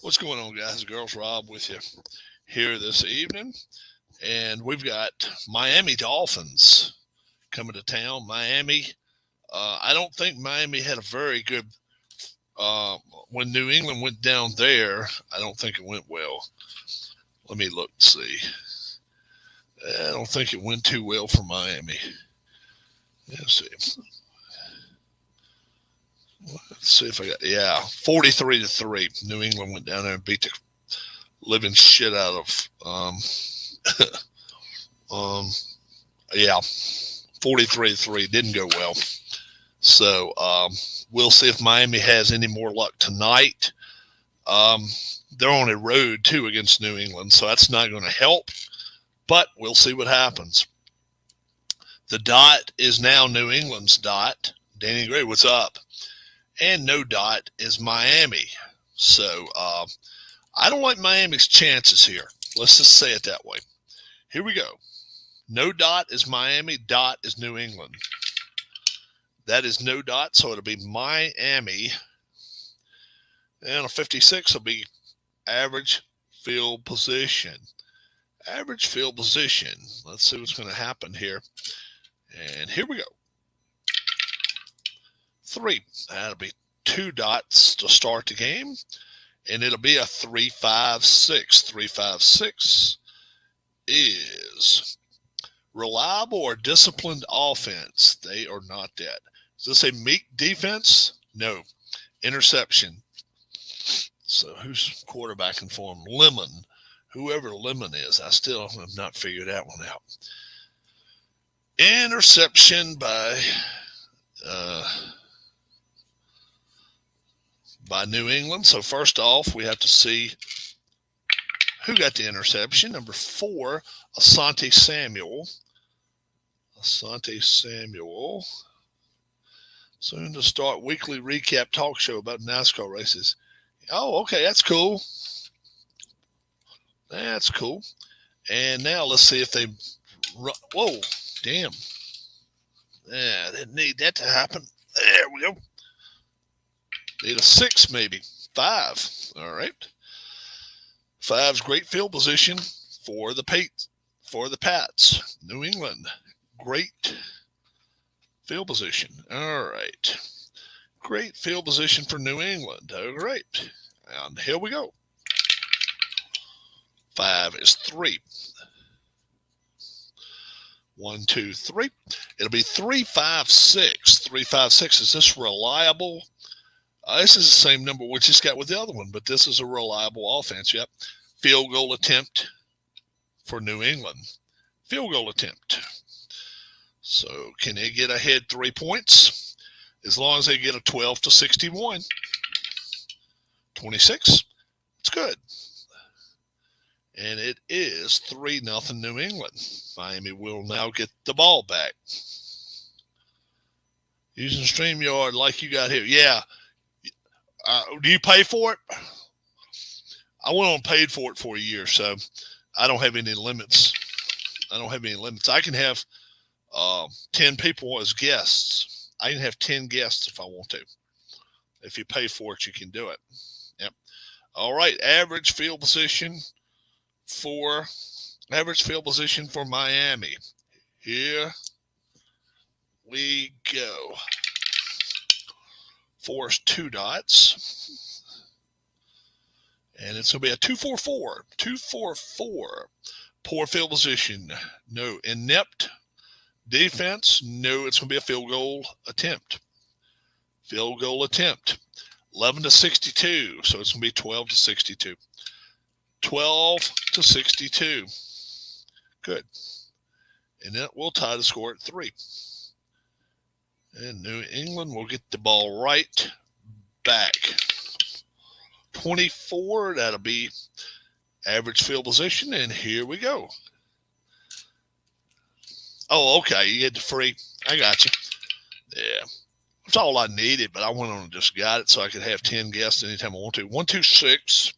What's going on, guys and girls? Rob with you here this evening, and we've got Miami Dolphins coming to town. Miami. I don't think Miami had a very good when New England went down there. I don't think it went well. Let me look and see. I don't think it went too well for Miami. Let's see. Let's see if I got 43-3. New England went down there and beat the living shit out of 43-3. Didn't go well. So we'll see if Miami has any more luck tonight. They're on a road too against New England, so that's not going to help. But we'll see what happens. The dot is now New England's dot. Danny Gray, what's up? And no dot is Miami. So I don't like Miami's chances here. Let's just say it that way. Here we go. No dot is Miami. Dot is New England. That is no dot, so it'll be Miami. And a 56 will be average field position. Average field position. Let's see what's going to happen here. And here we go. 3. That'll be 2 dots to start the game. And it'll be a 3-5-6. 3-5-6 is reliable or disciplined offense. They are not that. Does this say meek defense? No. Interception. So who's quarterbacking for him? Lemon. Whoever Lemon is, I still have not figured that one out. Interception by New England. So first off, we have to see who got the interception. Number 4, Asante Samuel. Asante Samuel. Soon to start weekly recap talk show about NASCAR races. Oh, okay, that's cool. That's cool. And now let's see if they run. Whoa, damn. Yeah, didn't need that to happen. There we go. Need a 6, maybe 5. All right. 5's great field position for the Pats. New England, great field position. All right. Great field position for New England. All right. And here we go. 5 is 3. 1, 2, 3. It'll be 3-5-6. 3-5-6. Is this reliable? This is the same number we just got with the other one, but this is a reliable offense. Yep. Field goal attempt for New England. Field goal attempt. So can they get ahead 3 points? As long as they get a 12-61. 26. It's good. And it is 3-0 New England. Miami will now get the ball back. Using StreamYard like you got here. Yeah. Do you pay for it? I went on paid for it for a year, so I don't have any limits. I can have 10 people as guests. I can have 10 guests if I want to. If you pay for it, you can do it. Yep. All right. Average field position for Miami. Here we go. 4 is 2 dots. And it's going to be a 2-4-4. 2-4-4. Poor field position. No. Inept defense. No. It's going to be a field goal attempt. Field goal attempt. 11-62. So it's going to be 12-62. 12-62. Good. And that will tie the score at 3. And New England will get the ball right back. 24, that'll be average field position, and here we go. Oh, okay, you get the free. I got you. Yeah. That's all I needed, but I went on and just got it so I could have 10 guests anytime I want to. 1-2-6.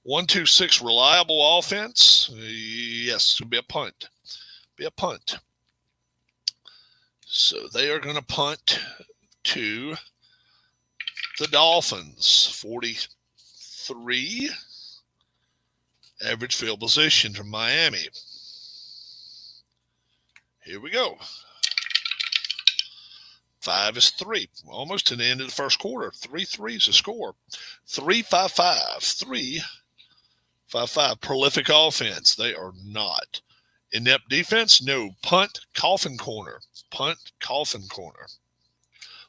1-2-6, reliable offense. Yes, it'll be a punt. So they are going to punt to The Dolphins, 43. Average field position from Miami. Here we go. 5 is 3. Almost to the end of the first quarter. 3-3 is the score. 3-5-5. 3-5-5. Prolific offense. They are not. Inept defense? No. Punt, coffin corner. Punt, coffin corner.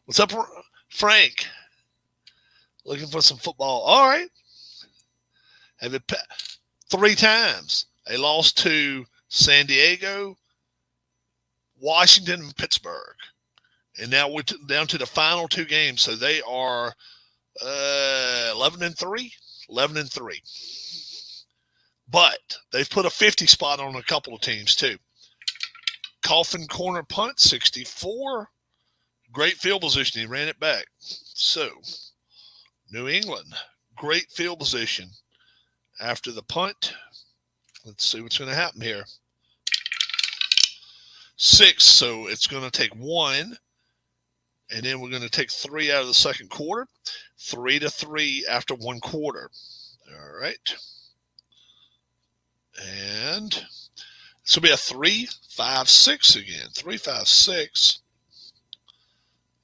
What's up, Frank? Looking for some football. All right. Have it 3 times. They lost to San Diego, Washington, and Pittsburgh. And now we're down to the final 2 games. So they are 11-3. 11-3. But they've put a 50 spot on a couple of teams too. Coffin corner punt, 64. Great field position. He ran it back. So New England, great field position after the punt. Let's see what's going to happen here. 6, so it's going to take 1. And then we're going to take 3 out of the second quarter. 3-3 after 1 quarter. All right. And this will be a 3-5-6 again. 3-5-6.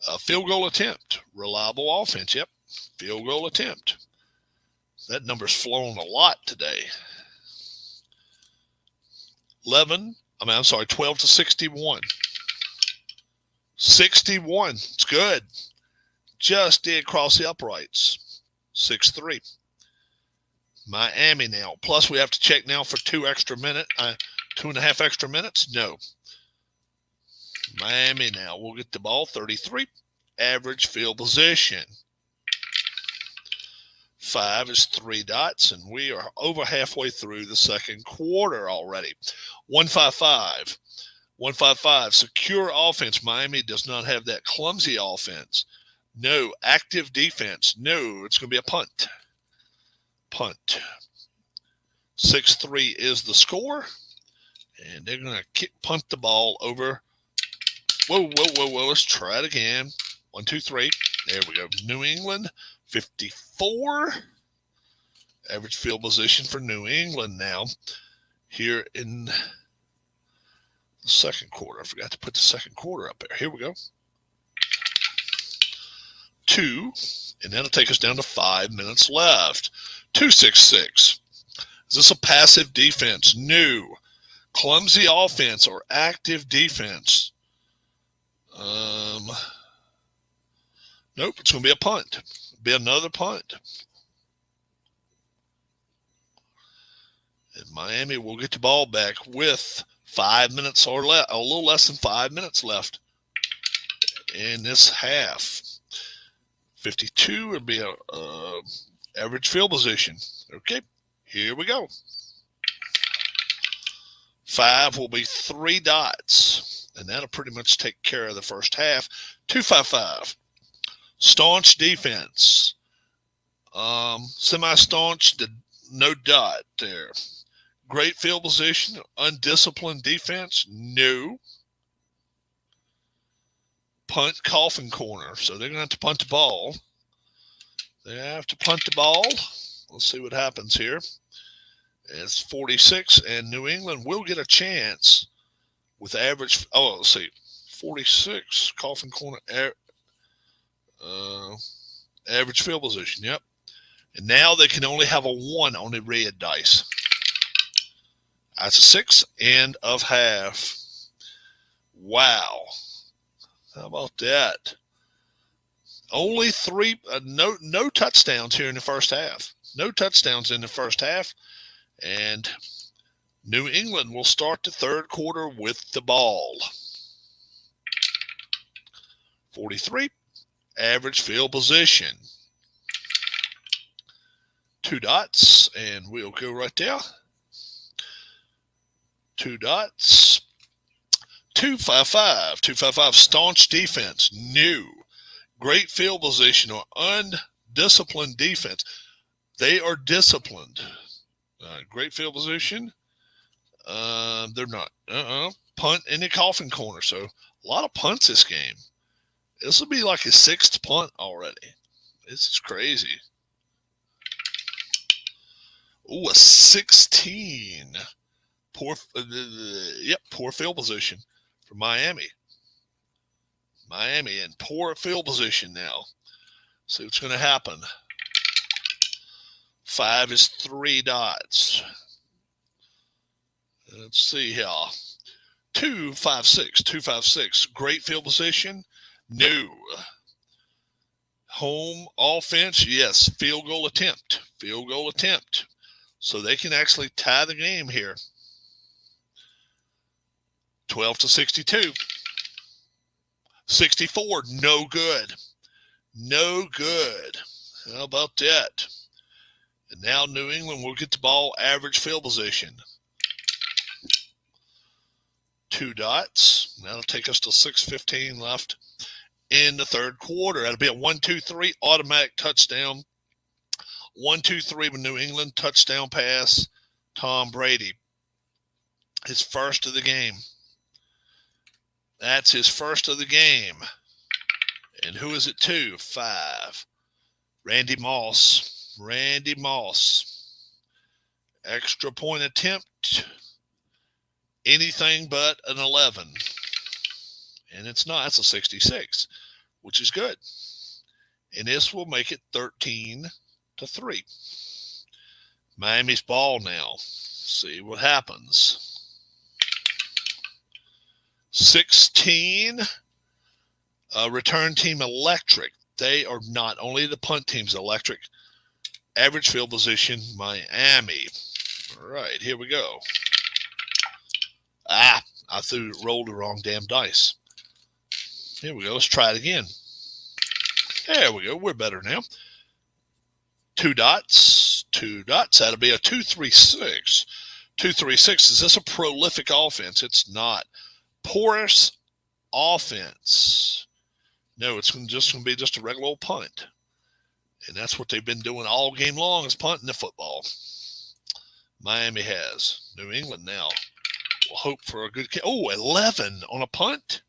A field goal attempt. Reliable offense. Yep. Field goal attempt. That number's flown a lot today. 12-61. 61. It's good. Just did cross the uprights. 6-3. Miami now. Plus, we have to check now for 2.5 extra minutes. No. Miami now. We'll get the ball. 33. Average field position. 5 is 3 dots, and we are over halfway through the second quarter already. 1-5-5. 1-5-5. Secure offense. Miami does not have that clumsy offense. No. Active defense. No. It's going to be a punt. Punt. 6-3 is the score. And they're going to punt the ball over. Whoa. Let's try it again. 1, 2, 3. There we go. New England, 54. Average field position for New England now. Here in the second quarter. I forgot to put the second quarter up there. Here we go. 2. And that'll take us down to 5 minutes left. 2-6-6. Is this a passive defense? No. Clumsy offense or active defense? Nope. It's going to be a punt. Be another punt. And Miami will get the ball back with 5 minutes or a little less than 5 minutes left in this half. 52 would be a average field position. Okay, here we go. 5 will be 3 dots, and that'll pretty much take care of the first half. 2-5-5. Staunch defense. Semi-staunch, no dot there. Great field position. Undisciplined defense, no. Punt, coffin corner. So they're going to have to punt the ball. They have to punt the ball. Let's see what happens here. It's 46, and New England will get a chance with average. Oh, let's see. 46, coffin corner, average field position. Yep. And now they can only have a 1 on the red dice. That's a 6. End of half. Wow. How about that? Only 3, no touchdowns here in the first half. No touchdowns in the first half. And New England will start the third quarter with the ball. 43, average field position. 2 dots, and we'll go right there. 2 dots. 2-5-5. 2-5-5. Staunch defense. New. Great field position or undisciplined defense. They are disciplined. Great field position. They're not. Punt in the coffin corner. So a lot of punts this game. This will be like a 6th punt already. This is crazy. Ooh, a 16. Poor field position for Miami. Miami in poor field position now. See what's going to happen. 5 is 3 dots. Let's see here. 2-5-6. 2-5-6. Great field position. No. Home offense. Yes. Field goal attempt. Field goal attempt. So they can actually tie the game here. 12-62. 64. No good. No good. How about that? And now New England will get the ball average field position. 2 dots. That'll take us to 6:15 left in the third quarter. That'll be a 1-2-3 automatic touchdown. 1-2-3 with New England. Touchdown pass. Tom Brady. His first of the game. That's his first of the game. And who is it to? 5. Randy Moss. Randy Moss. Extra point attempt. Anything but an 11. And it's not. It's a 66, which is good. And this will make it 13-3. Miami's ball now. See what happens. 16. Return team electric. They are not. Only the punt team's electric. Average field position, Miami. All right, here we go. I rolled the wrong damn dice. Here we go. Let's try it again. There we go. We're better now. 2 dots. 2 dots. That'll be a 2-3-6. 2-3-6. Is this a prolific offense? It's not. Porous offense. No, it's just going to be just a regular old punt. And that's what they've been doing all game long is punting the football. Miami has. New England now will hope for a good kick. Oh, 11 on a punt.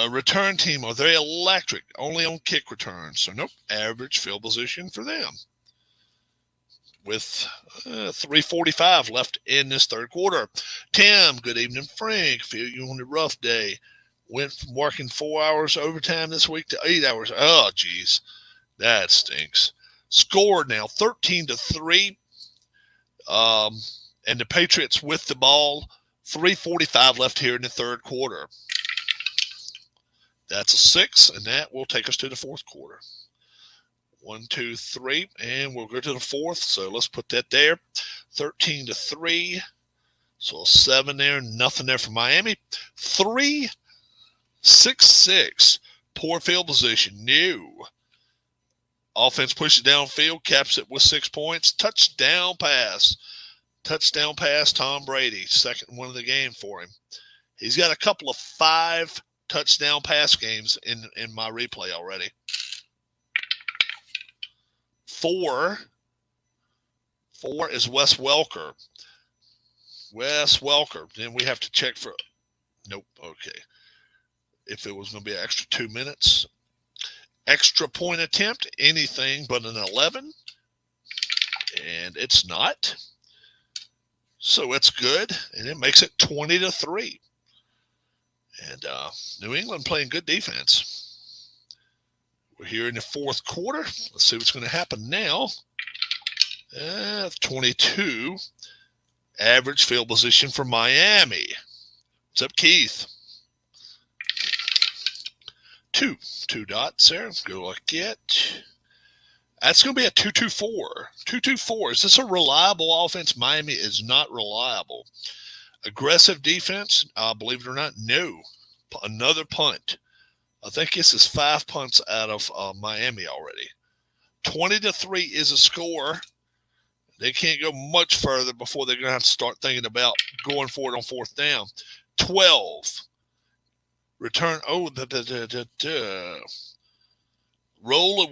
Return team, are they electric? Only on kick returns. So, nope, average field position for them. With 3:45 left in this third quarter. Tim, good evening, Frank. Feel you on a rough day. Went from working 4 hours overtime this week to 8 hours. Oh, geez. That stinks. Scored now 13-3. And the Patriots with the ball. 3:45 left here in the third quarter. That's a 6, and that will take us to the fourth quarter. 1, 2, 3, and we'll go to the fourth. So let's put that there. 13-3. So a 7 there, nothing there for Miami. 3-6-6. Poor field position. No. Offense pushes downfield, caps it with 6 points. Touchdown pass. Touchdown pass, Tom Brady. Second one of the game for him. He's got a couple of 5 touchdown pass games in my replay already. 4 is Wes Welker. Wes Welker. Then we have to check for. Nope. Okay. If it was going to be an extra 2 minutes. Extra point attempt. Anything but an 11. And it's not. So it's good. And it makes it 20-3. And New England playing good defense. We're here in the fourth quarter. Let's see what's going to happen now. 22. Average field position for Miami. What's up, Keith? 2 dots there. Go like that. That's going to be a 2-2-4. 2-2-4. Is this a reliable offense? Miami is not reliable. Aggressive defense, believe it or not, no. Another punt. I think this is 5 punts out of Miami already. 20-3 is a score. They can't go much further before they're going to have to start thinking about going for it on fourth down. 12. Return. Oh, roll a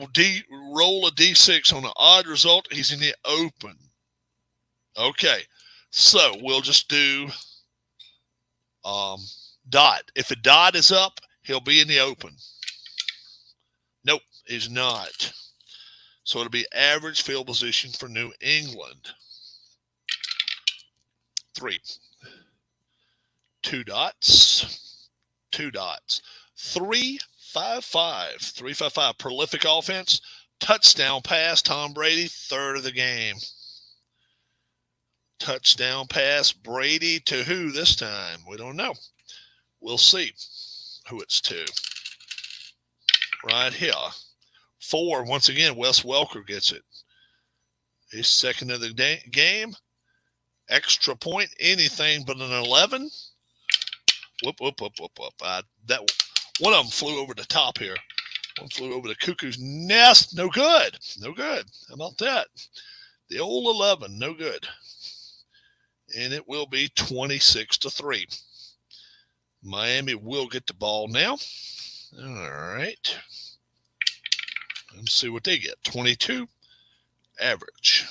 D6 on an odd result. He's in the open. Okay. So we'll just do dot. If a dot is up, he'll be in the open. Nope. He's not. So it'll be average field position for New England. 3. 2 dots. 2 dots. 3-5-5. 3-5-5. Prolific offense. Touchdown pass. Tom Brady, third of the game. Touchdown pass. Brady to who this time? We don't know. We'll see who it's to. Right here. 4. Once again, Wes Welker gets it. He's second of the game. Extra point. Anything but an 11. Whoop. That one of them flew over the top here. One flew over the cuckoo's nest. No good. No good. How about that? The old 11. No good. And it will be 26-3. Miami will get the ball now. All right. Let's see what they get. 22. Average.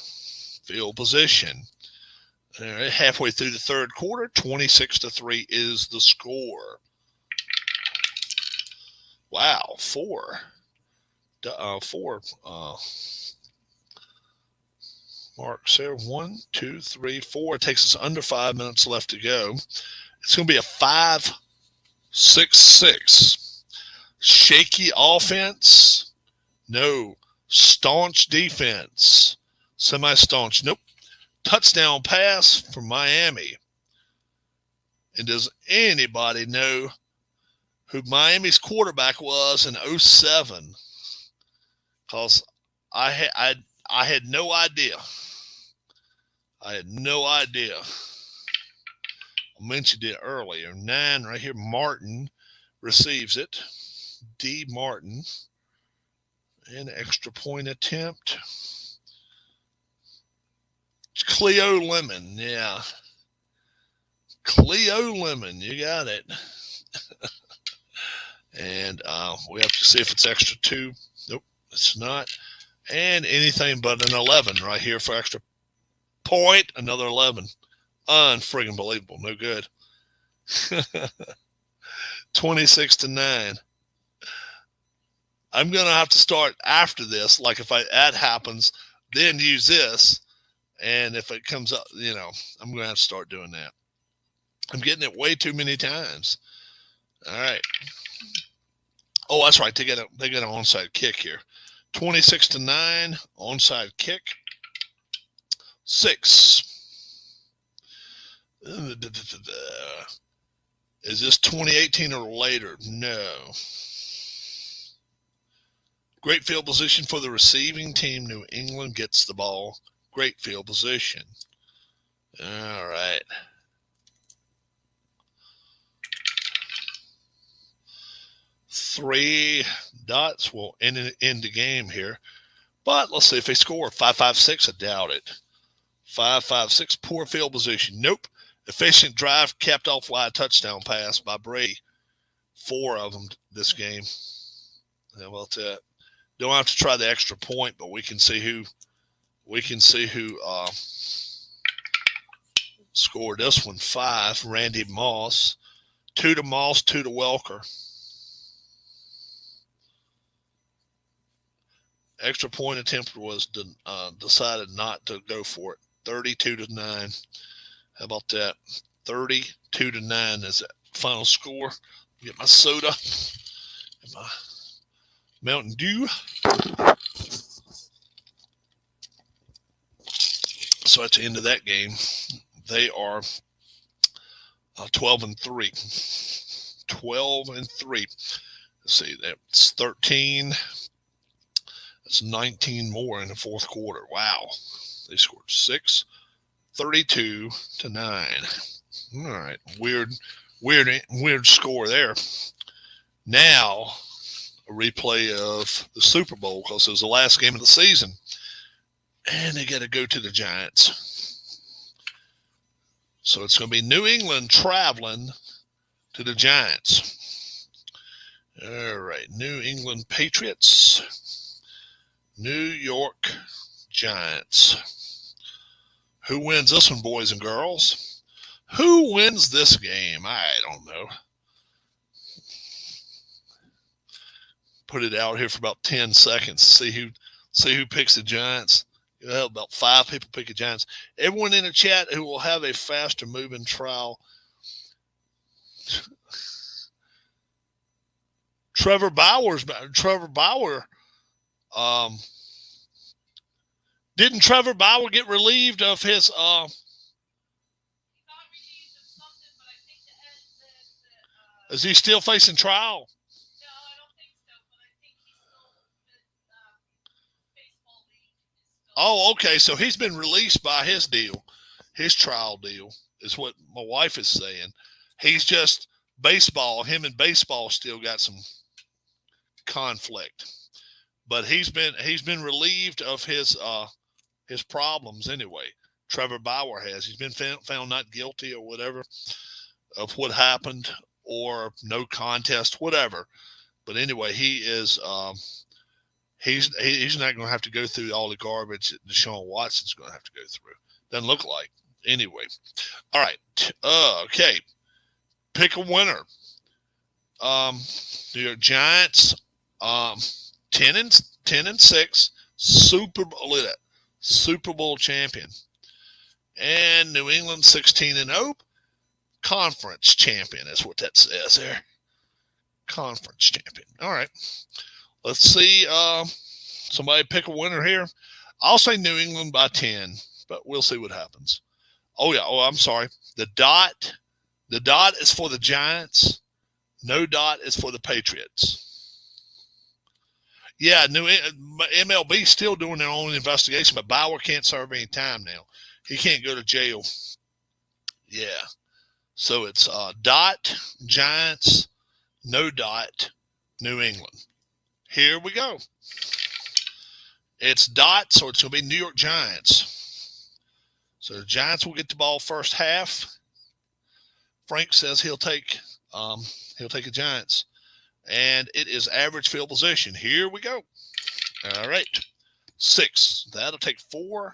Field position. All right. Halfway through the third quarter, 26-3 is the score. Wow. 4. Marks there. 1, 2, 3, 4. It takes us under 5 minutes left to go. It's going to be a 5-6-6. Shaky offense. No. Staunch defense. Semi-staunch. Nope. Touchdown pass for Miami. And does anybody know who Miami's quarterback was in 07? Because I had no idea. I had no idea. I mentioned it earlier. 9 right here. Martin receives it. D. Martin. An extra point attempt. Cleo Lemon. Yeah. Cleo Lemon. You got it. And we have to see if it's extra 2. Nope, it's not. And anything but an 11 right here for extra point. Another 11. Unfriggin' believable. No good. 26-9. I'm going to have to start after this. Like if that happens, then use this. And if it comes up, I'm going to have to start doing that. I'm getting it way too many times. All right. Oh, that's right. They get an onside kick here. 26-9. Onside kick. 6. Is this 2018 or later? No. Great field position for the receiving team. New England gets the ball. Great field position. All right. Three dots will end the game here. But let's see if they score. 5-5-6, I doubt it. 5-5-6, poor field position. Nope. Efficient drive, capped off wide touchdown pass by Brady. 4 of them this game. How about that? Don't have to try the extra point, but we can see who scored this one. 5, Randy Moss. 2 to Moss, 2 to Welker. Extra point attempt was decided not to go for it. 32-9. How about that? 32-9 is that final score. Get my soda and my Mountain Dew. So at the end of that game, they are 12-3. 12-3. Let's see, that's 13. That's 19 more in the fourth quarter. Wow. They scored 6, 32-9. All right. Weird score there. Now, a replay of the Super Bowl because it was the last game of the season. And they got to go to the Giants. So it's going to be New England traveling to the Giants. All right. New England Patriots. New York Giants. Who wins this one, boys and girls? Who wins this game? I don't know. put it out here for about 10 seconds. See who picks the Giants. You'll have about 5 people pick the Giants. Everyone in the chat who will have a faster moving trial. Trevor Bauer. Didn't Trevor Bauer get relieved of his? Is he still facing trial? No, I don't think so. But I think he's still baseball league. Oh, okay. So he's been released by his deal, his trial deal, is what my wife is saying. He's just baseball. Him and baseball still got some conflict, but he's been relieved of his problems anyway. Trevor Bauer has. He's been found not guilty or whatever of what happened, or no contest, whatever. But anyway, he is. He's not going to have to go through all the garbage that Deshaun Watson's going to have to go through. Doesn't look like. Anyway, all right. Okay, pick a winner. New York Giants, 10-6, Super Bowl champion, and New England 16-0, conference champion. That's what that says there. Conference champion. All right. Let's see. Somebody pick a winner here. I'll say New England by 10, but we'll see what happens. Oh yeah. Oh, I'm sorry. The dot is for the Giants. No dot is for the Patriots. Yeah, MLB still doing their own investigation, but Bauer can't serve any time now. He can't go to jail. Yeah. So it's dot, Giants, no dot, New England. Here we go. It's dot, so it's going to be New York Giants. So the Giants will get the ball first half. Frank says he'll take the Giants. And it is average field position. Here we go. All right. 6. That'll take 4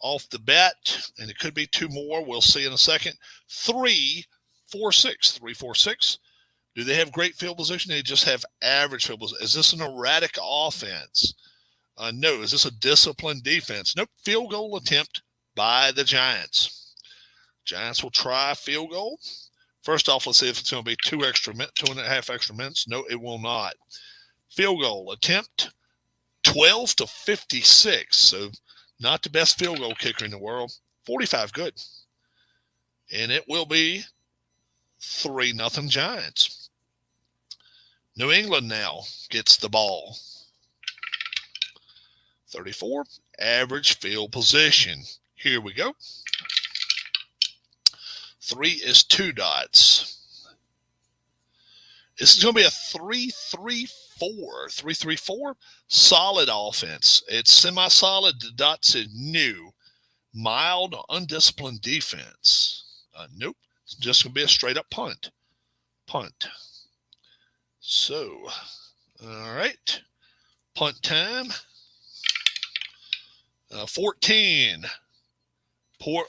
off the bat, and it could be 2 more. We'll see in a second. 3, 4, 6. 3, 4, 6. Do they have great field position? They just have average field position. Is this an erratic offense? No. Is this a disciplined defense? Nope. Field goal attempt by the Giants. Giants will try a field goal. First off, let's see if it's going to be 2.5 extra minutes. No, it will not. Field goal attempt, 12-56. So not the best field goal kicker in the world. 45 good. And it will be 3-0 Giants. New England now gets the ball. 34, average field position. Here we go. 3 is 2 dots. This is going to be a 3-3-4. 3-3-4. Solid offense. It's semi-solid. The dots is new. Mild, undisciplined defense. Nope. It's just going to be a straight-up punt. Punt. So, all right. Punt time. 14. Poor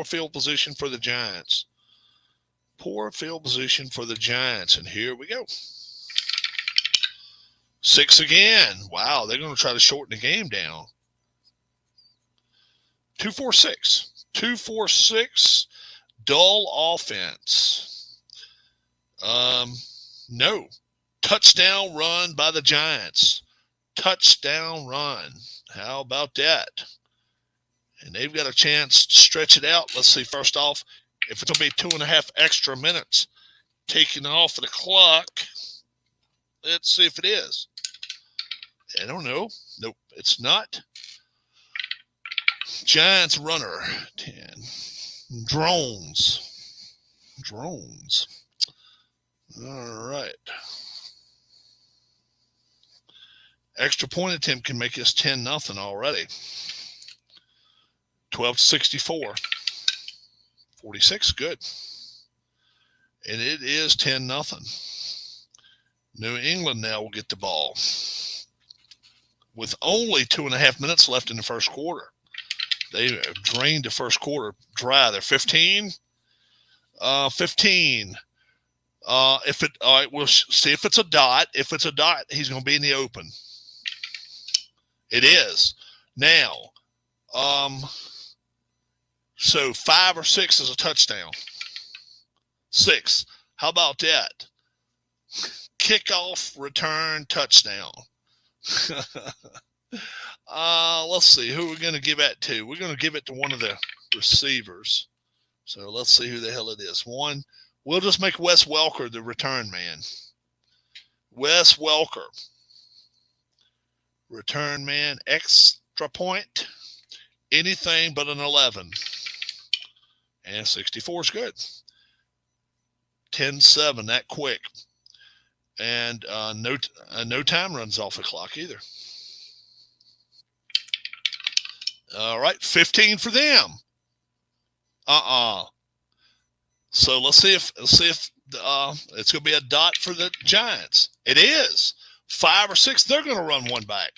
field position for the Giants. Poor field position for the Giants. And here we go. 6 again. Wow, they're going to try to shorten the game down. 2-4-6. 2-4-6. Dull offense. No. Touchdown run by the Giants. Touchdown run. How about that? And they've got a chance to stretch it out. Let's see, first off, if it's going to be 2.5 extra minutes taken off of the clock. Let's see if it is. I don't know. Nope, it's not. Giants runner, 10. Drones. All right. Extra point attempt can make us 10-0 already. 12-64. 46, good. And it is 10-0. New England now will get the ball with only 2.5 minutes left in the first quarter. They have drained the first quarter dry. They're 15. 15. All right, we'll see if it's a dot. If it's a dot, he's going to be in the open. It is. Now, so 5 or 6 is a touchdown. 6. How about that? Kickoff, return, touchdown. Let's see who we're going to give that to. We're going to give it to one of the receivers. So let's see who the hell it is. One, we'll just make Wes Welker the return man. Wes Welker. Return man, extra point, anything but an 11. And 64 is good. 10-7, that quick. And no time runs off the clock either. All right, 15 for them. So let's see if it's going to be a dot for the Giants. It is. 5 or 6, they're going to run one back.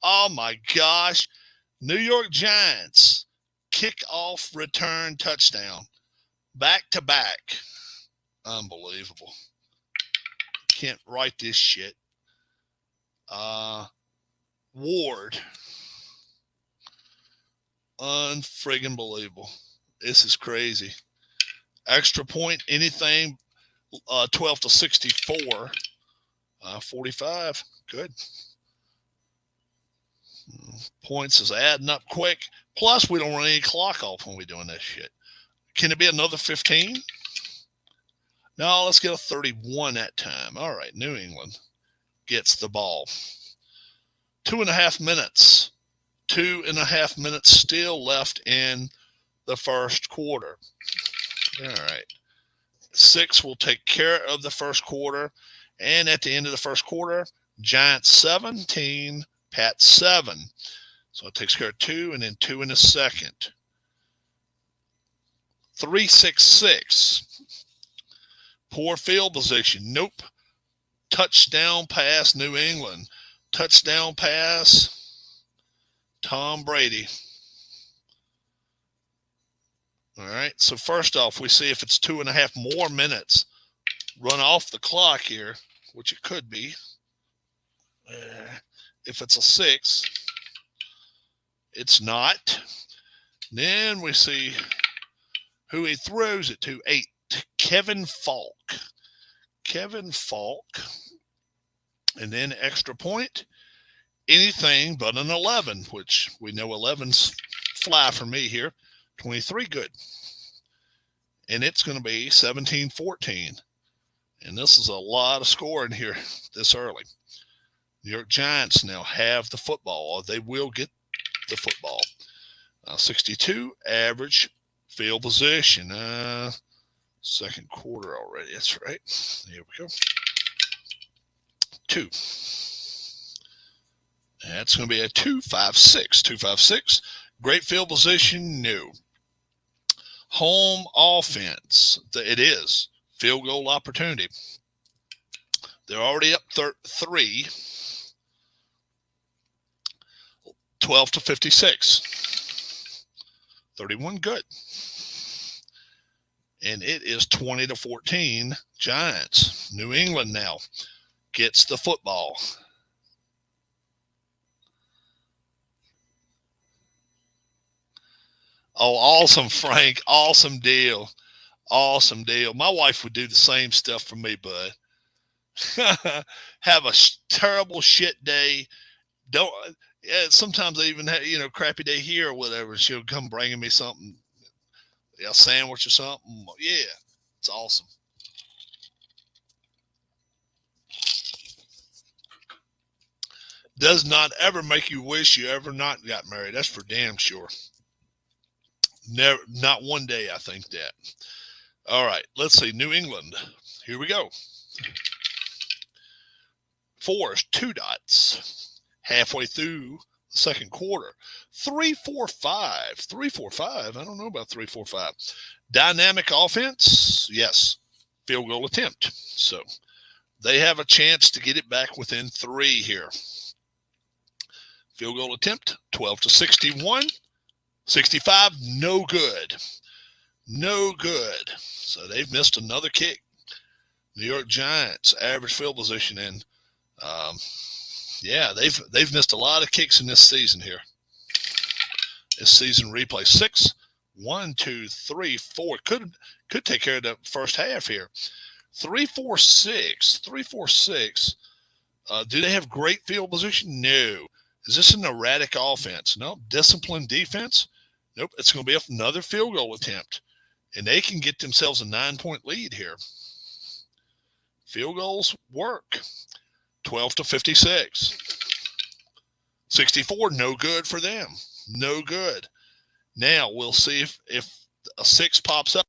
Oh my gosh. New York Giants, kickoff, return, touchdown. Back to back. Unbelievable. Can't write this shit. Ward. Unfriggin' believable. This is crazy. Extra point, anything, 12 to 64. 45. Good. Points is adding up quick. Plus, we don't run any clock off when we're doing this shit. Can it be another 15? No, let's get a 31 that time. All right, New England gets the ball. 2.5 minutes. 2.5 minutes still left in the first quarter. All right. 6 will take care of the first quarter. And at the end of the first quarter, Giants 17, Pats 7. So it takes care of 2 and then 2 in the second. 3-6-6. Poor field position. Nope. Touchdown pass, New England. Touchdown pass, Tom Brady. All right. So first off, we see if it's 2.5 more minutes run off the clock here, which it could be. If it's a 6, it's not. Then we see who he throws it to. 8, Kevin Falk. Kevin Falk. And then extra point, anything but an 11, which we know 11's fly for me here. 23, good. And it's going to be 17-14. And this is a lot of scoring here this early. New York Giants now have the football, or they will get the football. 62 average field position. Second quarter already. That's right. Here we go. 2. That's going to be a 2-5-6. 2-5-6. Great field position. No. Home offense. It is. Field goal opportunity. They're already up 3. 12 to 56. 31 good. And it is 20 to 14 Giants. New England now gets the football. Oh, awesome, Frank. Awesome deal. Awesome deal. My wife would do the same stuff for me, bud. Have a terrible shit day. Don't. Yeah, sometimes I even have, crappy day here or whatever. She'll come bringing me something, a sandwich or something. Yeah, it's awesome. Does not ever make you wish you ever not got married. That's for damn sure. Never, not one day I think that. All right, let's see. New England. Here we go. 4 is 2 dots. Halfway through the second quarter. 3-4-5. 3-4-5. I don't know about 3-4-5. Dynamic offense. Yes. Field goal attempt. So they have a chance to get it back within 3 here. Field goal attempt. 12 to 61. 65. No good. No good. So they've missed another kick. New York Giants average field position, and yeah, they've missed a lot of kicks in this season here. This season replay 6, 1, 2, 3, 4 could take care of the first half here. 3, 4, 6, 3, 4, 6. Do they have great field position? No. Is this an erratic offense? No. Disciplined defense? Nope. It's going to be another field goal attempt, and they can get themselves a 9-point lead here. Field goals work. 12-56. 64, no good for them. No good. Now we'll see if a 6 pops up.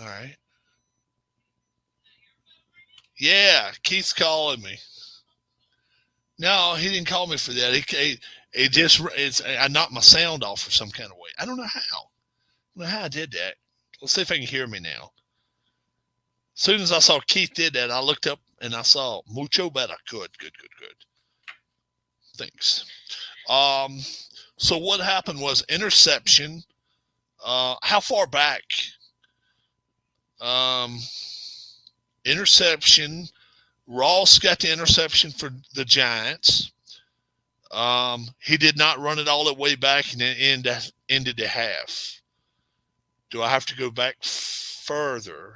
All right. Yeah, Keith's calling me. No, he didn't call me for that. I knocked my sound off for some kind of way. I don't know how. I don't know how I did that. Let's see if I can hear me now. As soon as I saw Keith did that, I looked up and I saw mucho better. Good. Thanks. So what happened was interception. How far back? Interception. Ross got the interception for the Giants. He did not run it all the way back and then ended the half. Do I have to go back further?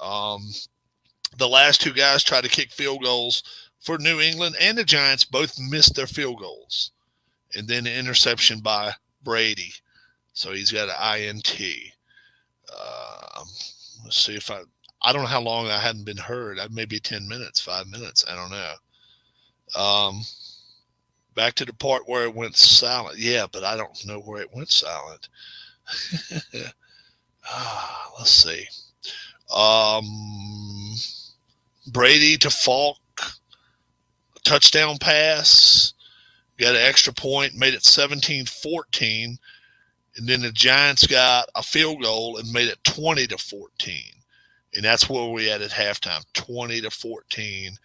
The last 2 guys tried to kick field goals for New England, and the Giants both missed their field goals. And then the interception by Brady. So he's got an INT. Let's see if I don't know how long I hadn't been heard. Maybe 10 minutes, 5 minutes. I don't know. Back to the part where it went silent. Yeah, but I don't know where it went silent. Let's see. Brady to Falk, touchdown pass, got an extra point, made it 17-14, and then the Giants got a field goal and made it 20-14, and that's where we at halftime, 20-14,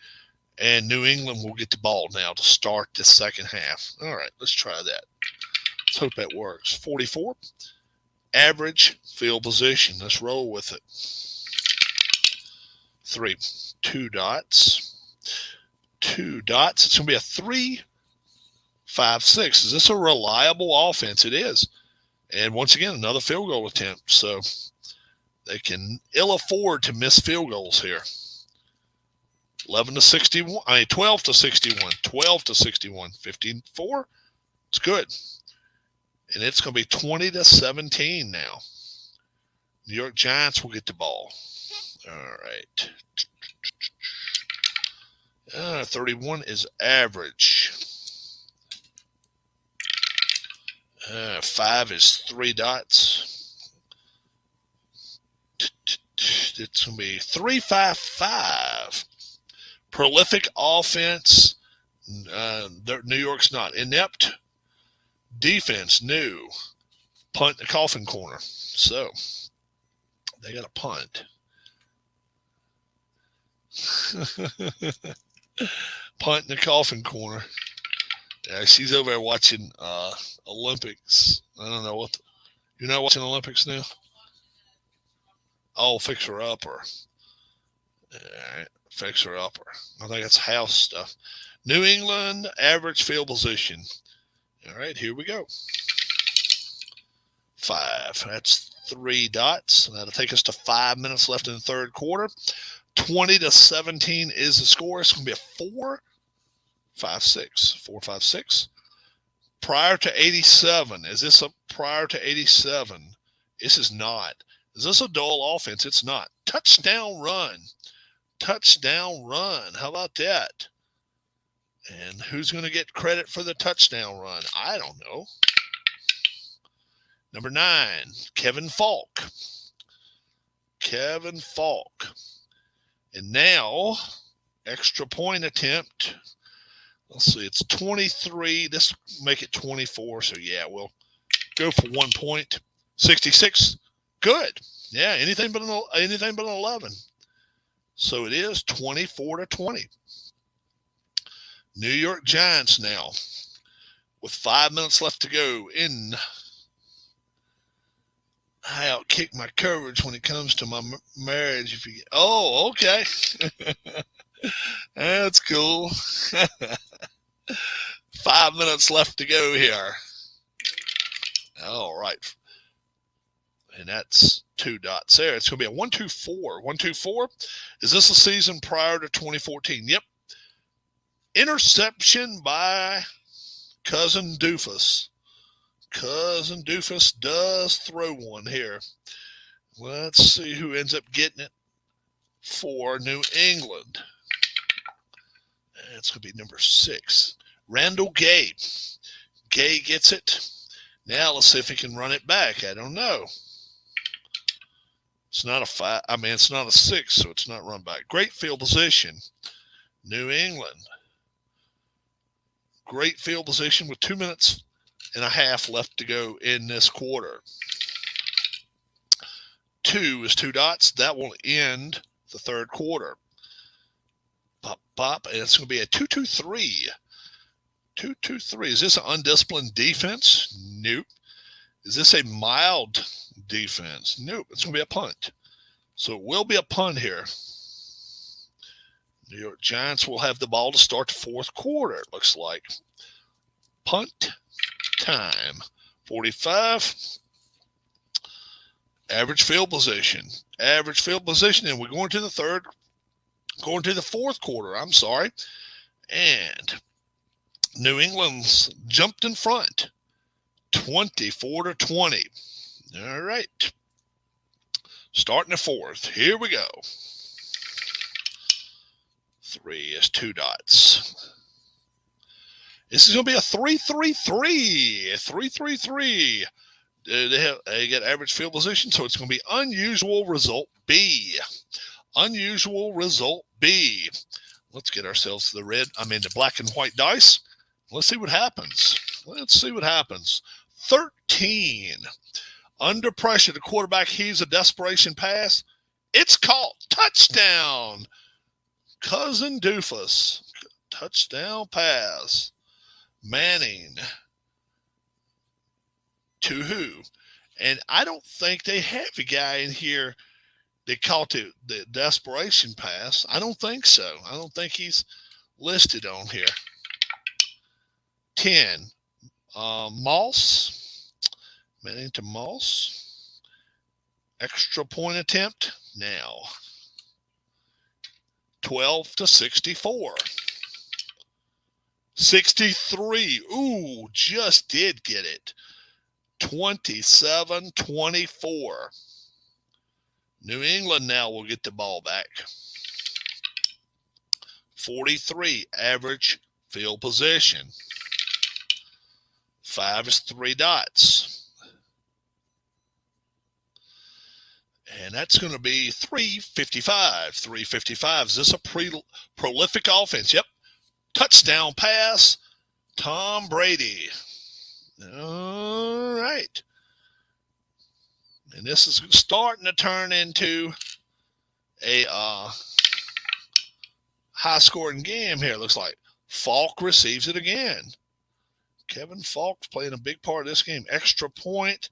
and New England will get the ball now to start the second half. All right, let's try that. Let's hope that works. 44, average field position. Let's roll with it. 3, 2 dots. 2 dots. It's going to be a 3, 5, 6. Is this a reliable offense? It is. And once again, another field goal attempt. So they can ill afford to miss field goals here. 11-61. 12-61. 12-61. 54. It's good. And it's going to be 20-17 now. New York Giants will get the ball. All right. 31 is average. 5 is 3 dots. It's going to be 3-5-5. Prolific offense. New York's not. Inept defense. New. Punt the coffin corner. So they got a punt. Punt in the coffin corner. Yeah, she's over there watching Olympics. I don't know what. You're not watching Olympics now? Oh, Fixer Upper. All right, Fixer Upper. I think that's house stuff. New England average field position. All right, here we go. 5. That's 3 dots. That'll take us to 5 minutes left in the third quarter. 20-17 is the score. It's going to be a 4-5-6. 4-5-6. Prior to 87. Is this a prior to 87? This is not. Is this a dull offense? It's not. Touchdown run. Touchdown run. How about that? And who's going to get credit for the touchdown run? I don't know. Number 9, Kevin Falk. Kevin Falk. And now, extra point attempt. Let's see, it's 23. This make it 24. So, yeah, we'll go for 1 point. 66. Good. Yeah, anything but an 11. So it is 24-20. New York Giants now with 5 minutes left to go in. I outkick my courage when it comes to my marriage. If you, oh, okay. That's cool. 5 minutes left to go here. All right. And that's 2 dots there. It's going to be a 1-2-4. 1-2-4. Is this a season prior to 2014? Yep. Interception by Cousin Doofus. Cousin Doofus does throw one here. Let's see who ends up getting it for New England. It's going to be number 6. Randall Gay. Gay gets it. Now let's see if he can run it back. I don't know. It's not a 5. I mean, it's not a 6, so it's not run back. Great field position. New England. Great field position with 2 minutes and a half left to go in this quarter. 2 is 2 dots. That will end the third quarter. Pop, pop, and it's going to be a 2-2-3. 2-2-3. Is this an undisciplined defense? Nope. Is this a mild defense? Nope. It's going to be a punt. So it will be a punt here. New York Giants will have the ball to start the fourth quarter, it looks like. Punt time. 45. Average field position. Average field position. And we're going to the fourth quarter. I'm sorry. And New England's jumped in front. 24-20. All right. Starting the fourth. Here we go. 3 is 2 dots. This is going to be a 3-3-3. 3-3-3. They get average field position, so it's going to be unusual result B. Unusual result B. Let's get ourselves the black and white dice. Let's see what happens. Let's see what happens. 13. Under pressure, the quarterback heaves a desperation pass. It's caught. Touchdown. Cousin Doofus. Touchdown pass. Manning. To who? And I don't think they have a guy in here that caught the desperation pass. I don't think so. I don't think he's listed on here. 10. Moss. Manning to Moss. Extra point attempt now. 12-64. 63. Ooh, just did get it. 27-24. New England now will get the ball back. 43. Average field position. 5 is 3 dots. And that's going to be 355. 355. Is this a prolific offense? Yep. Touchdown pass. Tom Brady. All right. And this is starting to turn into a high-scoring game here, it looks like. Falk receives it again. Kevin Falk's playing a big part of this game. Extra point.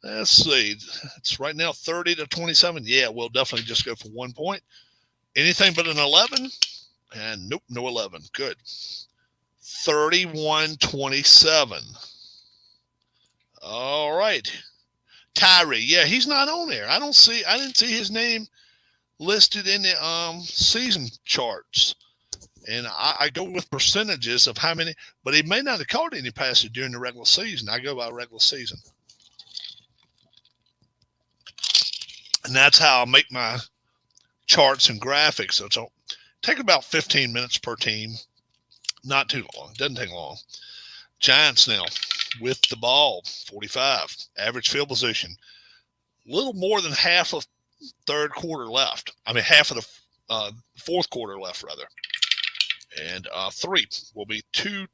Let's see. It's right now 30-27. Yeah, we'll definitely just go for 1 point. Anything but an 11? And nope, no 11. Good. 31-27. All right. Tyree. Yeah, he's not on there. I didn't see his name listed in the season charts. And I go with percentages of how many, but he may not have caught any passes during the regular season. I go by regular season. And that's how I make my charts and graphics. So it'll take about 15 minutes per team. Not too long. Doesn't take long. Giants now with the ball, 45. Average field position. A little more than half of third quarter left. I mean, half of the fourth quarter left, rather. And 3 will be 2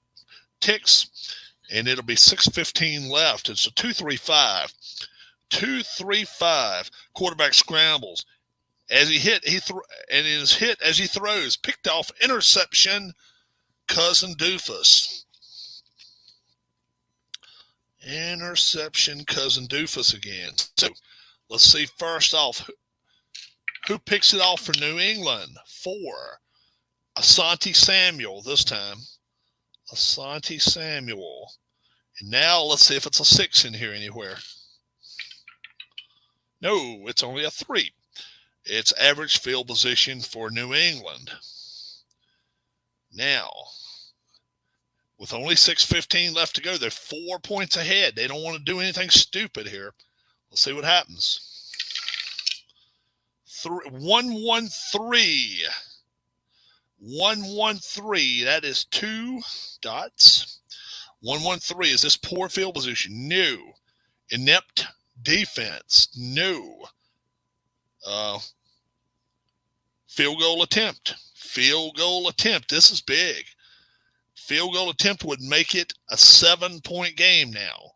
ticks, and it'll be 6:15 left. It's a 2-3-5. 2-3-5. Quarterback scrambles. As he hit, and in his hit as he throws, picked off, interception, Cousin Doofus. Interception, Cousin Doofus again. So let's see first off who picks it off for New England. 4. Asante Samuel this time. Asante Samuel. And now let's see if it's a 6 in here anywhere. No, it's only a 3. It's average field position for New England. Now, with only 6:15 left to go, they're 4 points ahead. They don't want to do anything stupid here. Let's see what happens. 1-1-3. 1-1-3. That is 2 dots. 1-1-3. Is this poor field position? No. Inept defense? No. Field goal attempt. Field goal attempt. This is big. Field goal attempt would make it a 7-point game now.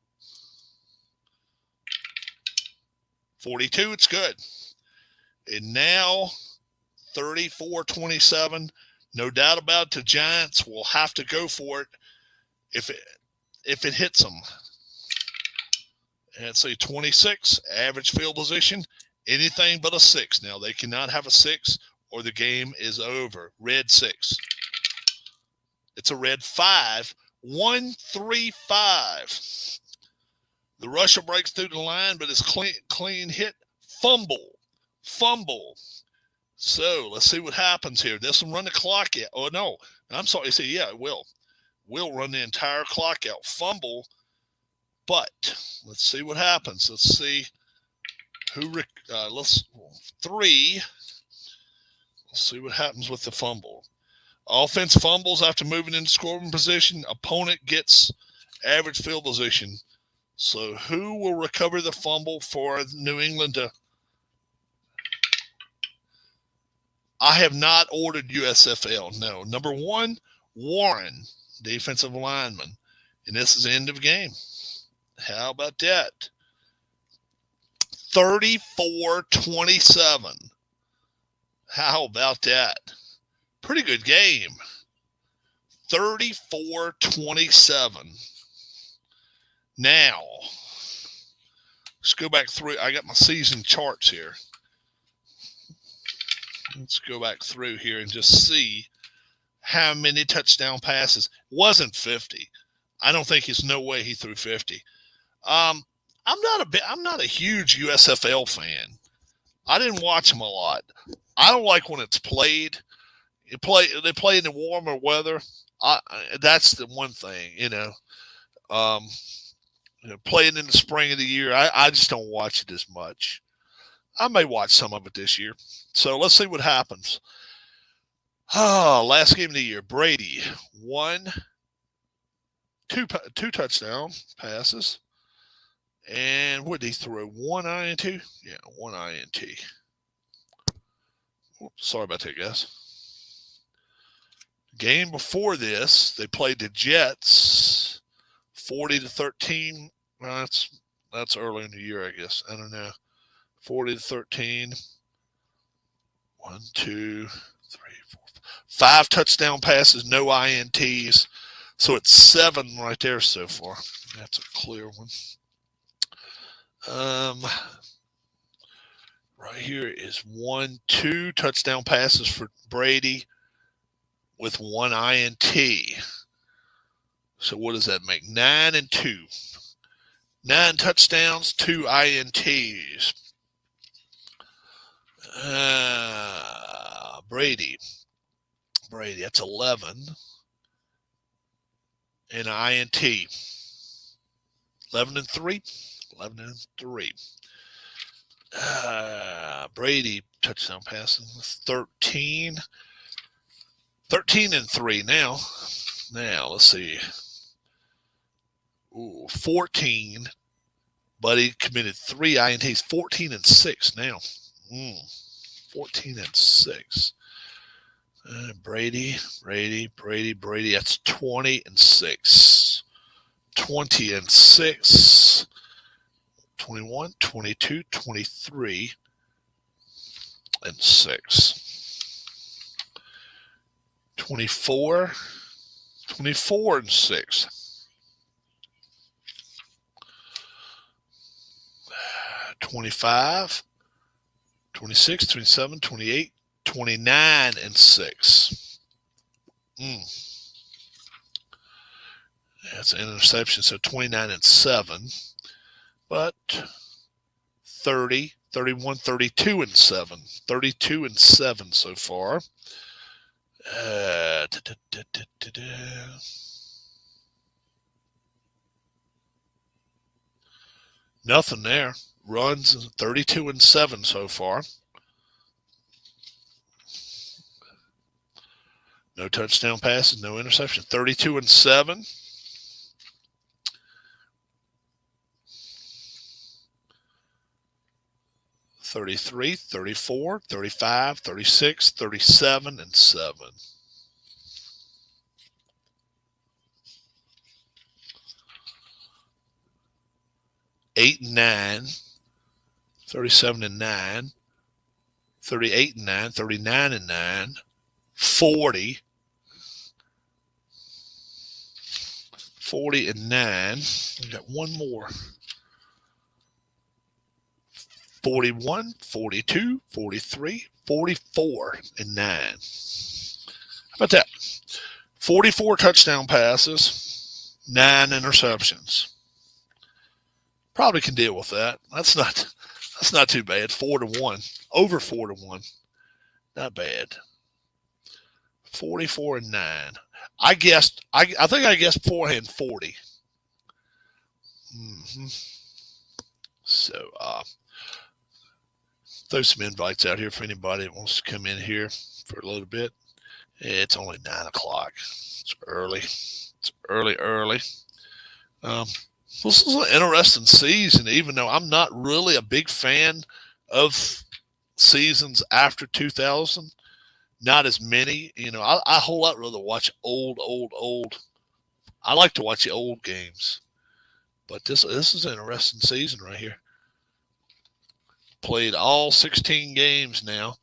42, it's good. And now 34-27. No doubt about it, the Giants will have to go for it if it hits them. And it's a 26, average field position, anything but a 6. Now, they cannot have a 6 or the game is over. Red 6. It's a red 5. 1-3-5. The rusher breaks through the line, but it's clean hit. Fumble. So let's see what happens here. This will run the clock out. Oh, no. I'm sorry. See, yeah, it will. Will run the entire clock out. Fumble. But let's see what happens. Let's see who. 3. Let's see what happens with the fumble. Offense fumbles after moving into scoring position. Opponent gets average field position. So who will recover the fumble for New England to? I have not ordered USFL. No. Number 1, Warren, defensive lineman. And this is the end of game. How about that? 34-27. How about that? Pretty good game. 34-27. Now, let's go back through. I got my season charts here. Let's go back through here and just see how many touchdown passes. Wasn't 50. I don't think there's no way he threw 50. I'm not a huge USFL fan. I didn't watch them a lot. I don't like when it's played. They play in the warmer weather. That's the one thing, playing in the spring of the year. I just don't watch it as much. I may watch some of it this year. So let's see what happens. Last game of the year. Brady, 2 touchdown passes. And what did he throw? 1 INT? Yeah, 1 INT. Oops, sorry about that, guys. Game before this, they played the Jets 40-13. Well, that's early in the year, I guess. I don't know. 40-13. 1, 2, 3, 4. 5 touchdown passes, no INTs. So it's 7 right there so far. That's a clear one. Right here is 1, 2 touchdown passes for Brady with 1 INT. So what does that make? 9 and 2. 9 touchdowns, 2 INTs. Brady, that's 11. And an INT. 11 and 3. 11 and 3. Brady touchdown passes 13. 13 and 3 now. Now let's see. 14. But he committed 3 INTs. 14 and 6 now. 14 and 6. Brady. That's 20 and 6. 20 and 6. 21, 22, 23, and 6. 24 and 6. 25, 26, 27, 28, 29, and 6. That's an interception, so 29 and 7. But 30, 31, 32, and 7. 32 and 7 so far. Nothing there. Runs 32 and 7 so far. No touchdown passes, no interception. 32 and 7. 33, 34, 35, 36, 37, and 7. Eight and 9, 37 and 9, 38 and 9, 39 and 9, 40, 40 and 9. We got one more. 41, 42, 43, 44, and 9. How about that? 44 touchdown passes, 9 interceptions. Probably can deal with that. That's not too bad. 4-1. Over 4-1. Not bad. 44 and 9. I think I guessed beforehand 40. So, throw some invites out here for anybody that wants to come in here for a little bit. It's only 9 o'clock. It's early. It's early. This is an interesting season, even though I'm not really a big fan of seasons after 2000. Not as many. I a whole lot rather watch old. I like to watch the old games. But this is an interesting season right here. Played all 16 games now.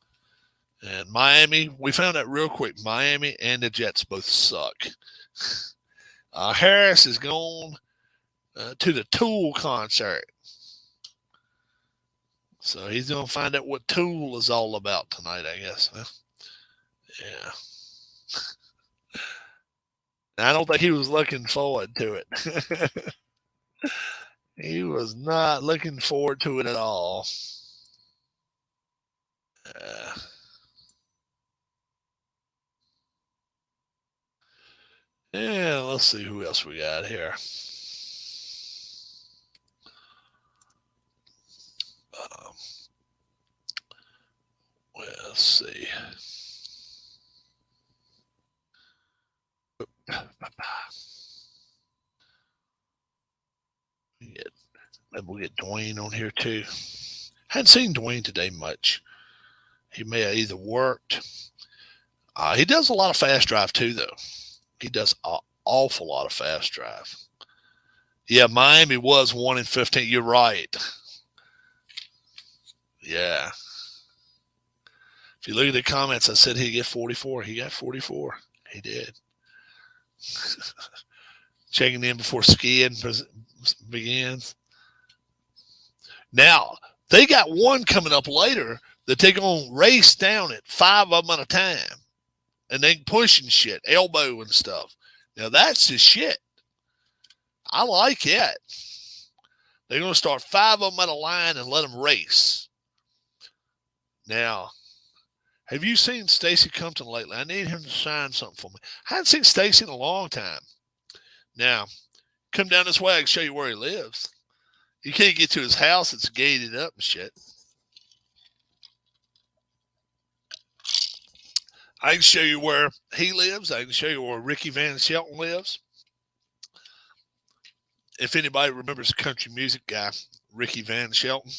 And Miami, we found out real quick, Miami and the Jets both suck. Harris is gone to the Tool concert. So he's going to find out what Tool is all about tonight, I guess. Huh? Yeah. I don't think he was looking forward to it. He was not looking forward to it at all. Yeah, let's see who else we got here. Let's see. We'll get Dwayne on here too. Hadn't seen Dwayne today much. He may have either worked. He does a lot of fast drive too, though. He does an awful lot of fast drive. Yeah, Miami was 1-15. You're right. Yeah. If you look at the comments, I said he'd get 44. He got 44. He did. Checking in before skiing begins. Now, they got one coming up later that they're going to race down it, 5 of them at a time. And they pushing shit, elbow and stuff. Now, that's the shit. I like it. They're going to start 5 of them at a line and let them race. Now, have you seen Stacy Compton lately? I need him to sign something for me. I haven't seen Stacy in a long time. Now, come down this way. I can show you where he lives. You can't get to his house. It's gated up and shit. I can show you where he lives. I can show you where Ricky Van Shelton lives. If anybody remembers the country music guy, Ricky Van Shelton,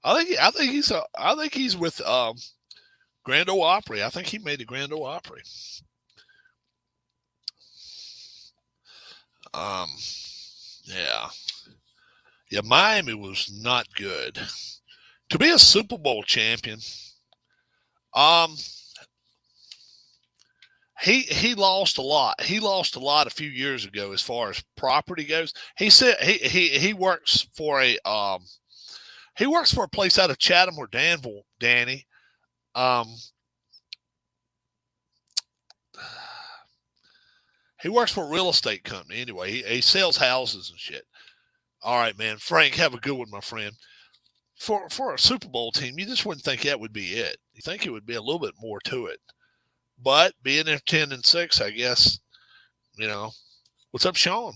I think he's with Grand Ole Opry. I think he made the Grand Ole Opry. Yeah, Miami was not good. To be a Super Bowl champion, he lost a lot. He lost a lot a few years ago as far as property goes. He said he works for a place out of Chatham or Danville, Danny. He works for a real estate company anyway. He sells houses and shit. All right, man. Frank, have a good one, my friend. For a Super Bowl team, you just wouldn't think that would be it. You think it would be a little bit more to it. But being there 10-6, I guess, what's up, Sean?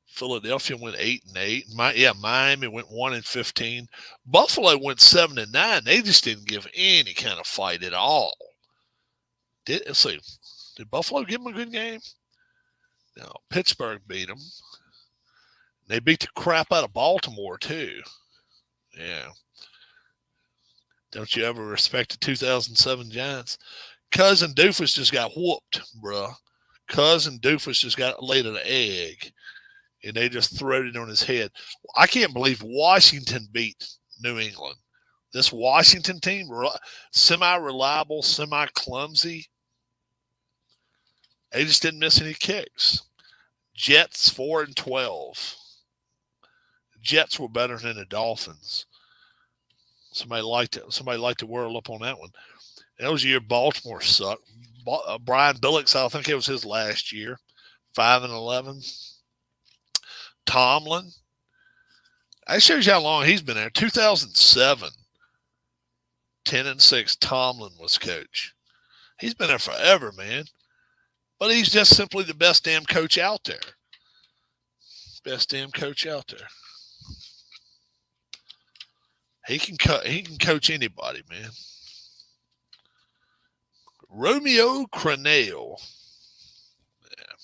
Philadelphia went 8-8. Miami went 1-15. Buffalo went 7-9. They just didn't give any kind of fight at all. Let's see. Did Buffalo give them a good game? No. Pittsburgh beat them. They beat the crap out of Baltimore, too. Yeah. Don't you ever respect the 2007 Giants? Cousin Doofus just got whooped, bruh. Cousin Doofus just got laid an egg, and they just throwed it on his head. I can't believe Washington beat New England. This Washington team, semi-reliable, semi-clumsy. They just didn't miss any kicks. Jets 4-12. Jets were better than the Dolphins. Somebody liked to whirl up on that one. That was the year Baltimore sucked. Brian Billick, I think it was his last year, 5-11. Tomlin, that shows you how long he's been there. 2007, 10-6. Tomlin was coach. He's been there forever, man. But he's just simply the best damn coach out there. Best damn coach out there. He can coach anybody, man. Romeo Crennel. Yeah.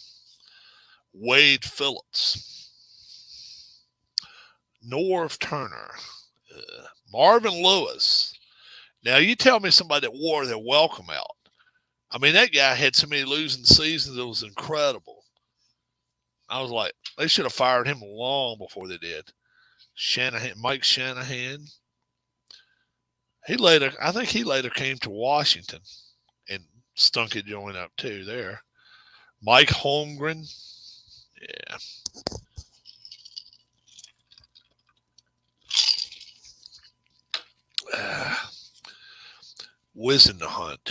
Wade Phillips. Norv Turner. Marvin Lewis. Now, you tell me somebody that wore their welcome out. I mean, that guy had so many losing seasons, it was incredible. I was like, they should have fired him long before they did. Mike Shanahan. I think he later came to Washington and stunk it joint up too there. Mike Holmgren. Yeah. Whiz in the Hunt.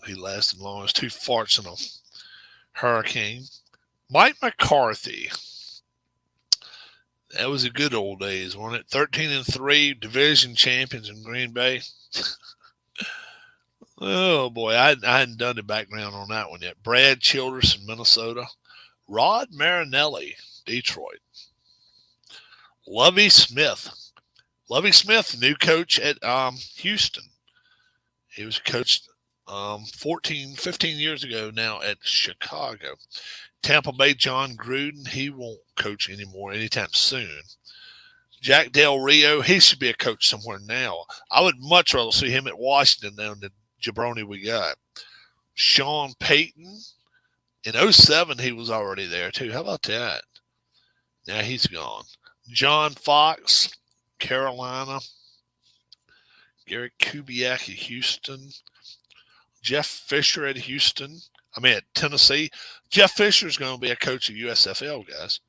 He lasted long as 2 farts in a hurricane. Mike McCarthy. That was the good old days, wasn't it? 13-3, division champions in Green Bay. Oh, boy. I hadn't done the background on that one yet. Brad Childress in Minnesota. Rod Marinelli, Detroit. Lovie Smith. Lovie Smith, new coach at Houston. He was coached 15 years ago now at Chicago. Tampa Bay, John Gruden, he won't coach anymore anytime soon. Jack Del Rio, he should be a coach somewhere now. I would much rather see him at Washington than the jabroni we got. Sean Payton, in 2007, he was already there too. How about that? Now he's gone. John Fox, Carolina. Gary Kubiak at Houston. Jeff Fisher at Houston. At Tennessee. Jeff Fisher is going to be a coach of USFL, guys.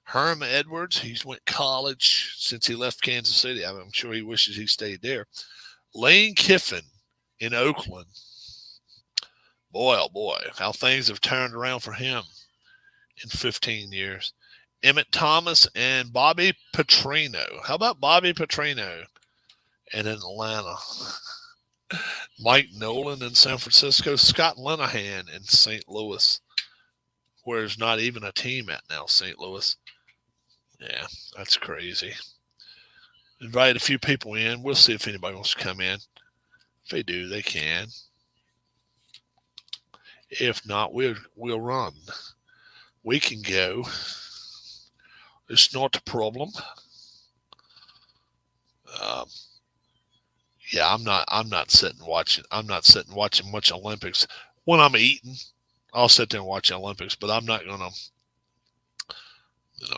Herm Edwards, he's went college since he left Kansas City. I'm sure he wishes he stayed there. Lane Kiffin in Oakland. Boy, oh boy, how things have turned around for him in 15 years. Emmett Thomas and Bobby Petrino. How about Bobby Petrino in Atlanta? Mike Nolan in San Francisco. Scott Linehan in St. Louis, where there's not even a team at now, St. Louis. Yeah, that's crazy. Invited a few people in. We'll see if anybody wants to come in. If they do, they can. If not, we'll run. We can go. It's not a problem. Yeah, I'm not sitting watching. I'm not sitting watching much Olympics. When I'm eating, I'll sit there and watch the Olympics, but I'm not gonna.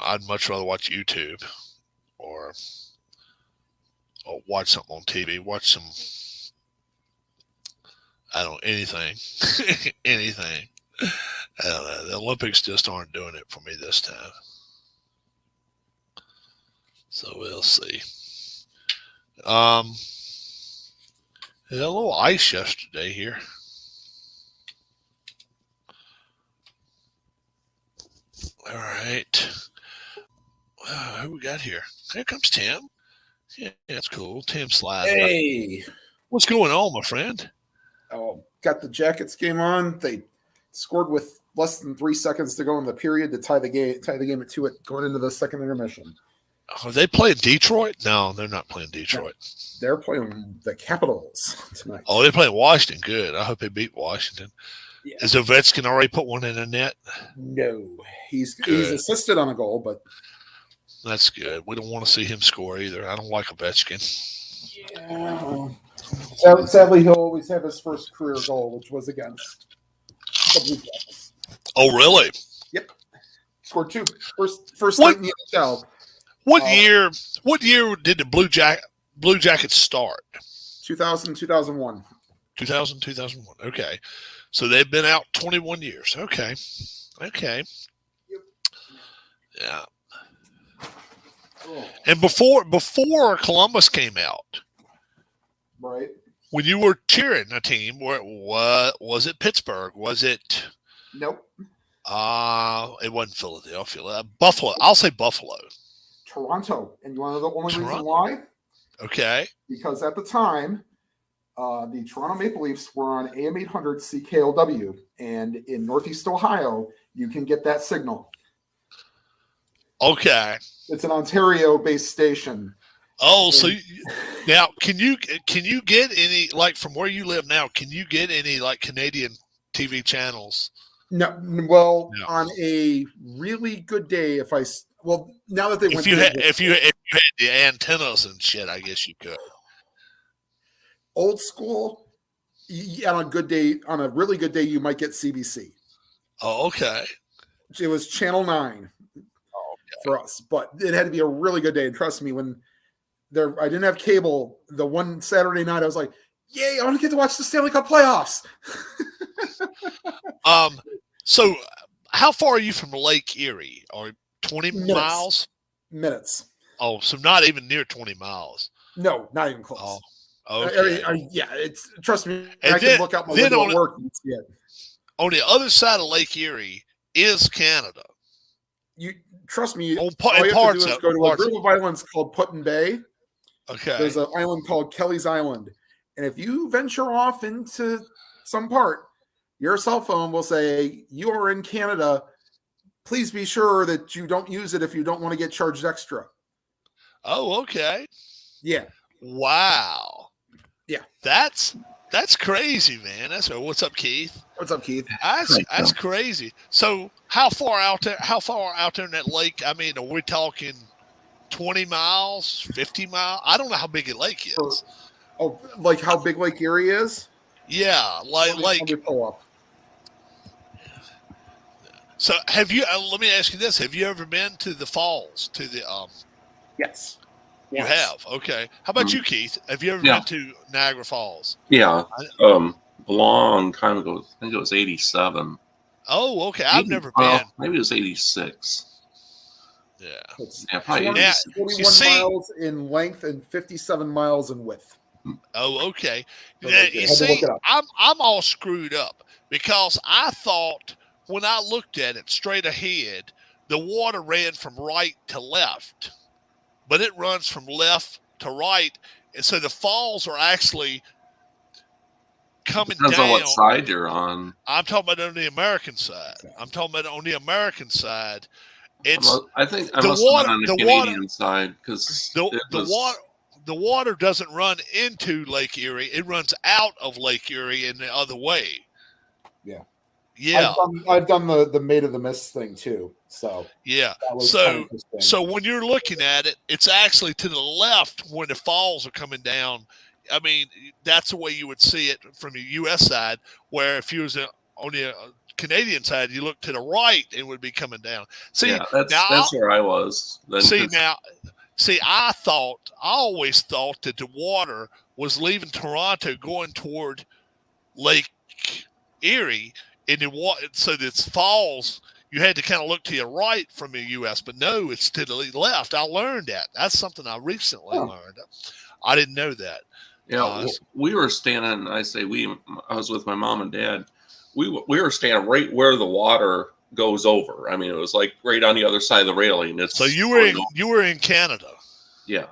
I'd much rather watch YouTube or watch something on TV. Watch some. I don't know, anything, anything. I don't know. The Olympics just aren't doing it for me this time. So we'll see. There's a little ice yesterday here. All right. Who we got here? Here comes Tim. Yeah, that's cool. Tim sliding. Hey. What's going on, my friend? Oh, got the Jackets game on. They scored with less than 3 seconds to go in the period to tie the game at 2 going into the second intermission. Are they playing Detroit? No, they're not playing Detroit. They're playing the Capitals tonight. Oh, they're playing Washington. Good. I hope they beat Washington. Yeah. Is Ovechkin already put one in the net? No. He's assisted on a goal, but that's good. We don't want to see him score either. I don't like Ovechkin. Yeah. Sadly, he'll always have his first career goal, which was against the Blue Jackets. Oh, really? Yep. Scored 2. First night in the NHL. What year did the Blue Jackets start? 2000, 2001. 2000, 2001. Okay. So they've been out 21 years. Okay. Yep. Yeah. And before Columbus came out, right? When you were cheering a team, what was it? Pittsburgh? Was it? Nope. It wasn't Philadelphia. Buffalo. I'll say Buffalo. Toronto. And you want to know the only reason why? Okay. Because at the time, the Toronto Maple Leafs were on AM 800 CKLW, and in Northeast Ohio, you can get that signal. Okay. It's an Ontario-based station. Oh, so now can you get any, like, from where you live now? Can you get any, like, Canadian TV channels? No. Well, no. On a really good day, now that they went, if you had the antennas and shit, I guess you could. Old school, on a really good day, you might get CBC. Oh, okay. It was Channel 9 for us, but it had to be a really good day. And trust me, when I didn't have cable, the one Saturday night, I was like, "Yay! I want to get to watch the Stanley Cup playoffs." So how far are you from Lake Erie? Or 20 miles? Minutes. Oh, so not even near 20 miles. No, not even close. Oh, okay. Trust me. And I can look out my window at work and see it. On the other side of Lake Erie is Canada. You trust me. All you have to do is go to a group of islands called Put-in Bay. Okay. There's an island called Kelly's Island, and if you venture off into some part, your cell phone will say you are in Canada. Please be sure that you don't use it if you don't want to get charged extra. Oh, okay. Yeah. Wow. Yeah. That's crazy, man. What's up, Keith? What's up, Keith? That's crazy. So how far out there in that lake? I mean, are we talking 20 miles, 50 miles? I don't know how big a lake is. Like how big Lake Erie is? Yeah, let me pull up. So have you? Let me ask you this: have you ever been to the falls? To the Yes. You once. have. Okay. How about you, Keith? Have you ever Yeah. been to Niagara Falls? Yeah. A long time ago. I think it was 87. Oh, okay. I've never Well, been. maybe it was 86. Yeah. It's Yeah, probably 241 You see- miles in length and 57 miles in width. Oh, okay. So Yeah, like, you had to see, look it up. I'm all screwed up because I thought when I looked at it straight ahead, the water ran from right to left, but it runs from left to right, and so the falls are actually coming Depends down. on what side you're on. I'm talking about on the American side. I'm talking about on the American side. It's I think I the must water- have been on the the water- Canadian side because the water doesn't run into Lake Erie. It runs out of Lake Erie in the other way. Yeah. Yeah. I've done the Maid of the Mist thing too. So Yeah. that was kind of interesting. So when you're looking at it, it's actually to the left when the falls are coming down. I mean, that's the way you would see it from the U.S. side, where if you was on the Canadian side, you look to the right, it would be coming down. See, yeah, that's where I was. Then, I always thought that the water was leaving Toronto going toward Lake Erie, and so this falls, you had to kind of look to your right from the U.S., but no, it's to the left. I learned that. That's something I recently learned. I didn't know that. Yeah, we were standing. I was with my mom and dad. We were standing right where the water goes over. I mean, it was like right on the other side of the railing. So you were in Canada. Yeah.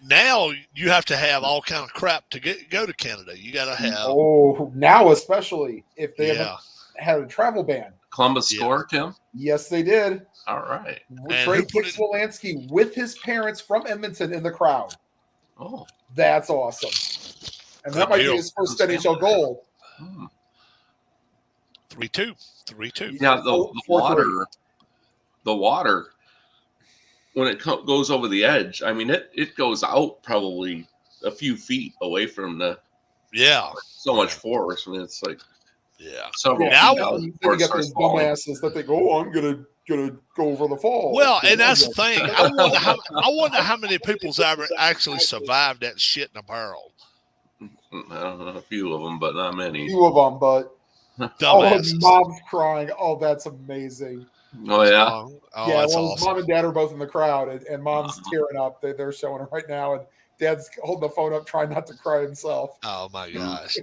Now you have to have all kind of crap to go to Canada. You got to have. Oh, now especially if they haven't had a travel ban. Columbus score, Tim? Yes, they did. All right. Trey Wolanski with his parents from Edmonton in the crowd. Oh, that's awesome. And that might be his first NHL goal. 3-2. Yeah, the water, when it goes over the edge, I mean, it goes out probably a few feet away from so much force. I mean, it's like several now feet you get those dumbasses that they go, oh, I'm gonna go over the fall. Well, and that's the thing. I wonder how many people's ever actually survived that shit in a barrel. I don't know, a few of them, but not many. A few of them, but mom's crying. Oh, that's amazing. Oh yeah. Yeah, well, awesome. Mom and dad are both in the crowd, and mom's tearing up. They're showing her right now, and dad's holding the phone up, trying not to cry himself. Oh my gosh,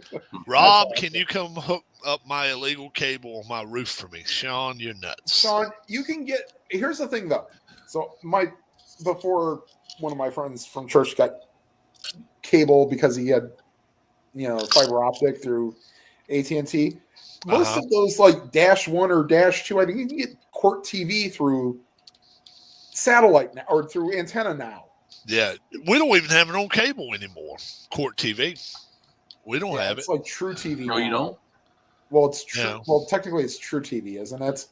Rob, awesome. Can you come hook up my illegal cable on my roof for me? Sean, you're nuts. Sean, you can get. Here's the thing, though. So before one of my friends from church got cable because he had, fiber optic through AT&T. Most of those like -1 or -2, I think you can get Court TV through satellite now, or through antenna now. Yeah, we don't even have it on cable anymore. Court TV, we don't have it's it. It's like True TV. No, you don't. Well, it's true. Yeah. Well, technically, it's True TV, isn't it?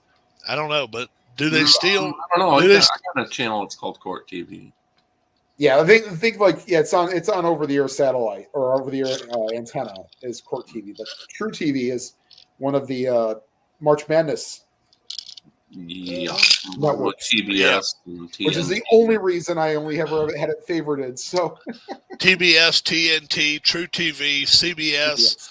I don't know, but do they still? I don't know. I got a channel. It's called Court TV. Yeah, I think it's on over the air satellite or over the air antenna is Court TV, but True TV is one of the March Madness networks, TBS, and TNT. Which is the only reason I only ever had it favorited. So TBS, TNT, True TV, CBS,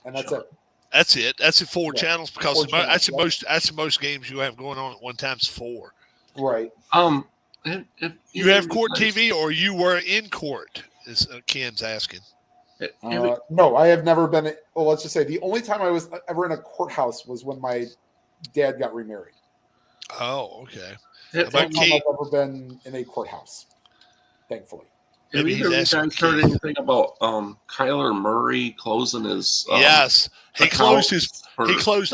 and that's it. That's it. That's the four channels because that's the most games you have going on at one time. Is 4. Right. If you have Court TV, or you were in court? Is Ken's asking. No, I have never been. Well, let's just say the only time I was ever in a courthouse was when my dad got remarried. Oh, okay. I've never been in a courthouse, thankfully. Have either of you guys heard anything about Kyler Murray closing his? Yes, he closed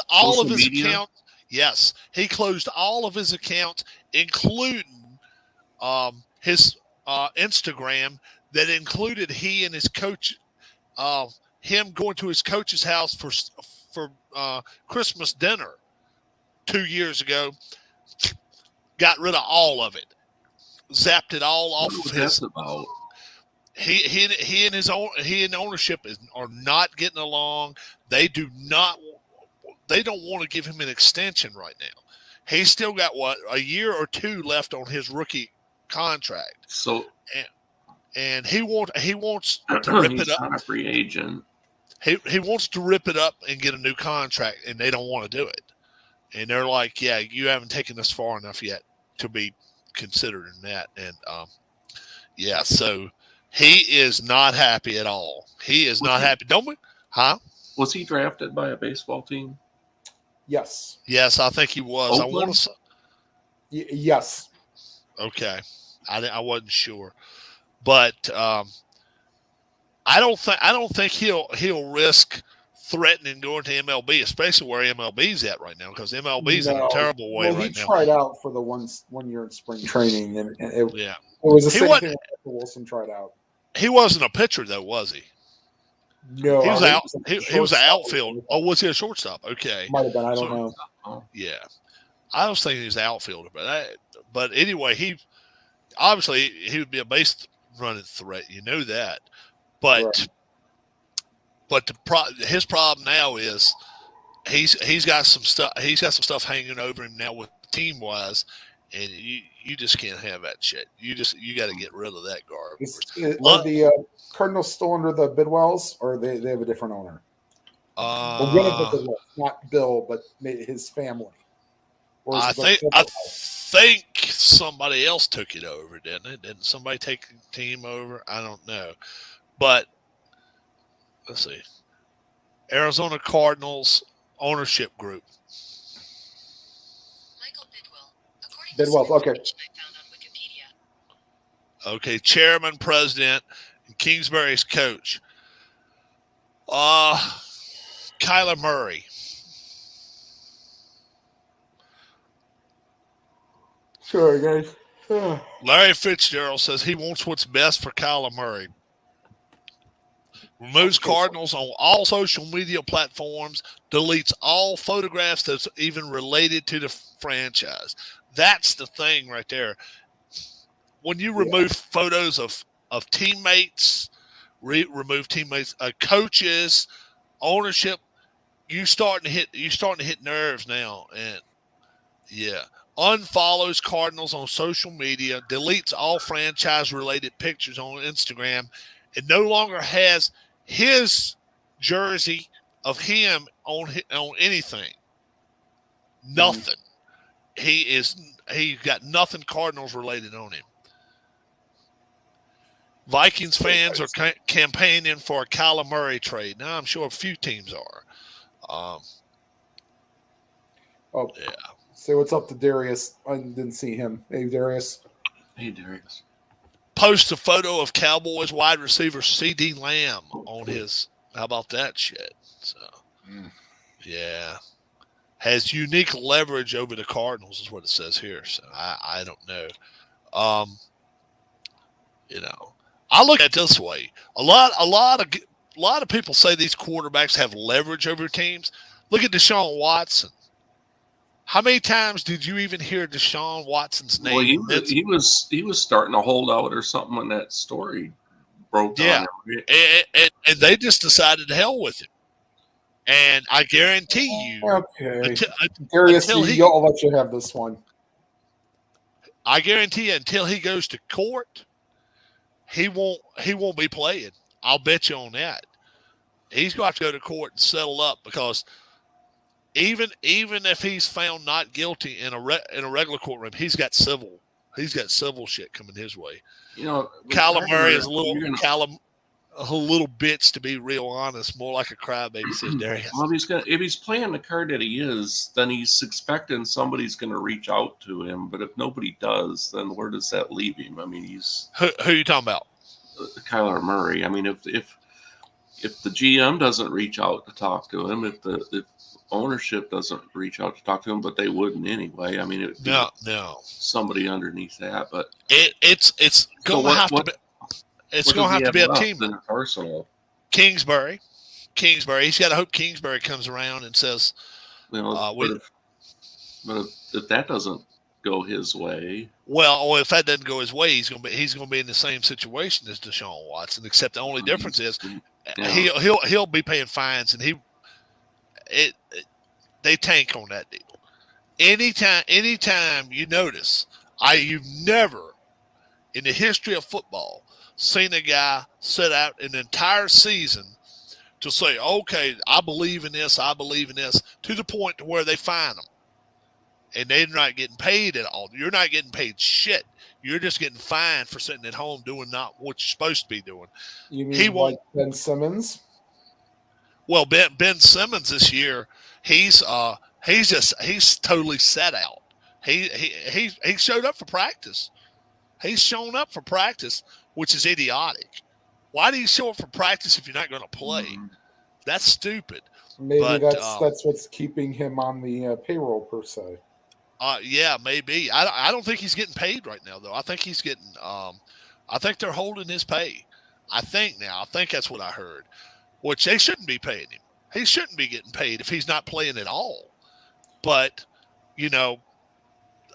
all of his accounts. Yes, he closed all of his accounts, including his Instagram. That included he and his coach, him going to his coach's house for Christmas dinner 2 years ago. Got rid of all of it, zapped it all off of his. About? He and ownership are not getting along. They don't want to give him an extension right now. He's still got a year or two left on his rookie contract. So, and he wants to rip it up. He's not a free agent. He wants to rip it up and get a new contract, and they don't want to do it. And they're like, yeah, you haven't taken us far enough yet to be considered in that. And yeah, so he is not happy at all. He is not happy. Don't we? Huh? Was he drafted by a baseball team? Yes. Yes, I think he was. Oakland? I want to. Yes. Okay, I wasn't sure, but I don't think he'll risk threatening going to MLB, especially where MLB's at right now, because MLB's in a terrible way right now. He tried out for the 1 year in spring training, and it Yeah, it was the same thing Wilson tried out. he wasn't a pitcher though, was he? No, He was I out. think He was an outfield. Oh, was he a shortstop? Okay, Might have been. I don't know. yeah. I was thinking he was an outfielder, but anyway, he would be a base running threat. You know that, but. Right. But his problem now is he's got some stuff. He's got some stuff hanging over him now with team wise, and you just can't have that shit. You got to get rid of that garbage. Are the Cardinals still under the Bidwells, or they have a different owner? One of the Bidwells, not Bill, but his family. I think somebody else took it over, didn't it? Didn't somebody take the team over? I don't know, but. Let's see. Arizona Cardinals ownership group. Michael Bidwell. Bidwell, okay. I found on Wikipedia. Okay, chairman, president, and Kingsbury's coach. Kyler Murray. Sorry, guys. Larry Fitzgerald says he wants what's best for Kyler Murray. Removes Cardinals on all social media platforms, deletes all photographs that's even related to the franchise. That's the thing right there. When you remove photos of teammates, remove teammates, coaches, ownership, you starting to hit nerves now. And yeah, unfollows Cardinals on social media, deletes all franchise related pictures on Instagram, and no longer has his jersey of him on anything. Nothing. He got nothing Cardinals related on him. Vikings fans are campaigning for a Kyler Murray trade. Now I'm sure a few teams are. Yeah. Say what's up to Darius. I didn't see him. Hey, Darius. Hey, Darius. Post a photo of Cowboys wide receiver CeeDee Lamb on his. How about that shit? So, yeah, has unique leverage over the Cardinals is what it says here. So I don't know. I look at it this way. A lot of people say these quarterbacks have leverage over teams. Look at Deshaun Watson. How many times did you even hear Deshaun Watson's name? Well, he was starting to hold out or something when that story broke down. And they just decided to hell with him. And I guarantee you, okay, Darius, I'll let you have this one. I guarantee you, until he goes to court, he won't be playing. I'll bet you on that. He's got to go to court and settle up, because even if he's found not guilty in a regular courtroom, he's got civil shit coming his way. Kyler Murray is a little bitch, to be real honest, more like a crybaby, says Darius. Well, if he's playing the card that he is, then he's expecting somebody's going to reach out to him. But if nobody does, then where does that leave him? I mean, he's who are you talking about? Kyler Murray. I mean, if the GM doesn't reach out to talk to him, if ownership doesn't reach out to talk to him, but they wouldn't anyway. I mean, it would be somebody underneath that. But it's going to have to be. It's going to have to be a team. Arsenal. Kingsbury. He's got to hope Kingsbury comes around and says, but if that doesn't go his way, if that doesn't go his way, he's going to be in the same situation as Deshaun Watson. Except the only difference is he'll be paying fines, and they tank on that deal. Anytime you notice, you've never in the history of football seen a guy set out an entire season to say, okay, I believe in this, to the point to where they fine them. And they're not getting paid at all. You're not getting paid shit. You're just getting fined for sitting at home doing not what you're supposed to be doing. You mean like Ben Simmons? Well, Ben Simmons this year, he's totally set out. He showed up for practice. He's shown up for practice, which is idiotic. Why do you show up for practice if you're not going to play? That's stupid. Maybe that's what's keeping him on the payroll per se. Yeah, maybe. I don't think he's getting paid right now, though. I think he's getting. I think they're holding his pay. I think that's what I heard. Which they shouldn't be paying him. He shouldn't be getting paid if he's not playing at all. But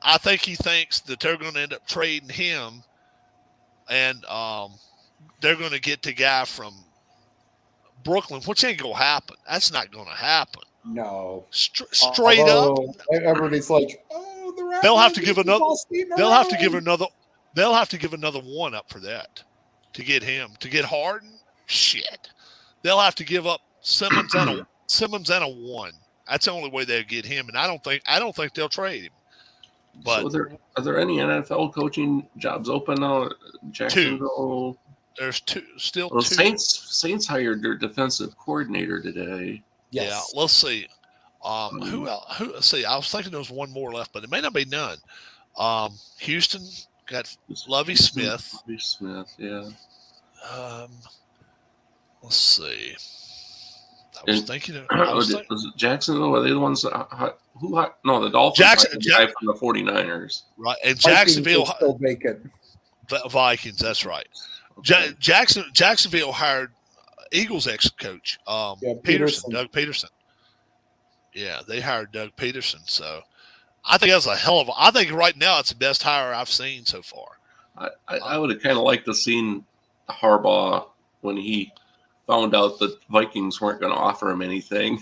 I think he thinks that they're going to end up trading him, and they're going to get the guy from Brooklyn, which ain't going to happen. That's not going to happen. No. Straight up. Everybody's like, oh, they'll have to give another. They'll have to give another. They'll have to give another one up for that to get him. To get Harden, shit. They'll have to give up Simmons and a one. That's the only way they'll get him, and I don't think they'll trade him. But so are there any NFL coaching jobs open now? Jacksonville. There's still two. Saints hired their defensive coordinator today. Yes. Yeah, let's see. Who else? Let's see. I was thinking there was one more left, but it may not be none. Houston got Lovie Smith. Lovie Smith, yeah. Let's see. Was it Jacksonville? Are they the ones that the Dolphins? The guy from the 49ers, right? And Jacksonville still vacant. Vikings. That's right. Okay. Jacksonville hired Eagles ex-coach Peterson, Doug Peterson. Yeah, they hired Doug Peterson. So I think that's a hell of I think right now it's the best hire I've seen so far. I would have kind of liked to seen Harbaugh when he found out that Vikings weren't going to offer him anything.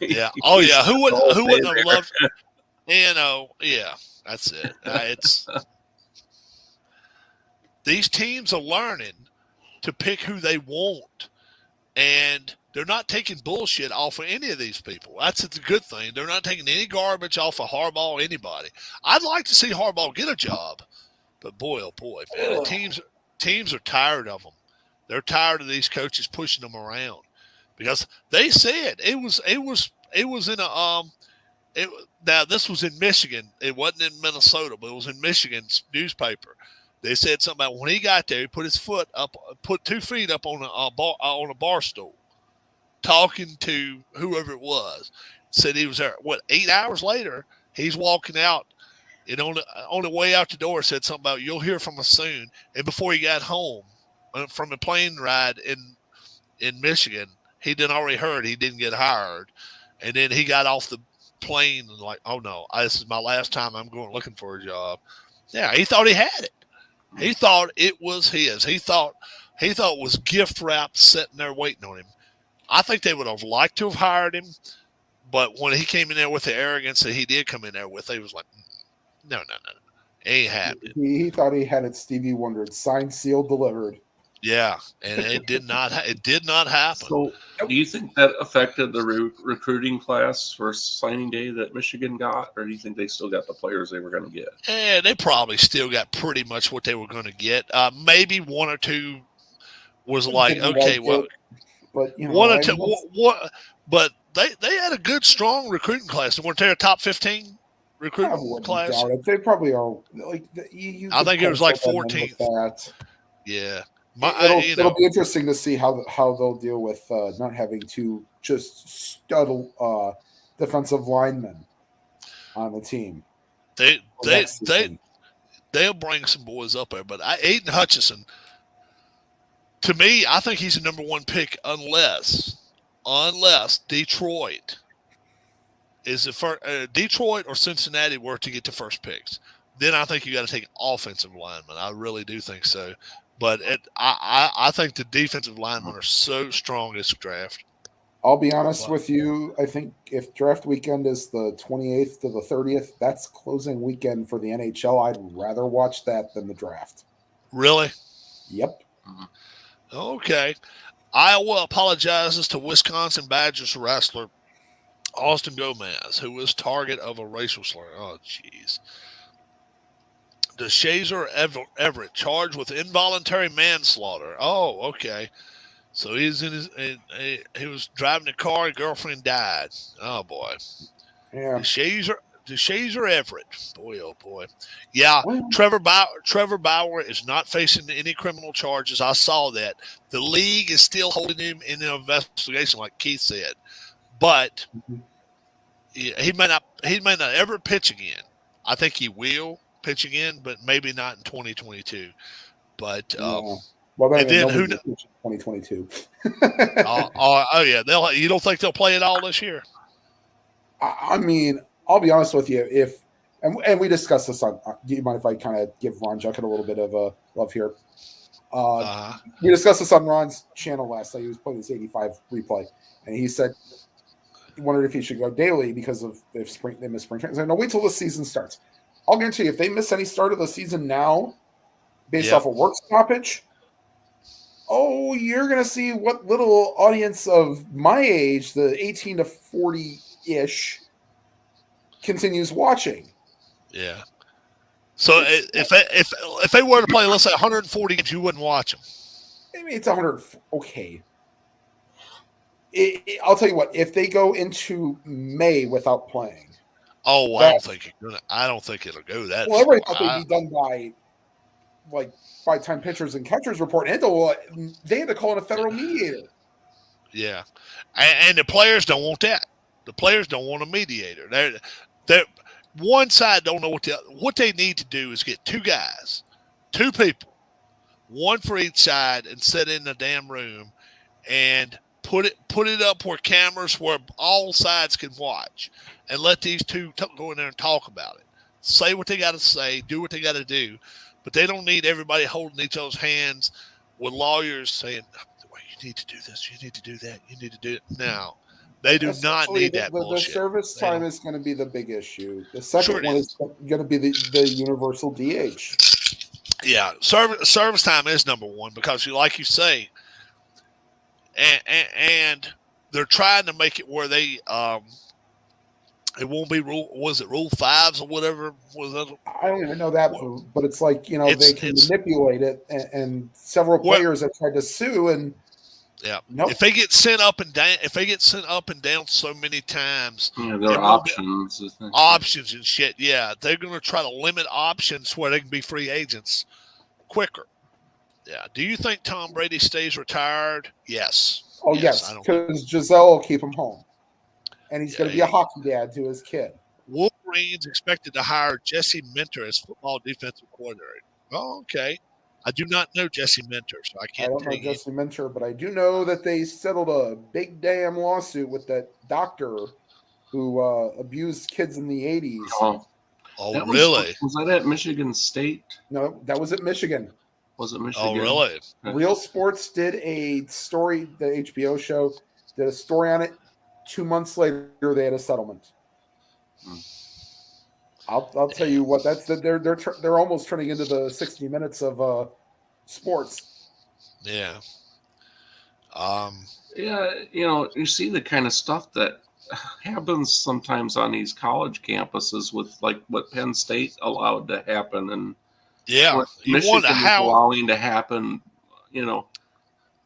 Yeah. Oh yeah. Who wouldn't have loved? Yeah. That's it. It's these teams are learning to pick who they want, and they're not taking bullshit off of any of these people. That's a good thing. They're not taking any garbage off of Harbaugh or anybody. I'd like to see Harbaugh get a job, but boy, oh boy, man, the teams are tired of them. They're tired of these coaches pushing them around because they said it was in a now this was in Michigan. It wasn't in Minnesota, but it was in Michigan's newspaper. They said something about when he got there, he put 2 feet up on a bar stool, talking to whoever it was. Said he was there. 8 hours later, he's walking out, and on the way out the door, said something about you'll hear from us soon. And before he got home from a plane ride in Michigan, he didn't already heard he didn't get hired, and then he got off the plane and like, oh no, this is my last time I'm going looking for a job. Yeah, he thought he had it. He thought it was his. He thought it was gift wrap sitting there waiting on him. I think they would have liked to have hired him, but when he came in there with the arrogance that he did come in there with, he was like, no. Ain't happening. He thought he had it Stevie Wonder. Signed, sealed, delivered. Yeah, and it did not. It did not happen. So, do you think that affected the recruiting class for signing day that Michigan got, or do you think they still got the players they were going to get? Yeah, they probably still got pretty much what they were going to get. Maybe one or two was like, okay, well, but one or two. But they had a good, strong recruiting class. Weren't they a top 15 recruiting class? They probably are. Like I think it was like 14th. Yeah. It'll be interesting to see how they'll deal with not having to just stud defensive linemen on the team. They'll bring some boys up there, but Aiden Hutchinson, to me, I think he's a number one pick unless Detroit is the first. Detroit or Cincinnati were to get to first picks. Then I think you got to take offensive linemen. I really do think so. But I think the defensive linemen are so strong this draft. I'll be honest with you. I think if draft weekend is the 28th to the 30th, that's closing weekend for the NHL. I'd rather watch that than the draft. Really? Yep. Okay. Iowa apologizes to Wisconsin Badgers wrestler Austin Gomez, who was target of a racial slur. Oh, jeez. DeShazer Everett charged with involuntary manslaughter. Oh, okay. So he was driving the car. His girlfriend died. Oh boy. Yeah. DeShazer Everett. Boy, oh boy. Yeah. Well, Trevor Bauer is not facing any criminal charges. I saw that. The league is still holding him in an investigation, like Keith said. But he may not ever pitch again. I think he will pitch again, but maybe not in 2022. But well, and then who? 2022. Oh yeah, you don't think they'll play it all this year? I mean, I'll be honest with you. And we discussed this on. Do you mind if I kind of give Ron Junkett a little bit of a love here? We discussed this on Ron's channel last night. He was playing this 85 replay, and he said he wondered if he should go daily because of if they miss spring training. So no, wait till the season starts. I'll guarantee you, if they miss any start of the season now, based off a work stoppage, you're going to see what little audience of my age, the 18 to 40-ish, continues watching. Yeah. So if they were to play, let's say 140 games, you wouldn't watch them. Maybe it's 100. Okay. I'll tell you what. If they go into May without playing, I don't think it'll go that. Well, everybody thought they'd be done by time pitchers and catchers report. And they had to call in a federal mediator. Yeah, and the players don't want that. The players don't want a mediator. They're one side don't know what they need to do is get two people, one for each side, and sit in the damn room and put it up where cameras where all sides can watch, and let these two go in there and talk about it. Say what they got to say, do what they got to do, but they don't need everybody holding each other's hands with lawyers saying, well, you need to do this, you need to do that, you need to do it. Now, they do not need that bullshit. The service time is going to be the big issue. The second one is going to be the universal DH. Yeah, service time is number one because, like you say, and they're trying to make it where they it won't be rule 5s or whatever was that? I don't even know that, but it's like they can manipulate it, and several players have tried to sue, and nope. If they get sent up and down so many times, there are options and shit. Yeah, they're going to try to limit options where they can be free agents quicker. Yeah. Do you think Tom Brady stays retired? Yes. Oh, yes, because Giselle will keep him home. And he's going to be a hockey dad to his kid. Wolverines expected to hire Jesse Minter as football defensive coordinator. Oh, okay. I do not know Jesse Minter, so I can't know Jesse Minter, but I do know that they settled a big damn lawsuit with that doctor who abused kids in the 80s. Oh, really? Was that at Michigan State? No, that was at Michigan. Was it Michigan? Oh, really? Real Sports did a story, the HBO show, did a story on it. 2 months later, they had a settlement. I'll tell you what, they're almost turning into the 60 Minutes of sports. Yeah. You see the kind of stuff that happens sometimes on these college campuses with like what Penn State allowed to happen, and what Michigan is allowing to happen.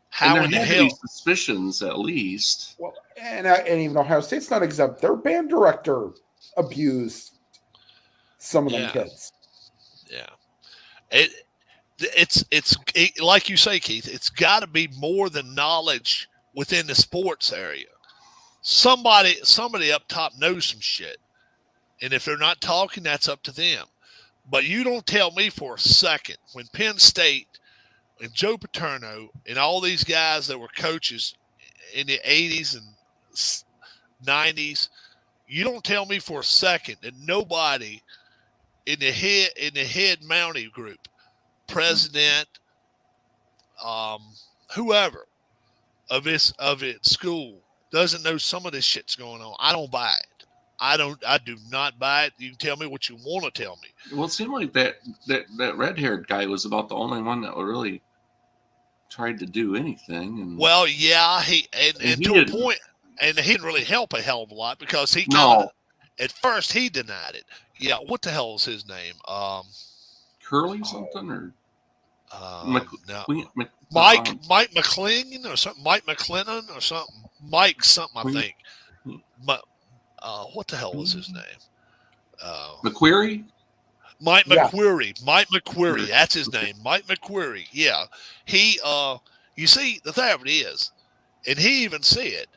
How in the hell? Suspicions, at least. Well, and even Ohio State's not exempt. Their band director abused some of them kids. Yeah, it's like you say, Keith. It's got to be more than knowledge within the sports area. Somebody up top knows some shit, and if they're not talking, that's up to them. But you don't tell me for a second when Penn State and Joe Paterno and all these guys that were coaches in the 80s and 90s, you don't tell me for a second that nobody in the head Mountie group, president, whoever of its school, doesn't know some of this shit's going on. I don't buy it. I do not buy it. You can tell me what you want to tell me. Well, it seemed like that red-haired guy was about the only one that really tried to do anything. And well, yeah, and to a point, and he didn't really help a hell of a lot because he at first he denied it. Yeah, what the hell is his name? Curly something or Mike McLean or something. Mike McLennan or something. Mike something, I think. But what the hell was his name? McQuarrie? Mike McQuarrie. Mike McQuarrie. That's his name. Mike McQuarrie. Yeah. He you see, the thing of it is, and he even said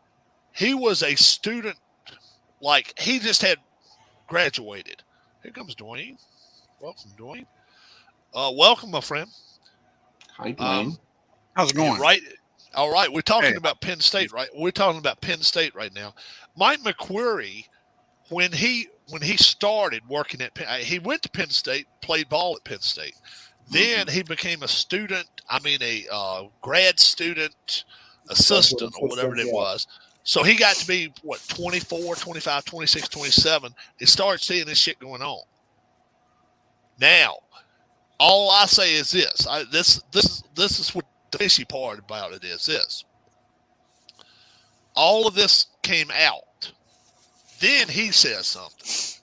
he was a student, like he just had graduated. Here comes Dwayne. Welcome, Dwayne. Welcome, my friend. Hi, Dwayne. How's it going? Right. All right. We're talking about Penn State, right? We're talking about Penn State right now. Mike McQuarrie, when he started working at Penn, he went to Penn State, played ball at Penn State. Then he became a grad student, assistant, or whatever it was. So he got to be, 24, 25, 26, 27. He started seeing this shit going on. Now, all I say is this. This is what the fishy part about it is this. All of this came out. Then he says something.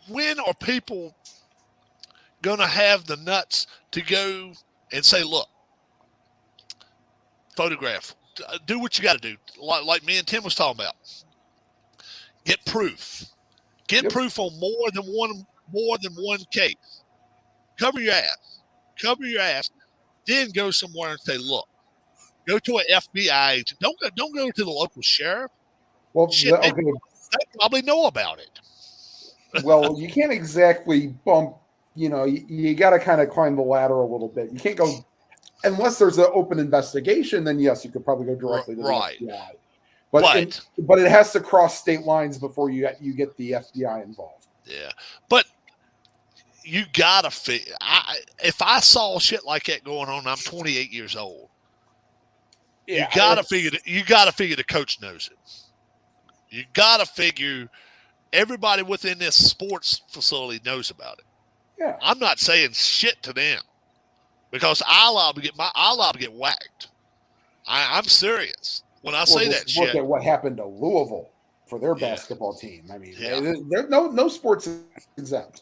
When are people going to have the nuts to go and say, look, photograph, do what you got to do. Like me and Tim was talking about. Get proof. Get proof on more than one case. Cover your ass. Then go somewhere and say, look, go to an FBI agent. Don't go to the local sheriff. Well, they probably know about it. Well, you can't exactly bump. You got to kind of climb the ladder a little bit. You can't go unless there's an open investigation. Then yes, you could probably go directly to the FBI. But it has to cross state lines before you get the FBI involved. Yeah, but you gotta figure. If I saw shit like that going on, I'm 28 years old. Yeah, you gotta figure the coach knows it. You gotta figure everybody within this sports facility knows about it. Yeah, I'm not saying shit to them because I allowed to get whacked. I'm serious when I say that shit. Look at what happened to Louisville for their basketball team. I mean, they're no sports exempt.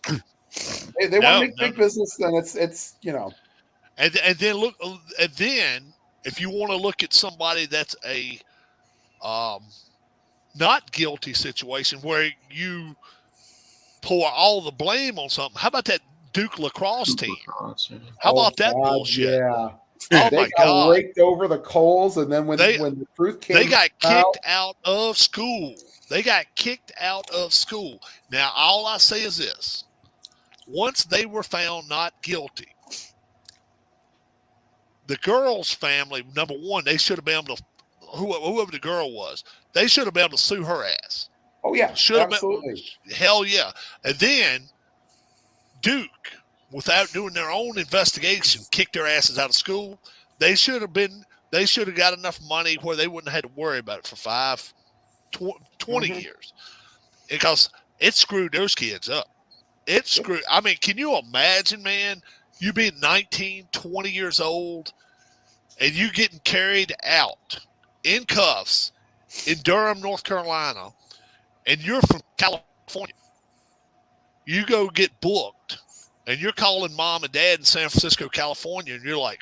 They want to make big business, then it's And then look, and then if you want to look at somebody that's a not guilty situation where you pour all the blame on something, how about that Duke lacrosse team? How about that bullshit? Yeah. Oh they got raked over the coals, and then when the truth came, they got kicked out of school. They got kicked out of school. Now, all I say is this. Once they were found not guilty, the girl's family, number one, they should have been able to, whoever the girl was, they should have been able to sue her ass. Oh, yeah, absolutely. Hell yeah. And then Duke, without doing their own investigation, kicked their asses out of school. They should have got enough money where they wouldn't have had to worry about it for 20 years. Because it screwed those kids up. It's screwed. I mean, can you imagine, man, you being 19, 20 years old, and you getting carried out in cuffs in Durham, North Carolina, and you're from California. You go get booked, and you're calling mom and dad in San Francisco, California, and you're like,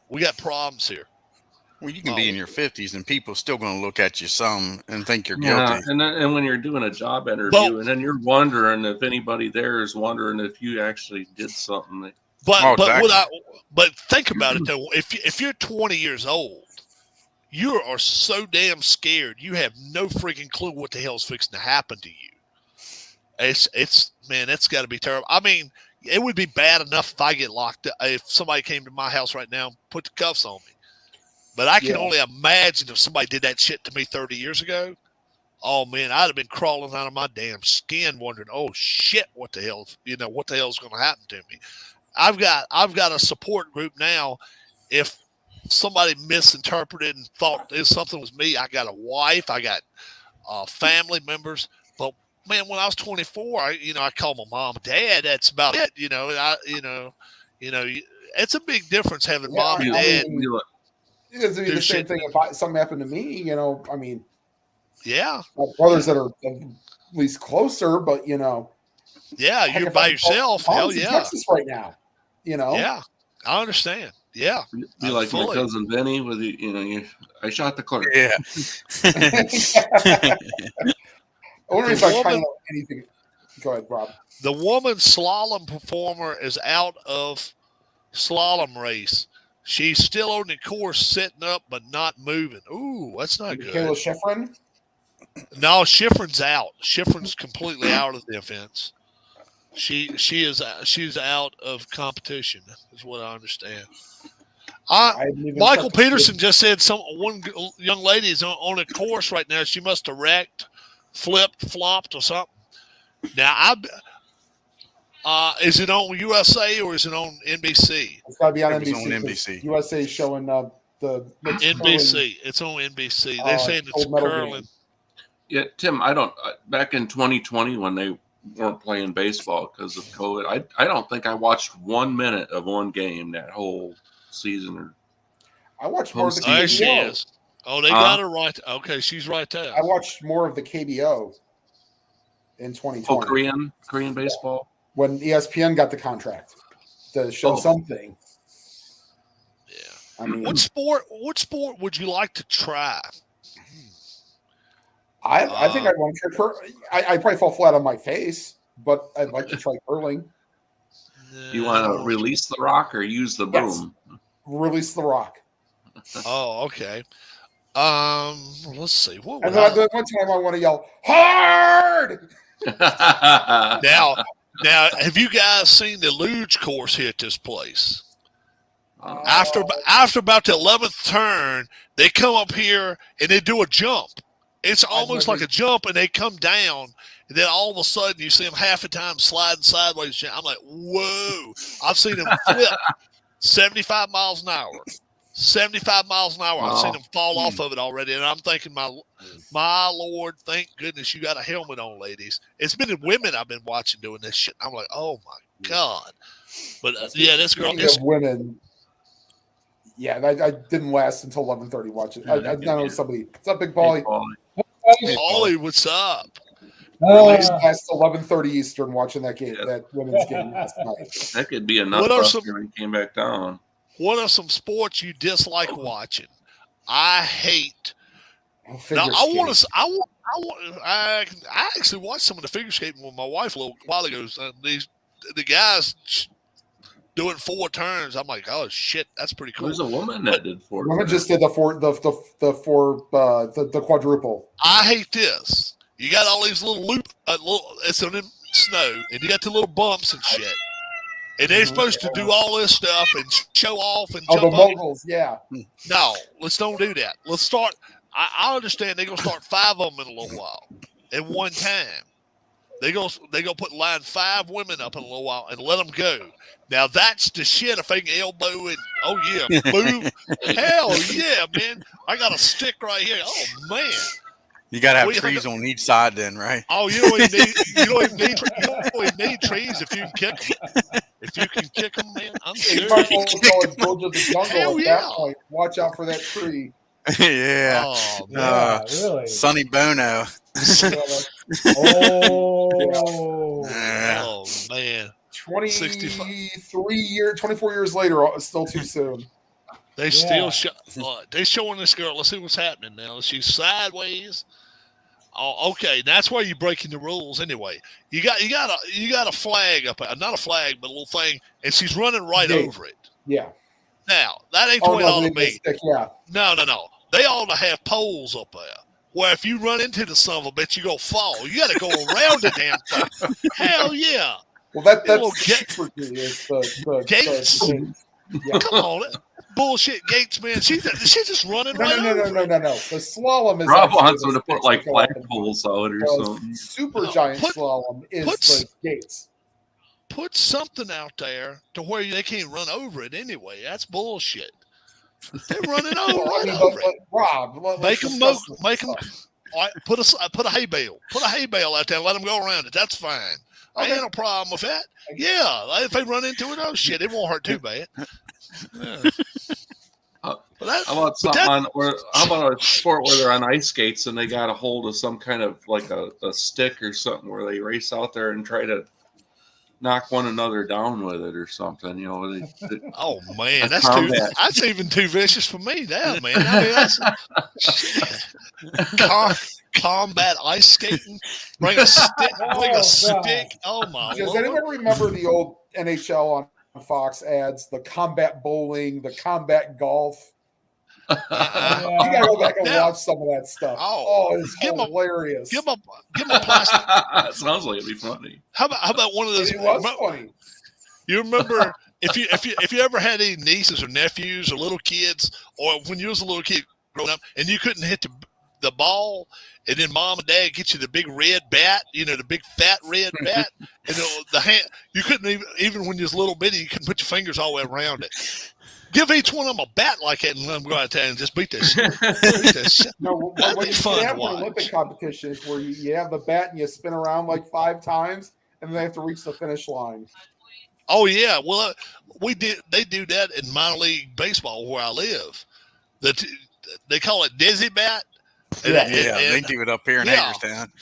we got problems here. Well, you can be in your 50s and people still going to look at you some and think you're guilty. And when you're doing a job interview, and then you're wondering if anybody there is wondering if you actually did something. But think about it though. If you're 20 years old, you are so damn scared. You have no freaking clue what the hell's fixing to happen to you. It's man, that's got to be terrible. I mean, it would be bad enough if I get locked up. If somebody came to my house right now and put the cuffs on me. But I can only imagine if somebody did that shit to me 30 years ago. Oh man, I'd have been crawling out of my damn skin, wondering, "Oh shit, what the hell? What the hell's going to happen to me?" I've got a support group now. If somebody misinterpreted and thought something was me. I got a wife. I got family members. But man, when I was 24, I call my mom, dad. That's about it. It's a big difference having mom and dad. It doesn't be the same thing if something happened to me. Yeah, my brothers that are at least closer, but yeah, you're by yourself. Hell yeah, Texas right now. Yeah, I understand. Yeah, be like my cousin Benny with I shot the clerk. Yeah. I wonder if I kind of anything. Go ahead, Rob. The woman slalom performer is out of slalom race. She's still on the course, sitting up but not moving. Ooh, that's not good. Kayla Schifrin? No, Schifrin's out. Schifrin's completely out of the events. She's out of competition, is what I understand. Michael Peterson just said one young lady is on a course right now. She must have wrecked, flipped, flopped, or something. Now, is it on USA or is it on NBC? It's got to be on NBC. On NBC. USA showing the NBC. It's on NBC. They're saying it's curling. Yeah, Tim. Back in 2020 when they weren't playing baseball because of COVID, I don't think I watched 1 minute of one game that whole season. I watched more of the KBO. There she is. Oh, they got her right. Okay, she's right there. I watched more of the KBO in 2020. Oh, Korean baseball. When ESPN got the contract to show something. Yeah. I mean, what sport would you like to try? I think I'd want to try I'd probably fall flat on my face, but I'd like to try curling. You want to release the rock or use the boom? Yes. Release the rock. Oh, okay. Let's see. And then one time I want to yell hard. Now, have you guys seen the luge course here at this place? After about the 11th turn, they come up here and they do a jump. It's almost like a jump, and they come down, and then all of a sudden you see them half the time sliding sideways. I'm like, whoa! I've seen them flip 75 miles an hour. 75 miles an hour. I've seen them fall off of it already, and I'm thinking, my Lord, thank goodness you got a helmet on, ladies. It's been women I've been watching doing this shit. I'm like, oh my God! But this girl. Women. Yeah, I didn't last until 11:30 watching. I know somebody. What's up, Big Paulie? Paulie, what's up? Last 11:30 Eastern watching that game, that women's game last night. That could be enough when he came back down. What are some sports you dislike watching? I hate. I actually watched some of the figure skating with my wife a little while ago. The guys doing 4 turns. I'm like, oh shit, that's pretty cool. There's a woman that did 4. Woman just did the quadruple. I hate this. You got all these little it's in snow, and you got the little bumps and shit. And they're supposed to do all this stuff and show off and jump the moguls, yeah. No, let's don't do that. Let's start. I understand they're gonna start 5 of them in a little while at one time. They go put line 5 women up in a little while and let them go. Now that's the shit. If they can elbow and move, hell yeah, man! I got a stick right here. Oh man. You gotta have trees on each side, then, right? Oh, you don't even need trees if you can kick them. If you can kick them, man, I'm serious. Hell yeah! Watch out for that tree. Yeah. Oh, man. Really? Sonny Bono. Oh man. 24 years later, still too soon. They still they showing this girl. Let's see what's happening now. She's sideways. Oh, okay. That's why you're breaking the rules anyway. You got a flag up, not a flag, but a little thing, and she's running right over it. Yeah. Now that ain't the way it ought to be. Stick, yeah. No. They ought to have poles up there. Where if you run into the son of a bitch, you go fall. You got to go around the damn thing. Hell yeah. Well, that's the Gates. Yeah. Come on, bullshit Gates, man. She's just running No. The slalom is. Rob wants them to put like flagpoles out or something. Super giant slalom is the Gates. Put something out there to where they can't run over it anyway. That's bullshit. They're running over. Well, I mean, over but Rob, make them put a hay bale. Put a hay bale out there and let them go around it. That's fine. I ain't no problem with that. Yeah, if they run into it, oh shit, it won't hurt too bad. Yeah. How about a sport where they're on ice skates and they got a hold of some kind of like a stick or something where they race out there and try to knock one another down with it or something? You know. Oh man, that's even too vicious for me now, man. I mean, that's combat ice skating. Bring a stick. Oh my! Does anyone remember the old NHL on Fox ads? The combat bowling, the combat golf. You gotta go back and watch some of that stuff. It's hilarious. Give them a plastic. It sounds like it'd be funny. How about one of those? It was funny. You remember if you ever had any nieces or nephews or little kids, or when you was a little kid growing up and you couldn't hit the ball, and then mom and dad get you the big red bat, the big fat red bat, and the hand, you couldn't even when you was a little bitty, you couldn't put your fingers all the way around it. Give each one of them a bat like that and let them go out there and just beat that shit. No, what you have for Olympic competitions where you have the bat and you spin around like 5 times and then they have to reach the finish line. Oh yeah, well they do that in minor league baseball where I live. They call it dizzy bat. They do it up here in Hagerstown.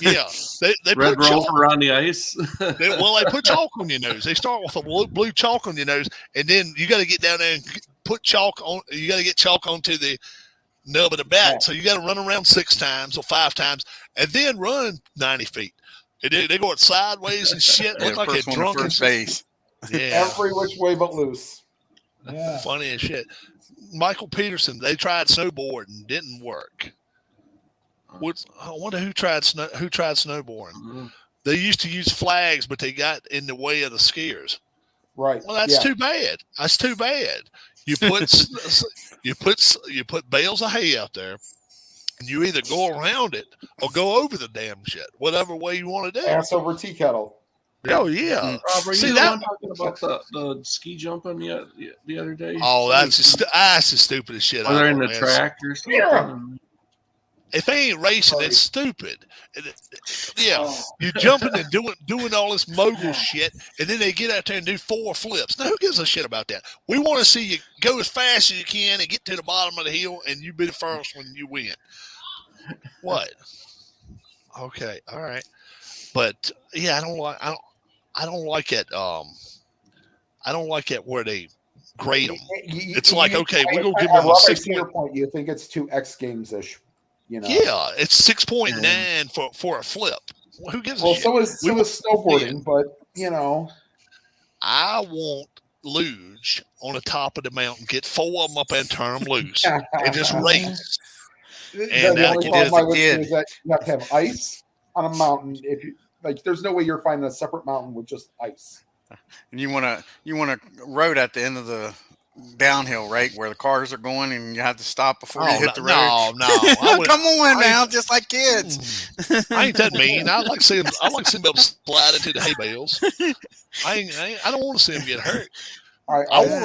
Yeah, they red put rope around the ice. They put chalk on your nose. They start with a blue chalk on your nose, and then you got to get down there and put chalk on. You got to get chalk onto the nub of the bat. Yeah. So you got to run around 6 times or 5 times, and then run 90 feet. And they go sideways and shit. Look like a drunken face. Yeah, every which way but loose. Yeah, funny as shit. Michael Peterson. They tried snowboarding, didn't work. I wonder who tried snowboarding. Mm-hmm. They used to use flags, but they got in the way of the skiers. Right. Well, that's too bad. That's too bad. You put bales of hay out there, and you either go around it or go over the damn shit, whatever way you want to do. Ass over tea kettle. Oh yeah. Rob, see that? Talking about the ski jumping the other day. Oh, that's the stupidest shit. Are they in the track or something? Yeah. If they ain't racing, it's stupid. Yeah, you're jumping and doing all this mogul shit, and then they get out there and do 4 flips. Now, who gives a shit about that? We want to see you go as fast as you can and get to the bottom of the hill, and you be the first when you win. What? Okay, all right, but yeah, I don't like it. I don't like it where they grade them. It's like, okay, we're gonna give them a 6 point. You think it's too X Games-ish? Yeah, it's 6.9 for a flip. Who gives a shit? So is snowboarding, but I want luge on the top of the mountain. Get 4 of them up and turn them loose, and just race. And the only problem is that you have to have ice on a mountain. If you there's no way you're finding a separate mountain with just ice. And you want a road at the end of the downhill, right, where the cars are going, and you have to stop before you hit the road. No. Come on now, just like kids. I ain't that mean. I like seeing them able to slide into the hay bales. I don't want to see them get hurt. I want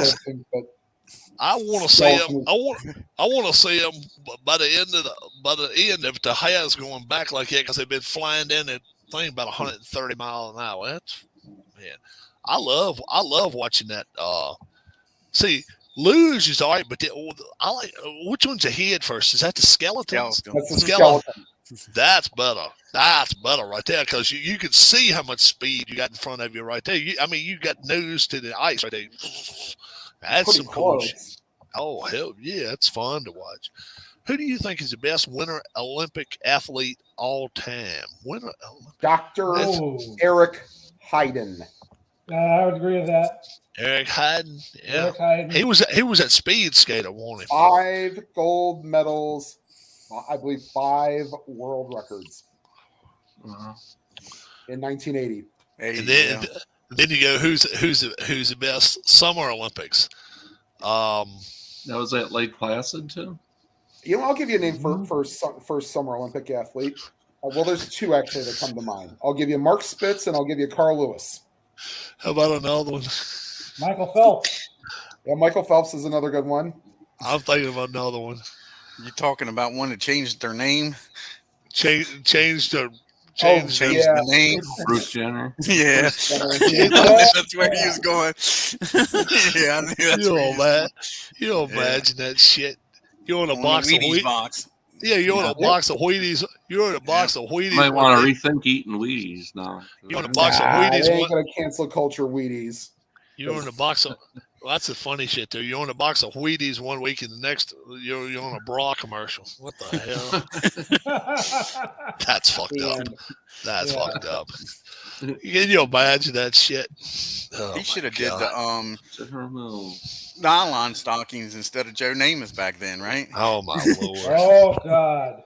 to see them. I want to see them by the end of the hay's going back like that because they've been flying down that thing about 130 miles an hour. That's I love watching that. See, luge is all right, but I like which one's ahead first? Is that the skeletons? That's the skeleton. That's better. That's better right there because you can see how much speed you got in front of you right there. You got nose to the ice right there. That's some cool shit. Oh hell yeah, it's fun to watch. Who do you think is the best Winter Olympic athlete all time? Dr. Eric Heiden. I would agree with that. Eric Heiden, yeah. Eric Heiden. He was at speed skater, wasn't he? 5 gold medals, I believe 5 world records in 1980. And then you go, who's the best Summer Olympics? That was at Lake Placid too. I'll give you a name for Summer Olympic athlete. Well, there's 2 actually that come to mind. I'll give you Mark Spitz and I'll give you Carl Lewis. How about another one? Michael Phelps. Yeah, Michael Phelps is another good one. I'm thinking of another one. You talking about one that changed their name? Change the Changed yeah. the name. Bruce Jenner. Yeah. Yeah. That's where he was going. Yeah, I knew that's You where know, he was man. You Yeah. imagine that shit. You're in a going. box of Wheaties Wheaties. box. Yeah, you're in Yeah. a box of Wheaties. You're in a box of Wheaties. Might one want to day. rethink eating Wheaties now. You're in a box of Nah, Wheaties. they ain't gonna cancel culture Wheaties. You're in a box of. Well, that's the funny shit, too. You're in a box of Wheaties one week, and the next you're on a bra commercial. What the hell? That's fucked up. That's Yeah. fucked up. Can you imagine that shit? Oh, He my should have did God. the nylon stockings instead of Joe Namath back then, right? Oh my lord! Oh God.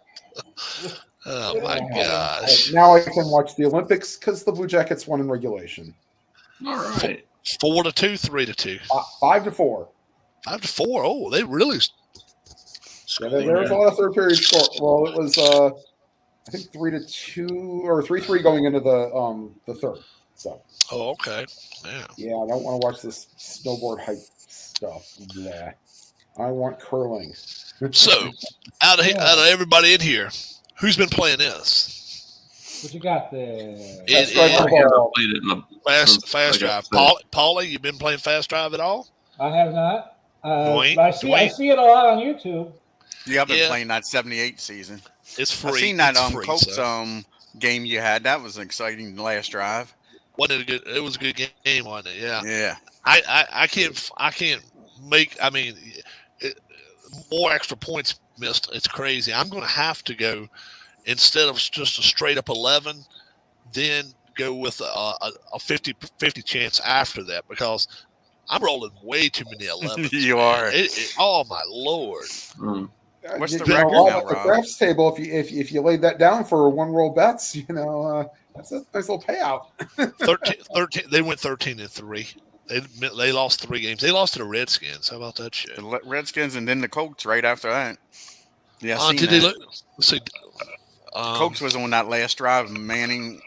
Oh my gosh! Now I can watch the Olympics because the Blue Jackets won in regulation. All right. 4-2, 3-2, 5-4. 5-4. Oh, they really. Yeah, there was a lot of third period score. Well, it was I think 3-2 or 3-3 going into the third. So. Oh, okay. Yeah. Yeah, I don't want to watch this snowboard hype stuff. Yeah, I want curling. So, out of everybody in here, who's been playing this? What you got there? That's It right, is I haven't played it in a Fast Drive. Paulie, you been playing Fast Drive at all? I have not. Dwayne? But I see it a lot on YouTube. Yeah, I've been Yeah. playing that 78 season. It's free. I've seen that It's free, Colts so. game you had. That was an exciting last drive. Wasn't it a good? It was a good game, wasn't it? Yeah. Yeah. I can't make. I mean, more extra points missed. It's crazy. I'm going to have to go instead of just a straight up 11, then go with a 50-50 chance after that because I'm rolling way too many 11s. You are. Oh my lord! What's the You know, record all now, at the Rob? craps table, if you laid that down for one roll bets, that's a nice little payout. 13. They went 13-3. They lost 3 games. They lost to the Redskins. How about that shit? The Redskins and then the Colts right after that. Yeah, I seen Did that. they look? Let's see. Colts was on that last drive. Manning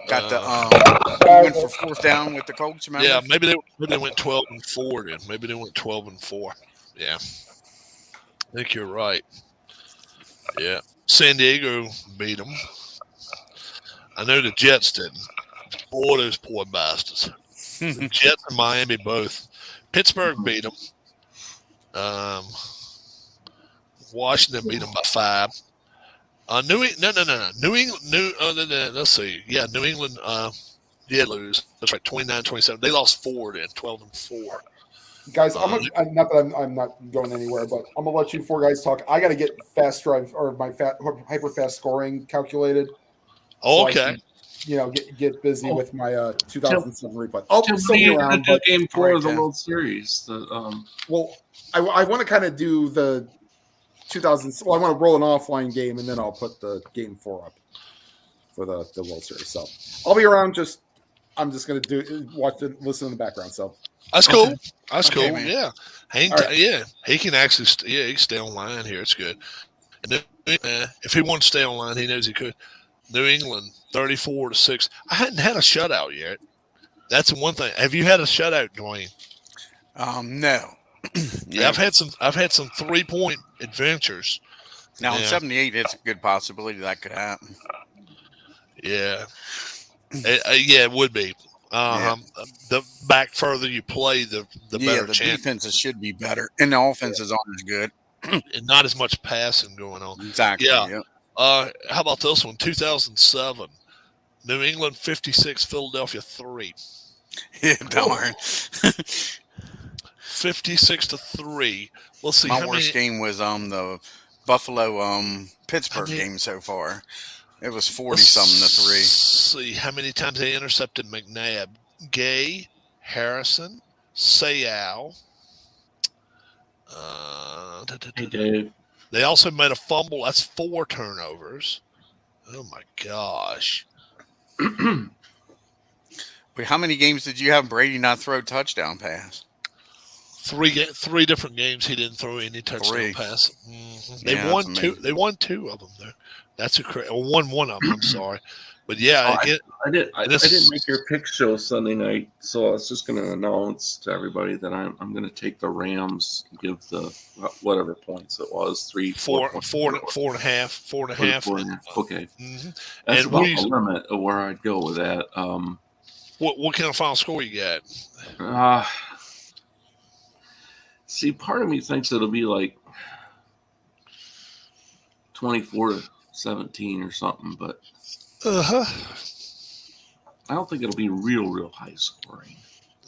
got he went for fourth down with the Colts. Remember? Yeah, maybe they went 12-4 then. Maybe they went 12-4. Yeah, I think you're right. Yeah, San Diego beat them. I know the Jets didn't. Boy, those poor bastards. The Jets and Miami both. Pittsburgh beat them. Washington beat them by 5. New England. Let's see. Yeah, New England did lose. That's right, 29-27. They lost 4 then, 12-4. Guys, not that I'm not going anywhere, but I'm gonna let you 4 guys talk. I got to get fast drive or my hyper fast scoring calculated. Oh, so okay. Get busy with my 2007 replay. Oh, Tim, still what are you around, going to but do game 4 of the Tim. World Series? well, I want to kind of do the 2000. Well, I want to roll an offline game, and then I'll put the game 4 up for the World Series. So I'll be around. I'm just gonna listen in the background. So That's cool. That's Okay, cool. man. Yeah. Yeah. He can actually. He can stay online here. It's good. And if he wants to stay online, he knows he could. New England 34-6. I hadn't had a shutout yet. That's the one thing. Have you had a shutout, Dwayne? No. Yeah, I've had some 3-point adventures. Now in Yeah. 78, it's a good possibility that could happen. Yeah. Yeah, it would be. The back further you play, the better the chance. defenses should be better, and the offenses aren't as good. And not as much passing going on. Exactly. Yeah. How about this one? 2007, New England 56, Philadelphia 3. Yeah, darn. 56-3. Let's see. My worst game was the Buffalo Pittsburgh I mean- game so far. It was 40 Let's something to 3. see how many times they intercepted McNabb. Gay, Harrison, Sayal. Hey, Dave. They also made a fumble. That's 4 turnovers. Oh my gosh. Wait, how many games did you have Brady not throw touchdown pass? Three different games he didn't throw any touchdown pass. Mm-hmm. Yeah, won two. They won 2 of them there. That's won one of them. I'm sorry, but yeah, I didn't make your pick show Sunday night, so I was just going to announce to everybody that I'm going to take the Rams, give the whatever points it was, 4 and a half. Okay, Mm-hmm. That's about the limit of where I'd go with that. What kind of final score you got? See, part of me thinks it'll be like 24-17 or something, but I don't think it'll be real high scoring.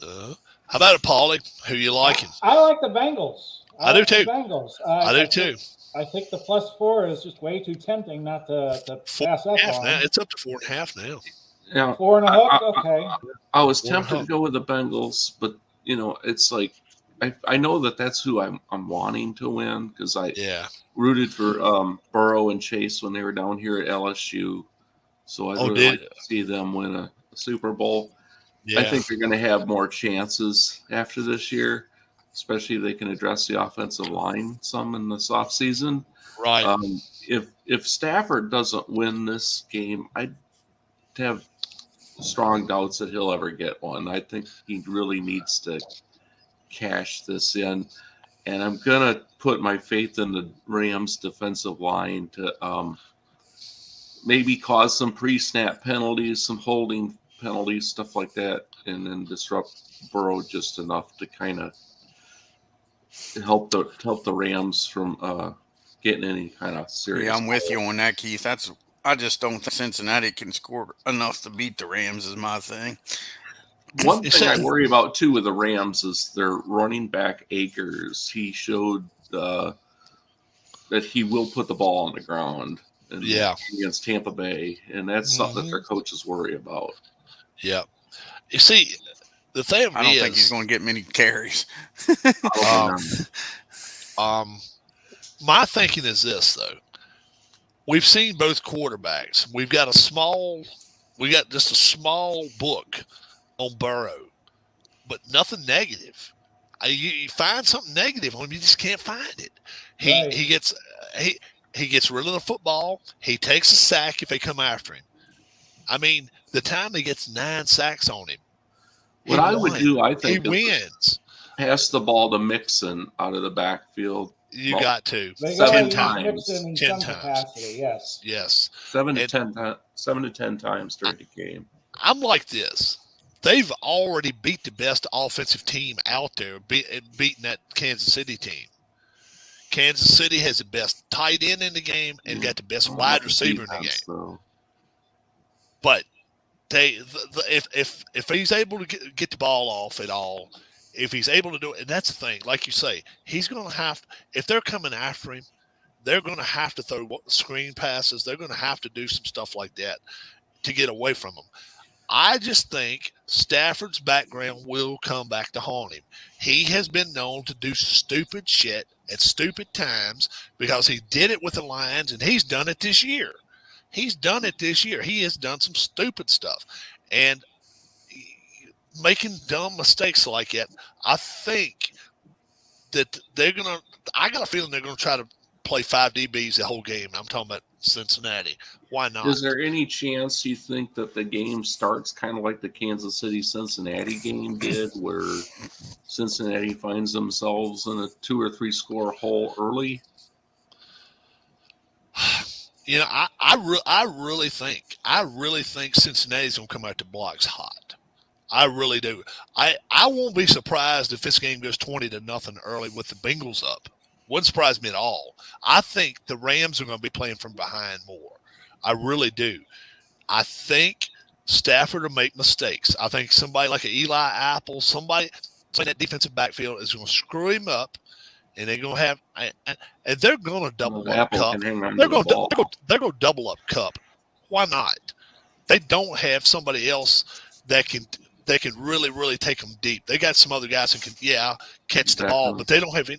How about it, Paulie? Who you liking? I like the Bengals. I do too. Bengals. I do too. I think the +4 is just way too tempting not to pass up on. Now. It's up to 4.5 now. Yeah, 4.5. Okay. I was tempted to go with the Bengals, but it's like I know that's who I'm wanting to win because I rooted for Burrow and Chase when they were down here at LSU, so I'd really like to see them win a Super Bowl. Yeah. I think they're going to have more chances after this year, especially if they can address the offensive line some in this offseason. Right. If Stafford doesn't win this game, I'd have strong doubts that he'll ever get one. I think he really needs to cash this in, and I'm gonna put my faith in the Rams defensive line to maybe cause some pre-snap penalties, some holding penalties, stuff like that, and then disrupt Burrow just enough to kind of help the Rams from getting any kind of serious. Yeah, I'm with you on that, Keith. I just don't think Cincinnati can score enough to beat the Rams is my thing. One thing I worry about, too, with the Rams is their running back, Akers. He showed that he will put the ball on the ground against Tampa Bay, and that's something that their coaches worry about. Yeah. You see, the thing I don't think he's going to get many carries. My thinking is this, though. We've seen both quarterbacks. We've got just a small book on Burrow, but nothing negative. You find something negative on him, you just can't find it. He gets rid of the football. He takes a sack if they come after him. I mean, the time he gets 9 sacks on him, I would do, I think, he wins. Pass the ball to Mixon out of the backfield. You got to 7 times. 10 times. Yes. 7 to 10 times during the game. I'm like this. They've already beat the best offensive team out there, beating that Kansas City team. Kansas City has the best tight end in the game and got the best wide receiver in the game. So. But if he's able to get the ball off at all, if he's able to do it, and that's the thing, like you say, he's going to have, if they're coming after him, they're going to have to throw screen passes. They're going to have to do some stuff like that to get away from him. I just think Stafford's background will come back to haunt him. He has been known to do stupid shit at stupid times because he did it with the Lions, and he's done it this year. He has done some stupid stuff. And making dumb mistakes like that, I think that I got a feeling they're going to try to play 5 DBs the whole game. I'm talking about Cincinnati. Why not? Is there any chance you think that the game starts kind of like the Kansas City-Cincinnati game did, where Cincinnati finds themselves in a 2 or 3 score hole early? I really think Cincinnati's going to come out the blocks hot. I really do. I won't be surprised if this game goes 20-0 early with the Bengals up. Wouldn't surprise me at all. I think the Rams are going to be playing from behind more. I really do. I think Stafford will make mistakes. I think somebody like an Eli Apple, somebody in that defensive backfield is going to screw him up, and they're going to have – and they're going to double up Cup. They're going to double up Cup. Why not? They don't have somebody else that can really, really take them deep. They got some other guys who can, catch the ball, but they don't have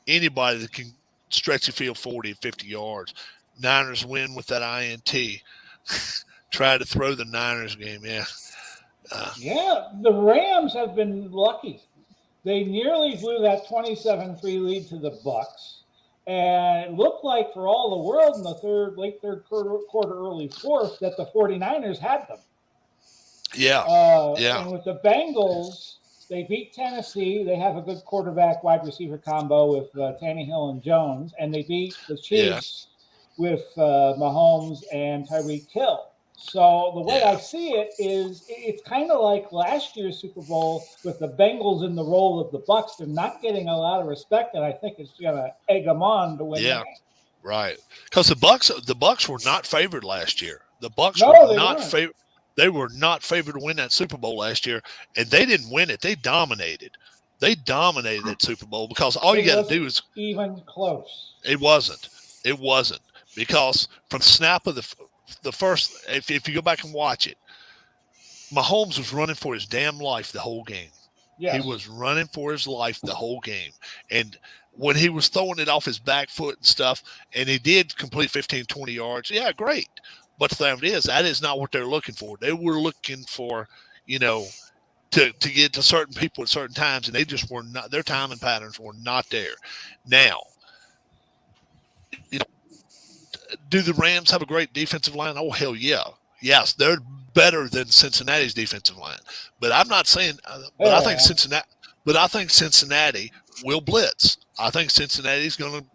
anybody that can stretch the field 40 and 50 yards. Niners win with that INT. Try to throw the Niners game, the Rams have been lucky. They nearly blew that 27-3 lead to the Bucks, and it looked like for all the world in the late third quarter, early fourth, that the 49ers had them. Yeah. And with the Bengals, they beat Tennessee. They have a good quarterback wide receiver combo with Tannehill and Jones, and they beat the Chiefs with Mahomes and Tyreek Hill. So the way I see it is it's kind of like last year's Super Bowl with the Bengals in the role of the Bucks. They're not getting a lot of respect, and I think it's going to egg them on to win the game. Right. Because the Bucks were not favored last year. The Bucks were not favored. They were not favored to win that Super Bowl last year, and they didn't win it. They dominated. They dominated that Super Bowl because all you got to do is even close. It wasn't because from snap of the first, if you go back and watch it, Mahomes was running for his damn life the whole game. Yes. He was running for his life the whole game. And when he was throwing it off his back foot and stuff, and he did complete 15, 20 yards, yeah, great. But the thing is, that is not what they're looking for. They were looking for, to get to certain people at certain times, and they just were not. Their timing patterns were not there. Now, do the Rams have a great defensive line? Oh, hell yeah. Yes, they're better than Cincinnati's defensive line. But I'm not saying I think Cincinnati will blitz. I think Cincinnati's going to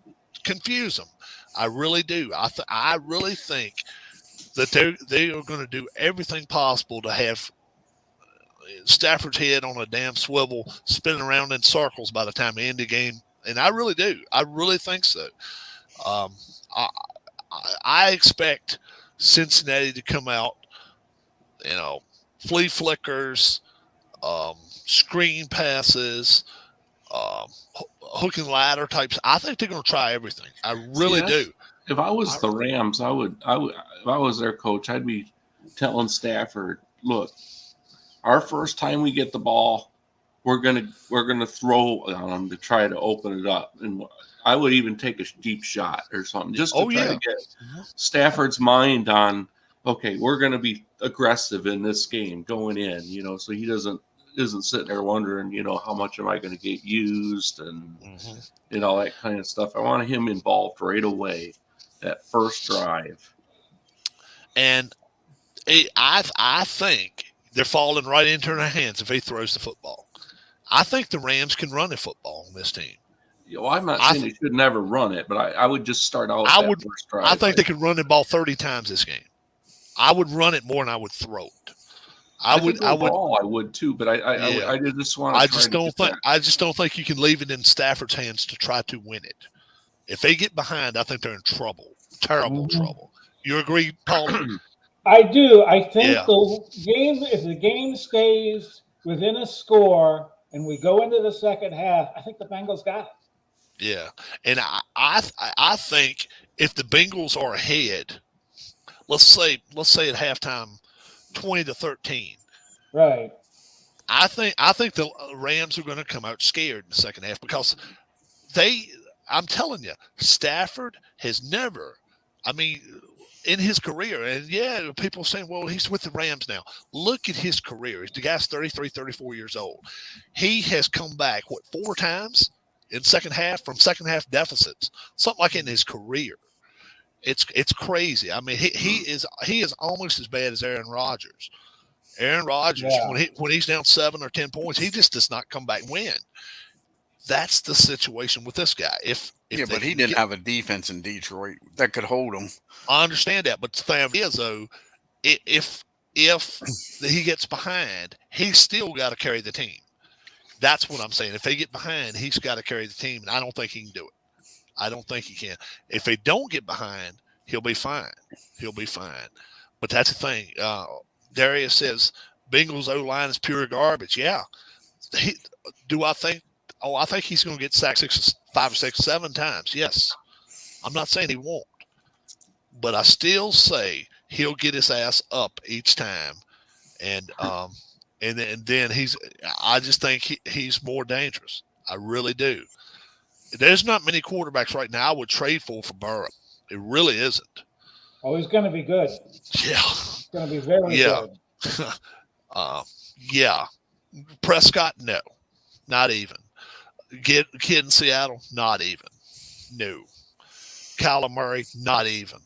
confuse them. I really do. I really think that they are going to do everything possible to have Stafford's head on a damn swivel, spinning around in circles by the time they end the game. And I really do. I really think so. I expect Cincinnati to come out, flea flickers, screen passes, hook and ladder types. I think they're going to try everything. I really do. If I was the Rams, I would. If I was their coach, I'd be telling Stafford, "Look, our first time we get the ball, we're gonna throw on them to try to open it up, and I would even take a deep shot or something just to try to get Stafford's mind on. Okay, we're gonna be aggressive in this game going in, so he isn't sitting there wondering, how much am I going to get used and all that kind of stuff. I want him involved right away, that first drive. And I think they're falling right into their hands if he throws the football. I think the Rams can run the football on this team. Well, I'm not saying they should never run it, but I would just start out first drive. I think they could run the ball 30 times this game. I would run it more than I would throw it. I would too, but I just want to. I just don't think you can leave it in Stafford's hands to try to win it. If they get behind, I think they're in trouble, terrible trouble. You agree, Paul? I do. I think if the game stays within a score and we go into the second half, I think the Bengals got it. Yeah, and I think if the Bengals are ahead, let's say at halftime, 20-13. Right. I think the Rams are going to come out scared in the second half because I'm telling you, Stafford has never, in his career, and people are saying, well, he's with the Rams now. Look at his career. The guy's 33, 34 years old. He has come back, 4 times in second half from second half deficits, something like in his career. It's crazy. He is almost as bad as Aaron Rodgers. Aaron Rodgers, when he's down 7 or 10 points, he just does not come back and win. That's the situation with this guy. But he didn't have a defense in Detroit that could hold him. I understand that, but the thing is, though, if he gets behind, he's still got to carry the team. That's what I'm saying. If they get behind, he's got to carry the team, and I don't think he can do it. I don't think he can. If they don't get behind, he'll be fine. But that's the thing. Darius says Bengals O-line is pure garbage. Yeah. I think he's going to get sacked 5 or 6, 7 times. Yes. I'm not saying he won't. But I still say he'll get his ass up each time. And then I just think he's more dangerous. I really do. There's not many quarterbacks right now I would trade for Burrow. It really isn't. Oh, he's going to be good. Yeah. He's going to be very good. Yeah. Prescott, no. Not even. Kid in Seattle, not even. No. Kyler Murray, not even.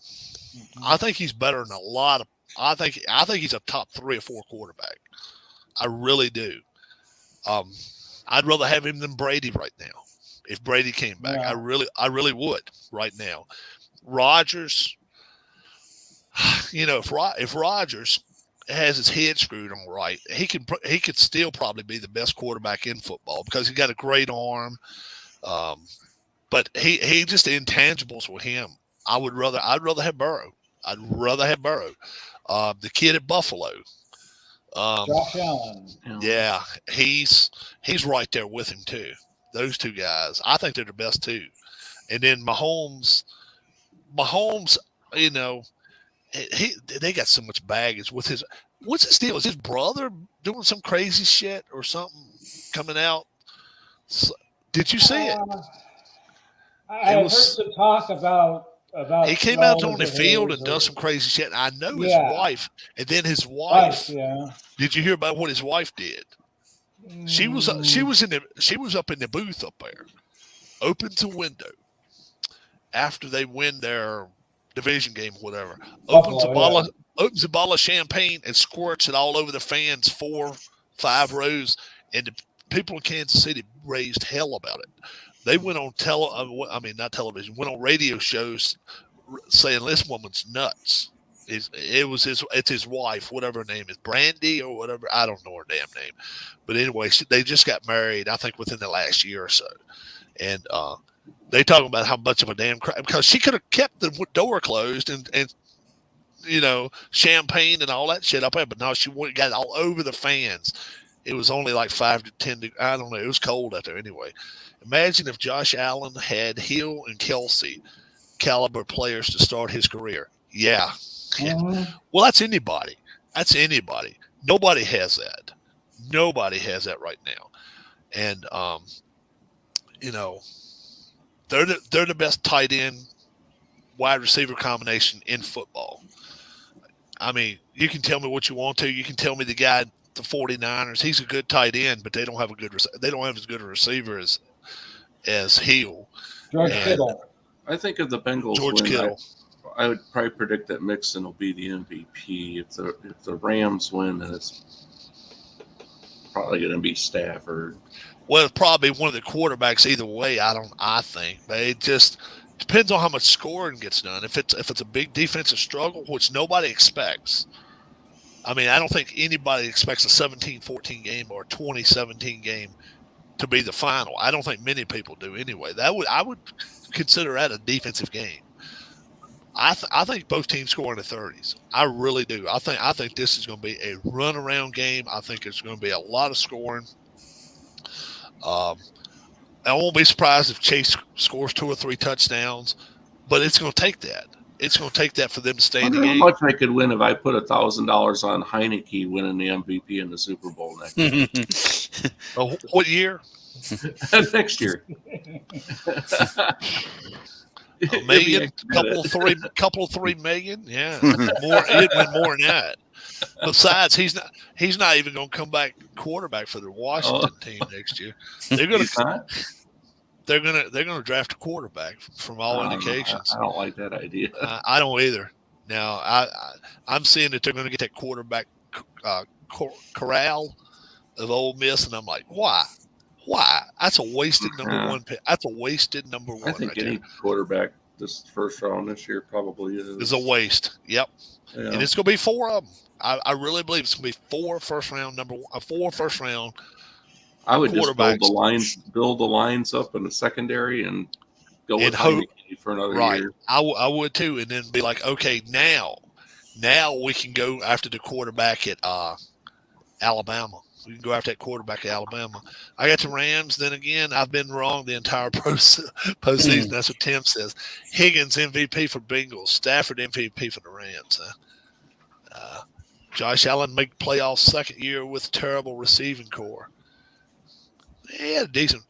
I think he's better than a lot of. I think he's a top 3 or 4 quarterback. I really do. I'd rather have him than Brady right now. If Brady came back, I really would right now. Rodgers, if Rodgers has his head screwed on right, he could still probably be the best quarterback in football because he got a great arm. But he just intangibles with him. I'd rather have Burrow. The kid at Buffalo. Josh Allen. Yeah, he's right there with him too. Those two guys, I think they're the best too. And then Mahomes, they got so much baggage with his. What's his deal? Is his brother doing some crazy shit or something coming out? Did you see it? I heard some talk about. He came out on the field and done some crazy shit. I know his wife, and then his wife. Did you hear about what his wife did? She was up in the booth up there, opens a window after they win their division game, or whatever. Opens a bottle of champagne and squirts it all over the fans 4-5 rows, and the people in Kansas City raised hell about it. They went on not television, went on radio shows saying this woman's nuts. It's his wife, whatever her name is, Brandy or whatever. I don't know her damn name. But anyway, they just got married, I think, within the last year or so. And they talking about how much of a damn crap, because she could have kept the door closed and champagne and all that shit up there. But no, she got it all over the fans. It was only like 5 to 10. I don't know. It was cold out there anyway. Imagine if Josh Allen had Hill and Kelsey caliber players to start his career. Yeah. Well, that's anybody. Nobody has that. Nobody has that right now. And, they're the best tight end wide receiver combination in football. I mean, you can tell me what you want to. You can tell me the guy at the 49ers, he's a good tight end, but they don't have as good a receiver as Hill. George Kittle. I think if the Bengals George win, Kittle. I would probably predict that Mixon will be the MVP. If the Rams win, then it's probably going to be Stafford. Well, it's probably one of the quarterbacks either way. I think, but it just depends on how much scoring gets done. If it's a big defensive struggle, which nobody expects. I mean, I don't think anybody expects a 17-14 game or a 20-17 game to be the final. I don't think many people do anyway. I would consider that a defensive game. I think both teams score in the 30s. I really do. I think this is going to be a run-around game. I think it's going to be a lot of scoring. I won't be surprised if Chase scores 2 or 3 touchdowns, but it's going to take that. It's going to take that for them to stay in the game. How much I could win if I put $1,000 on Heineke winning the MVP in the Super Bowl next year. What year? Next year. $1 million, couple of 3 million. Yeah, it'd win more than that. Besides, he's not even going to come back quarterback for the Washington team next year. They're going to draft a quarterback from all indications. I don't like that idea. I don't either. Now I'm seeing that they're going to get that quarterback Corral of Ole Miss, and I'm like, why? That's a wasted number one pick. That's a wasted number one. I think any quarterback this first round this year probably is a waste. Yep. Yeah. And it's going to be 4 of them. I really believe it's going to be 4 first round. I would just build the lines up in the secondary and go with Heineke for another year. I would too, and then be like, okay, now we can go after the quarterback at Alabama. We can go after that quarterback at Alabama. I got the Rams. Then again, I've been wrong the entire postseason. That's what Tim says. Higgins MVP for Bengals. Stafford MVP for the Rams. Josh Allen make playoffs second year with terrible receiving core. He had decent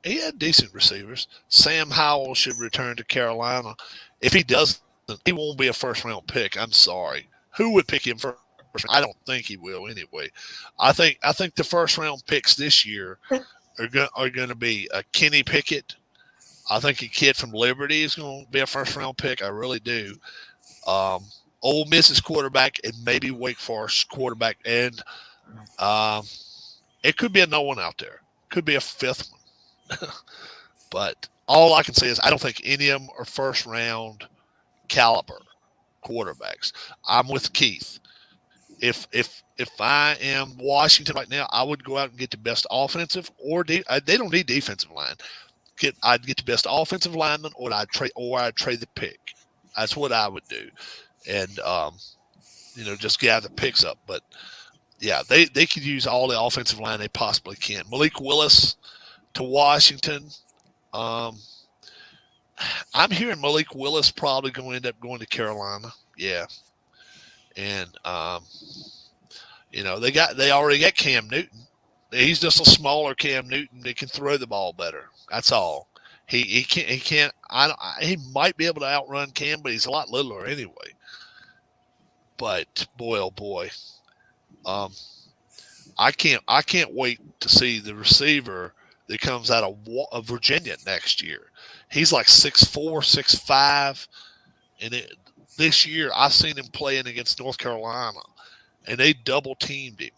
receivers. Sam Howell should return to Carolina. If he doesn't, he won't be a first round pick. I'm sorry. Who would pick him first? I don't think he will anyway. I think the first round picks this year are going to be Kenny Pickett. I think a kid from Liberty is going to be a first-round pick. I really do. Ole Miss's quarterback and maybe Wake Forest quarterback. And it could be another one out there. Could be a fifth one. But all I can say is I don't think any of them are first-round caliber quarterbacks. I'm with Keith. If I am Washington right now, I would go out and get the best offensive or they don't need defensive line. I'd get the best offensive lineman, or I'd trade the pick. That's what I would do, and just gather picks up. But yeah, they could use all the offensive line they possibly can. Malik Willis to Washington. I'm hearing Malik Willis probably going to end up going to Carolina. Yeah, and they already got Cam Newton. He's just a smaller Cam Newton that can throw the ball better. That's all. He can't. He might be able to outrun Cam, but he's a lot littler anyway. But boy, oh boy, I can't wait to see the receiver that comes out of Virginia next year. He's like 6'4", 6'5", and this year I've seen him playing against North Carolina, and they double teamed him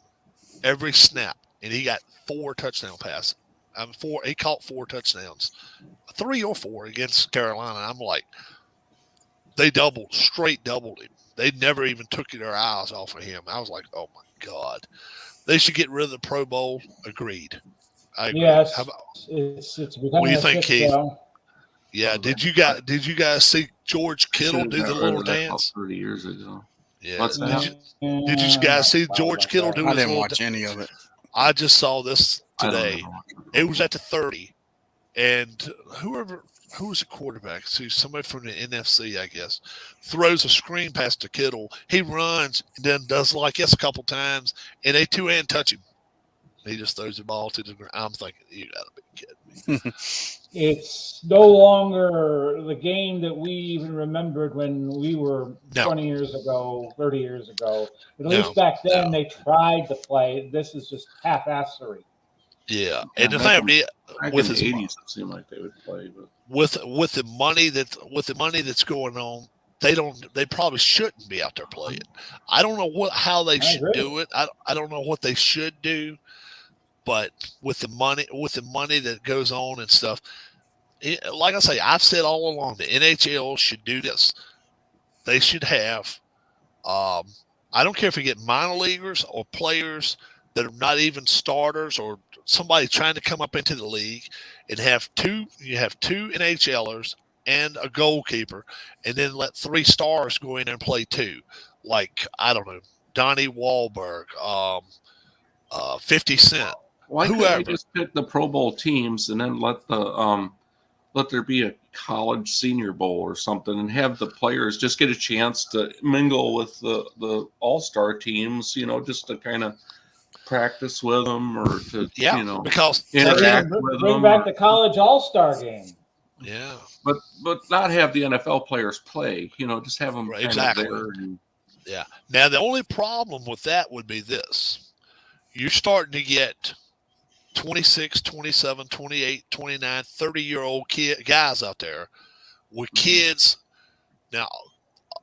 every snap, and he got 4 touchdown passes. He caught 4 touchdowns, 3 or 4 against Carolina. I'm like, they straight doubled him. They never even took their eyes off of him. I was like, oh my God, they should get rid of the Pro Bowl. Agreed. I agree. Yes, it's becoming what do you think, Keith? Show. Yeah, did you guys see George Kittle do the little dance 30 years ago? Yeah, did you guys see George Kittle do? I didn't watch any of it. I just saw this today. It was at the 30, and who was the quarterback? See, somebody from the NFC, I guess, throws a screen pass to Kittle. He runs and then does like this a couple times, and they two-hand touch him. He just throws the ball to the ground. I'm thinking, you got to be kidding me. It's no longer the game that we even remembered when we were 20 years ago, 30 years ago. At least back then they tried to play. This is just half-assery. Yeah, and the thing with the 80s, it seemed like they would play, but with the money that's going on, they probably shouldn't be out there playing. I don't know how they should do it. I don't know what they should do. But with the money that goes on and stuff, like I say, I've said all along, the NHL should do this. They should have, I don't care if you get minor leaguers or players that are not even starters or somebody trying to come up into the league, and you have two NHLers and a goalkeeper, and then let 3 stars go in and play 2. Like, I don't know, Donnie Wahlberg, 50 Cent. Why can't they just pick the Pro Bowl teams and then let there be a college Senior Bowl or something, and have the players just get a chance to mingle with the All-Star teams, just to kind of practice with them, or to because interact with them. Bring back the college All-Star game. Yeah, but not have the NFL players play. Just have them exactly there. Yeah. Now the only problem with that would be this: you're starting to get 26, 27, 28, 29, 30-year-old guys out there with kids. Now,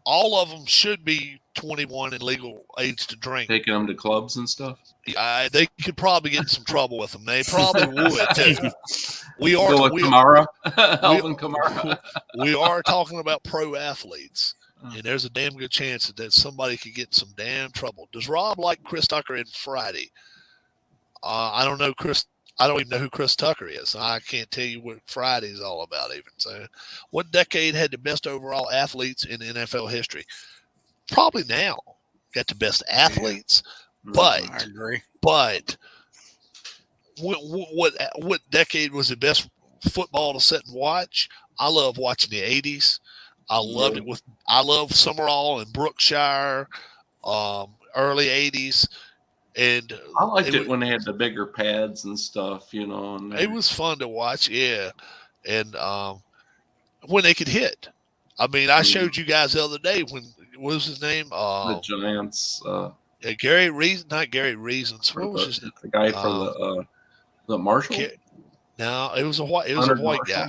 all of them should be 21 and legal age to drink. Taking them to clubs and stuff? They could probably get in some trouble with them. They probably would, too. Alvin Kamara. We are talking about pro athletes, and there's a damn good chance that somebody could get in some damn trouble. Does Rob like Chris Tucker in Friday? I don't know Chris. I don't even know who Chris Tucker is. I can't tell you what Friday is all about even. So what decade had the best overall athletes in NFL history? Probably now. Got the best athletes. But I agree. But what decade was the best football to sit and watch? I love watching the 80s. I loved it I love Summerall and Brookshire, early 80s. And I liked it when they had the bigger pads and stuff, And it was fun to watch, yeah. And when they could hit. I mean, I showed you guys the other day what was his name? The Giants. Gary Reason, not Gary Reasons. What was his name? The guy for the Marshall? No, it was a white. It was a white guy.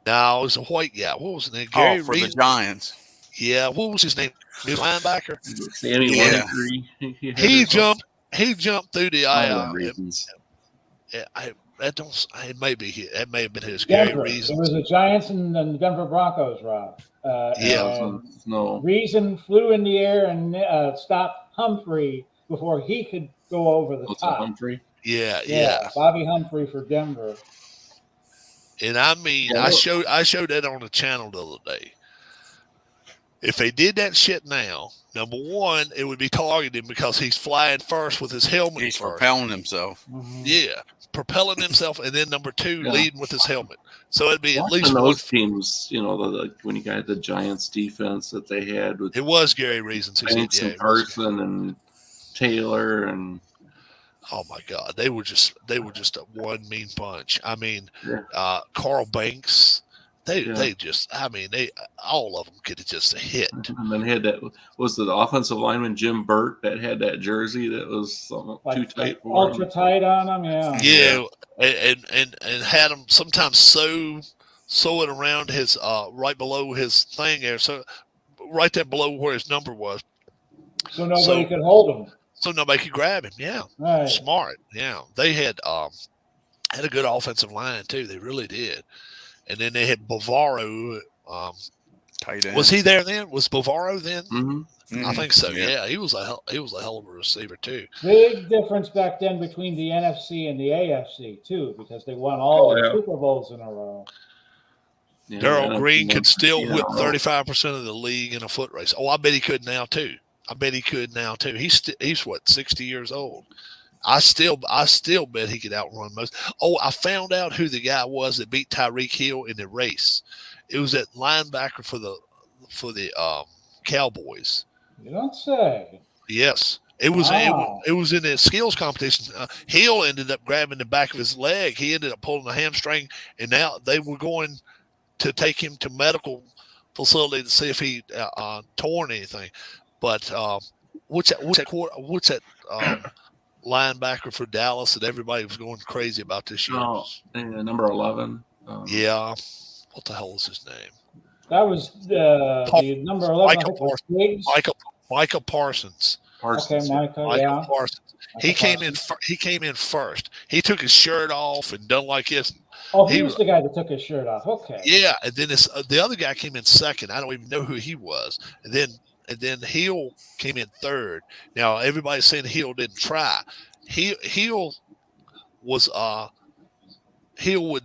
No, it was a white guy. What was his name? Gary for the Giants. Yeah. What was his name? His linebacker. Sammy Landry. He jumped. He jumped through the aisle. It may be. It may have been his. Denver. Gary Reason. It was the Giants and the Denver Broncos, Rob. No. Reason flew in the air and stopped Humphrey before he could go over the top. Humphrey? Yeah. Bobby Humphrey for Denver. And I mean, I showed that on the channel the other day. If they did that shit now, number one, it would be targeted because he's flying first with his helmet. He's first. propelling himself. Mm-hmm. Yeah, propelling himself, and then number two, leading with his helmet. So it'd be at Watching least those teams. You know, when you got the Giants defense that they had with it was Gary Reasons who Banks said, and Carson and Taylor and. Oh my God, they were just a one mean punch. I mean, Carl Banks. They all of them could have just hit. And then had that was the offensive lineman Jim Burt that had that jersey that was too tight for ultra tight on him. Yeah, and had him sometimes sew it around his right below his thing there, so right there below where his number was, so nobody could hold him. So nobody could grab him. Yeah, right. Smart. Yeah, they had a good offensive line too. They really did. And then they had Bavaro. Tight end. Was he there then? Was Bavaro then? Mm-hmm. I think so. Yeah, he was a hell of a receiver too. Big difference back then between the NFC and the AFC too, because they won all the Super Bowls in a row. Yeah, Darrell Green could still whip 35% of the league in a foot race. Oh, I bet he could now too. He's what, 60 years old. I still bet he could outrun most. Oh, I found out who the guy was that beat Tyreek Hill in the race. It was that linebacker for the Cowboys. You don't say. Yes. It was it was in the skills competition. Hill ended up grabbing the back of his leg. He ended up pulling a hamstring, and now they were going to take him to medical facility to see if he torn anything. But what's that linebacker for Dallas that everybody was going crazy about this year? Oh, number 11. Yeah. What the hell was his name? That was the number 11. Micah Parsons. Okay, Micah Parsons. He came in first. He took his shirt off and done like this. Oh, he was the guy that took his shirt off. Okay. Yeah, and then the other guy came in second. I don't even know who he was. And then Hill came in third. Now everybody's saying Hill didn't try. Hill would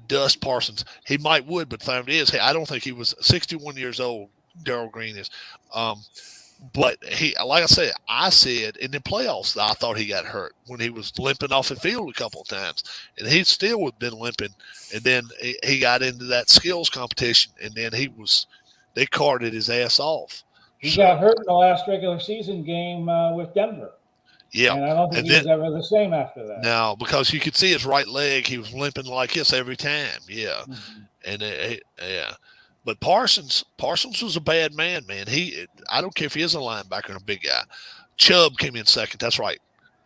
dust Parsons. He would, but the fact is, I don't think he was 61 years old. Darrell Green is, but he, like I said in the playoffs, I thought he got hurt when he was limping off the field a couple of times, and he still would have been limping. And then he got into that skills competition, and then they carted his ass off. He got hurt in the last regular season game with Denver. Yeah. And I don't think he was ever the same after that. No, because you could see his right leg. He was limping like this every time. Yeah. Mm-hmm. And but Parsons was a bad man. I don't care if he is a linebacker and a big guy. Chubb came in second. That's right.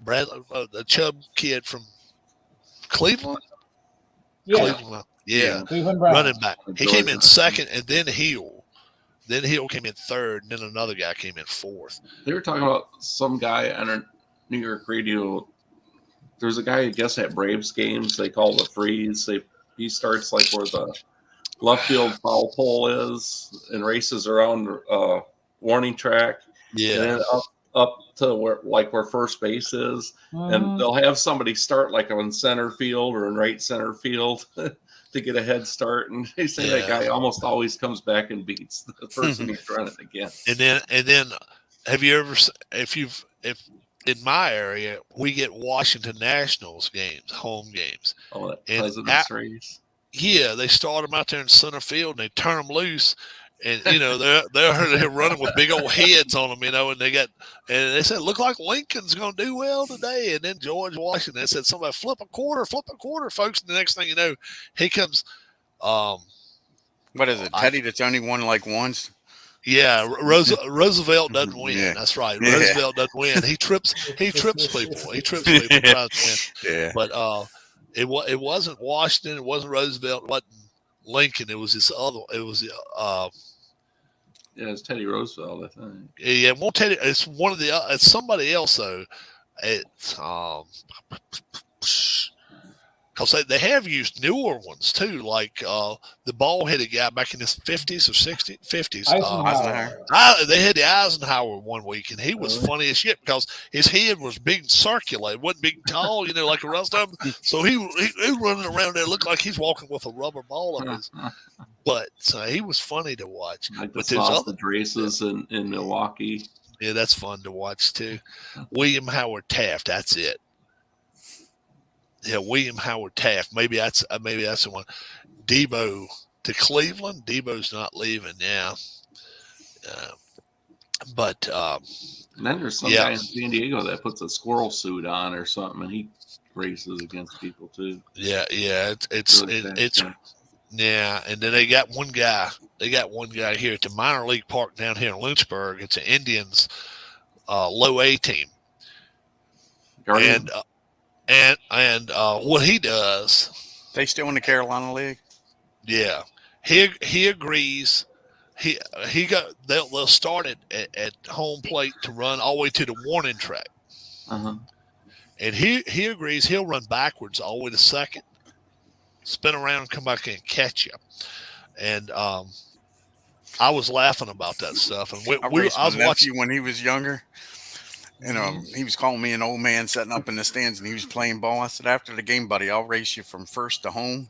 The Chubb kid from Cleveland. Yeah. Cleveland. Yeah. Cleveland Browns. Running back. He came in second, and then Hill. Then Hill came in third, and then another guy came in fourth. They were talking about some guy on a New York radio. There's a guy, I guess, at Braves games. They call the freeze. He starts like where the left field foul pole is and races around warning track. Yeah. And then up to where first base is. And they'll have somebody start like on center field or in right center field to get a head start, and they say that guy almost always comes back and beats the person he's running against. And then, have you ever? If in my area, we get Washington Nationals games, home games. Oh, that President's race. Yeah, they start them out there in center field, and they turn them loose, and they're running with big old heads on them, and they said, look like Lincoln's going to do well today. And then George Washington, they said, somebody flip a quarter, folks. And the next thing you know, he comes. What is it? Teddy that's only won like once. Yeah, Roosevelt doesn't win. Yeah. That's right. Roosevelt doesn't win. He trips people. He trips people. Tries to win. Yeah. But It wasn't Washington. It wasn't Roosevelt. It wasn't Lincoln. It was this other. It was it's Teddy Roosevelt, I think. Yeah, it won't Teddy. It's one of the. It's somebody else though. It's because they have used newer ones too, like the bald-headed guy back in the 50s or 50s. Eisenhower. They had the Eisenhower one week, and he was funny as shit because his head was big and circular. It wasn't big and tall, like the rest of them. So he running around there, looked like he's walking with a rubber ball of his. But he was funny to watch. Like the sausage races in Milwaukee. Yeah, that's fun to watch too. William Howard Taft, that's it. Yeah, William Howard Taft. Maybe that's the one. Debo to Cleveland. Debo's not leaving now. But and then there's some guy in San Diego that puts a squirrel suit on or something, and he races against people too. Yeah. It's yeah. And then they got one guy. They got one guy here at the minor league park down here in Lynchburg. It's an Indians low A team. Guardian. And what he does, They still in the Carolina League? yeah, he agrees. They'll start at home plate to run all the way to the warning track, and he agrees he'll run backwards all the way to second, spin around, come back and catch you. And I was laughing about that stuff, and I was watching when he was younger. And he was calling me an old man sitting up in the stands, and he was playing ball. I said, after the game, buddy, I'll race you from first to home.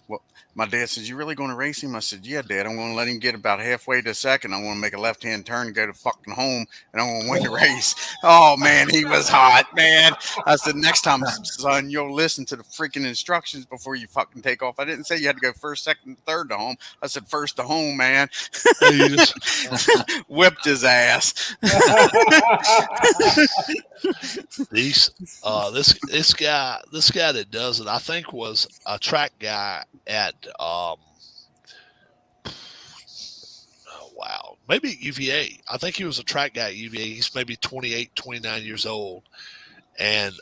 Well, my dad says, you really going to race him? I said, yeah, Dad. I'm going to let him get about halfway to second. I'm going to make a left-hand turn and go to fucking home, and I'm going to win the race. Oh, man, he was hot, man. I said, next time, son, you'll listen to the freaking instructions before you fucking take off. I didn't say you had to go first, second, third to home. I said first to home, man. Whipped his ass. This guy that does it, I think, was a track guy at maybe UVA. I think he was a track guy at UVA. He's maybe 28, 29 years old, and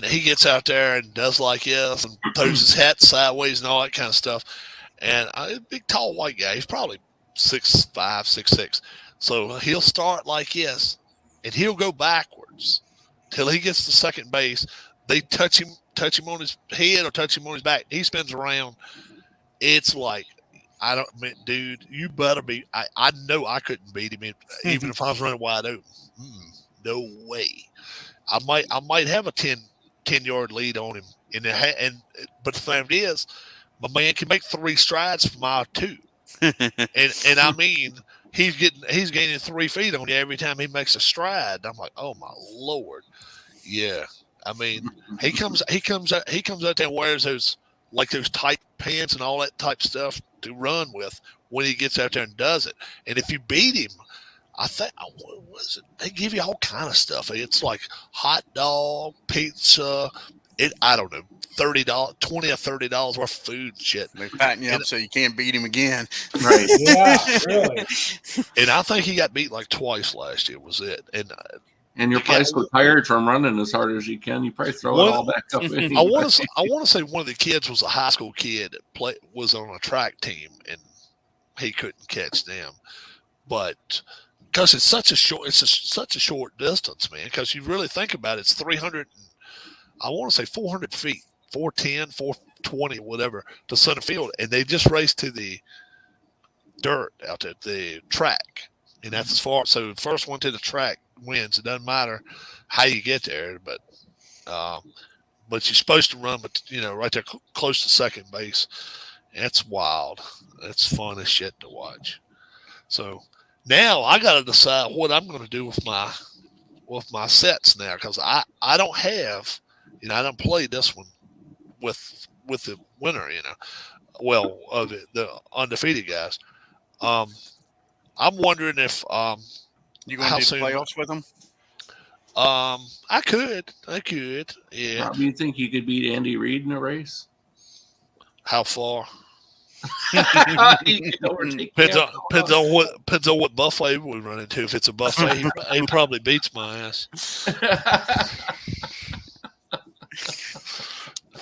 he gets out there and does like this and throws his hat sideways and all that kind of stuff. And a big, tall white guy. He's probably 6'5", 6'6". So he'll start like this, and he'll go backwards till he gets to second base. They touch him on his head or touch him on his back. He spins around. It's like, dude, you better be. I know I couldn't beat him even if I was running wide open. No way. I might have a 10-yard lead on him. But the fact is, my man can make 3 strides from mile 2. and I mean, he's gaining 3 feet on you every time he makes a stride. I'm like, oh my Lord. Yeah. I mean, he comes out there and wears those tight pants and all that type stuff to run with when he gets out there and does it. And if you beat him, I think, what was it? They give you all kind of stuff. It's like hot dog, pizza. I don't know, $20 or $30 worth of food and shit. They fatten you up so you can't beat him again. Right. Yeah, really. And I think he got beat like twice last year. Was it? And you're probably so tired from running as hard as you can. You probably throw it all back up. Anyway. I want to say one of the kids was a high school kid that was on a track team, and he couldn't catch them. But because it's such a short distance, man. Because you really think about it, it's 300. I want to say 400 feet, 410, 420, whatever, to center field, and they just race to the dirt out at the track, and that's as far. So the first one to the track wins. It doesn't matter how you get there, but you're supposed to run, but right there close to second base. That's wild. That's fun as shit to watch. So now I got to decide what I'm going to do with my sets now, because I don't have, I don't play this one with the winner, well, of the undefeated guys. I'm wondering if you going to do the playoffs with them? I could. Yeah. Do you think you could beat Andy Reid in a race? How far? Depends on what buffet we run into. If it's a buffet, he probably beats my ass.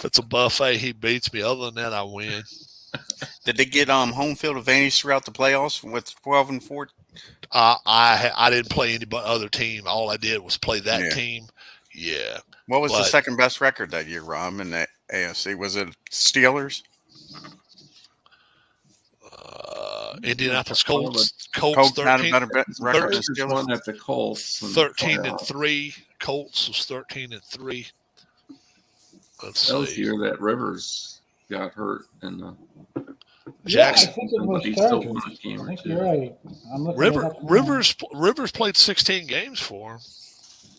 If it's a buffet, he beats me. Other than that, I win. Did they get home field advantage throughout the playoffs with 12-4? I didn't play any other team. All I did was play that team. Yeah. What was the second best record that year, Rob, in the AFC? Was it Steelers? Indianapolis Colts. Colts 13, had a better record than Steelers won at the Colts. 13-3. Colts was 13-3. Let's see. That was the year that Rivers got hurt in the Jackson. I think it was He still Chargers. won a game I or think two. you're right. I'm looking it up now. Rivers played 16 games for him.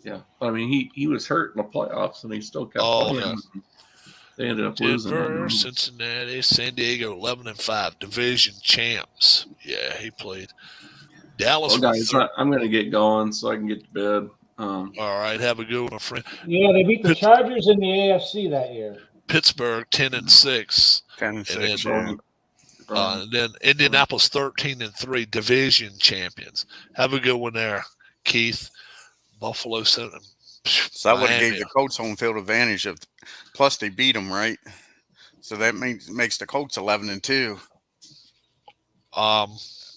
Yeah, I mean he was hurt in the playoffs and he still kept playing. Okay. They ended up Denver, losing. Cincinnati, San Diego, 11-5, division champs. Yeah, he played. Dallas. Well, guys, I'm going to get going so I can get to bed. All right, have a good one, my friend. Yeah, they beat the Chargers in the AFC that year. Pittsburgh 10-6. 10-6. And then Indianapolis 13-3, division champions. Have a good one there, Keith. Buffalo 7. So that would have gave the Colts home field advantage. Plus they beat them, right? So that makes the Colts 11-2.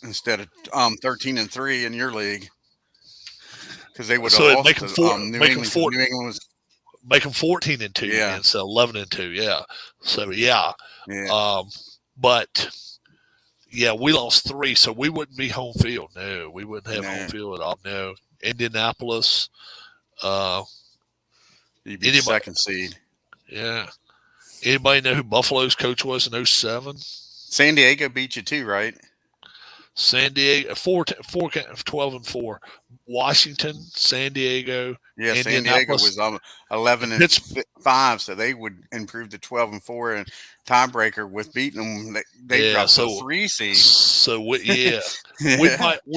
Instead of 13-3 in your league, because they would have lost make to them New England. New England was make them 14-2, yeah. Instead of 11-2, yeah. So yeah. But yeah, we lost 3, so we wouldn't be home field. No, we wouldn't have home field at all. No, Indianapolis. You'd be second seed. Yeah. Anybody know who Buffalo's coach was in 07? San Diego beat you too, right? San Diego 12-4. Washington, San Diego. Yeah, San Diego was 11-5, so they would improve to 12-4 and tiebreaker with beating them. They dropped to 3 seed. So we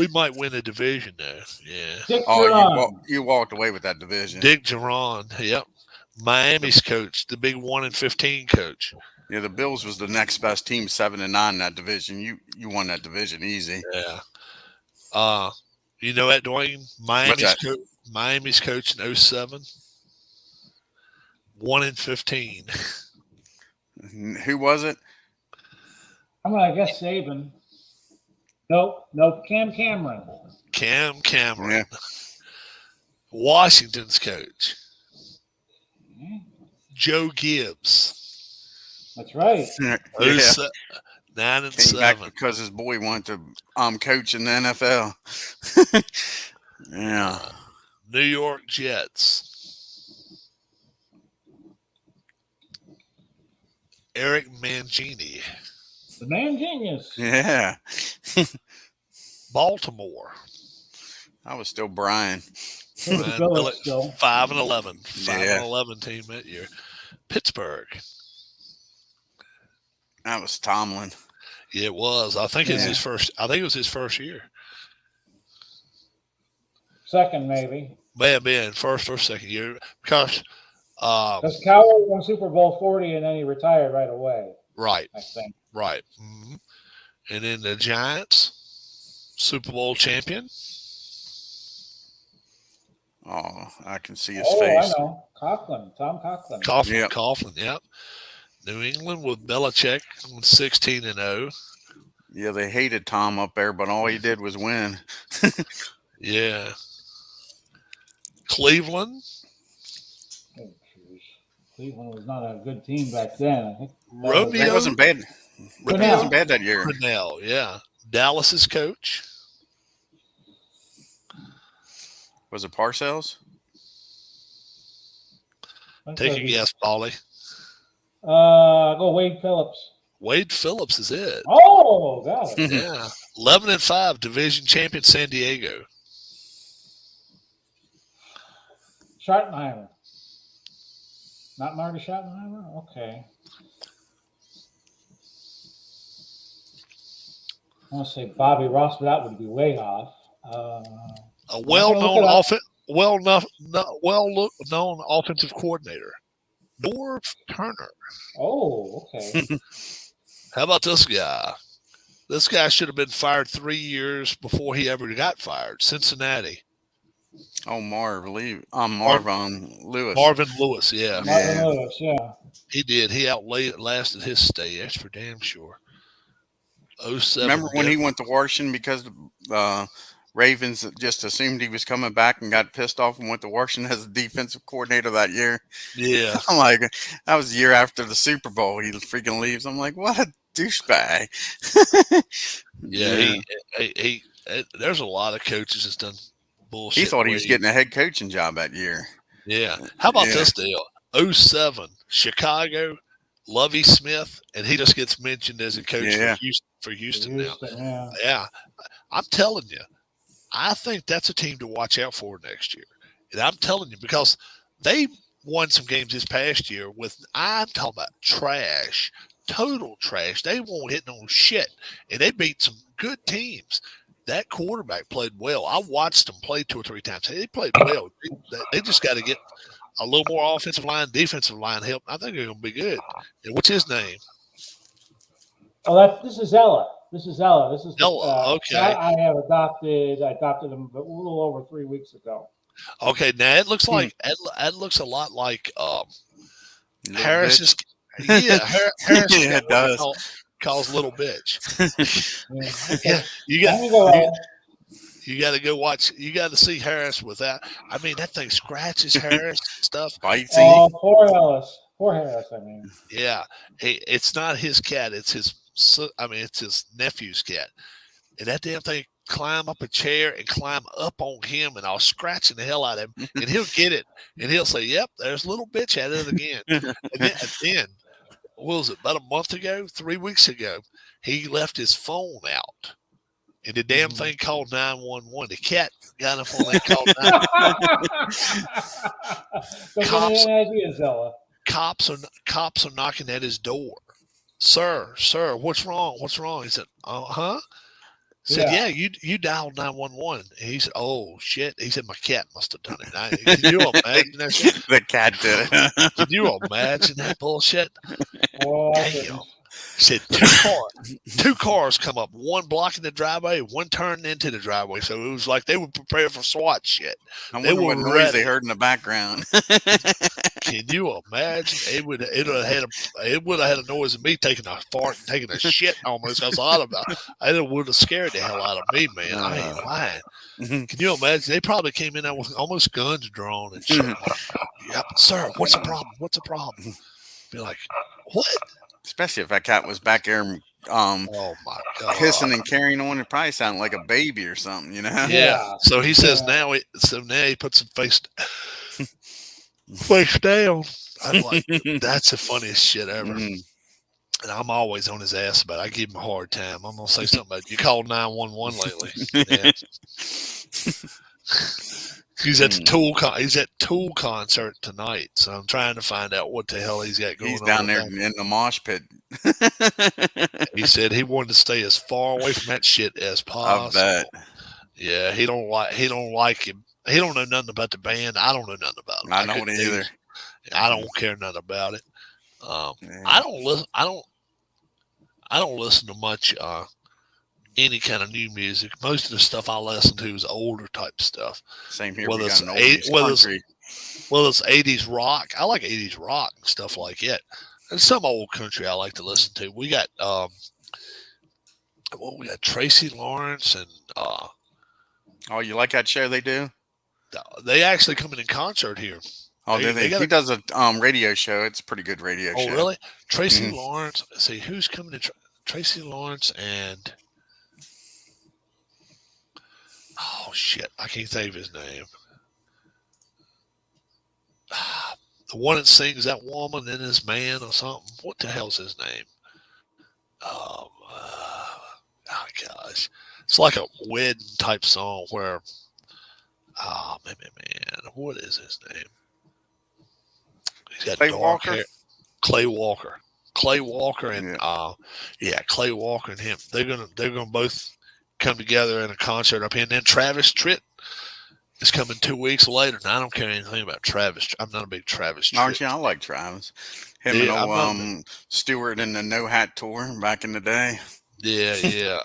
might win the division though. Yeah. Dick you walked away with that division. Dick Geron, yep. Miami's coach, the big 1-15 coach. Yeah, the Bills was the next best team, 7-9 in that division. You won that division easy. Yeah. You know that, Dwayne? Miami's coach in 07. 1-15. Who was it? I'm gonna guess Saban. Nope, Cam Cameron. Cam Cameron. Yeah. Washington's coach. Joe Gibbs. That's right. 9-7. Came back because his boy wanted to coach in the NFL. Yeah. New York Jets. Eric Mangini. The man genius. Yeah. Baltimore. I was still Brian. 5-11. 5-11 team that year. Pittsburgh. That was Tomlin. Yeah, it was. I think it was his first. I think it was his first year. Second, maybe. May have been first or second year because Cowher won Super Bowl 40 and then he retired right away. Right. I think. Right. Mm-hmm. And then the Giants, Super Bowl champion. Oh, I can see his face. I know. Tom Coughlin. Coughlin, yep. New England with Belichick 16-0. Yeah, they hated Tom up there, but all he did was win. Yeah. Cleveland. Oh, Cleveland was not a good team back then. I think Romeo wasn't bad. Romeo wasn't bad that year. Cornell, yeah. Dallas's coach. Was it Parcells? Take a guess, Paulie. Go Wade Phillips. Wade Phillips is it. Oh, got it. Yeah. 11-5, division champion San Diego. Schottenheimer. Not Marty Schottenheimer? Okay. I want to say Bobby Ross, but that would be way off. A well-known offensive coordinator, Norv Turner. Oh, okay. How about this guy? This guy should have been fired 3 years before he ever got fired. Cincinnati. Oh, Marv Lewis. Marvin Lewis, yeah. Marvin Lewis, yeah. He did. He outlasted his stay. That's for damn sure. 07. Remember when he went to Washington because the Ravens just assumed he was coming back and got pissed off and went to Washington as a defensive coordinator that year? Yeah. I'm like, that was the year after the Super Bowl. He freaking leaves. I'm like, what a douchebag. Yeah. He there's a lot of coaches that's done bullshit. He thought he was getting a head coaching job that year. Yeah. How about this deal? 07, Chicago, Lovie Smith, and he just gets mentioned as a coach for Houston now. Yeah. I'm telling you, I think that's a team to watch out for next year. And I'm telling you, because they won some games this past year with, I'm talking about trash, total trash. They won't hit no shit. And they beat some good teams. That quarterback played well. I watched them play 2 or 3 times. They played well. They just got to get a little more offensive line, defensive line help. I think they're going to be good. And what's his name? Oh, this is Ella. This is Ella. Okay. I adopted him a little over 3 weeks ago. Okay, now it looks like it looks a lot like Harris's. Yeah, Harris. Yeah, it does. Calls little bitch. Yeah, you got to go watch. You got to see Harris with that. I mean, that thing scratches Harris stuff. Bites. Oh, poor Ellis. Poor Harris. I mean. Yeah, it's not his cat. It's his. It's his nephew's cat, and that damn thing climb up a chair and climb up on him, and I'll scratching the hell out of him, and he'll get it, and he'll say, "Yep, there's little bitch at it again." And then what was it, about a month ago, 3 weeks ago, he left his phone out. And the damn thing called 911. The cat got up on that call. Cops are knocking at his door. Sir, what's wrong? What's wrong? He said, huh? Said, yeah, you dialed 911. And he said, oh, shit. He said, my cat must have done it. Can you imagine that shit? The cat did it. Can you imagine that bullshit? Oh, damn. He said, two cars come up, one blocking the driveway, one turning into the driveway. So it was like they were prepared for SWAT shit. I wonder what noise they heard in the background. Can you imagine? It would have had a noise of me taking a fart and taking a shit almost. I thought about it. It would have scared the hell out of me, man. I ain't lying. Can you imagine? They probably came in there with almost guns drawn and shit. Yep, sir, what's the problem? What's the problem? Be like, what? Especially if that cat was back there oh my God, hissing and carrying on, it probably sounded like a baby or something, you know? Yeah. So he says now he puts him face down. I'm like, that's the funniest shit ever. And I'm always on his ass about it. I give him a hard time. I'm gonna say something about you called 911 lately. Yeah. He's at the He's at Tool concert tonight, so I'm trying to find out what the hell he's got going on. He's down there in the mosh pit. He said he wanted to stay as far away from that shit as possible. I bet. Yeah, he don't like him. He don't know nothing about the band. I don't know nothing about him. I don't either. I don't care nothing about it. I don't listen to much any kind of new music. Most of the stuff I listen to is older type stuff. Same here. Whether it's 80s rock. I like 80s rock and stuff like that. And some old country I like to listen to. We got we got Tracy Lawrence and oh, you like that show they do? They actually come in concert here. Oh, he does a radio show. It's a pretty good radio show. Oh, really? Tracy Lawrence. Let's see, who's coming to Tracy Lawrence and oh shit, I can't think of his name. The one that sings that woman and this man or something. What the hell's his name? Oh gosh, it's like a wedding type song where. Oh man, what is his name? He's got dark hair. Clay Walker. Clay Walker and Clay Walker and him. They're gonna both come together in a concert up here. And then Travis Tritt is coming 2 weeks later. And I don't care anything about Travis. I'm not a big Travis Tritt. Aren't you? I like Travis. Him and Stewart in the No Hat tour back in the day. Yeah.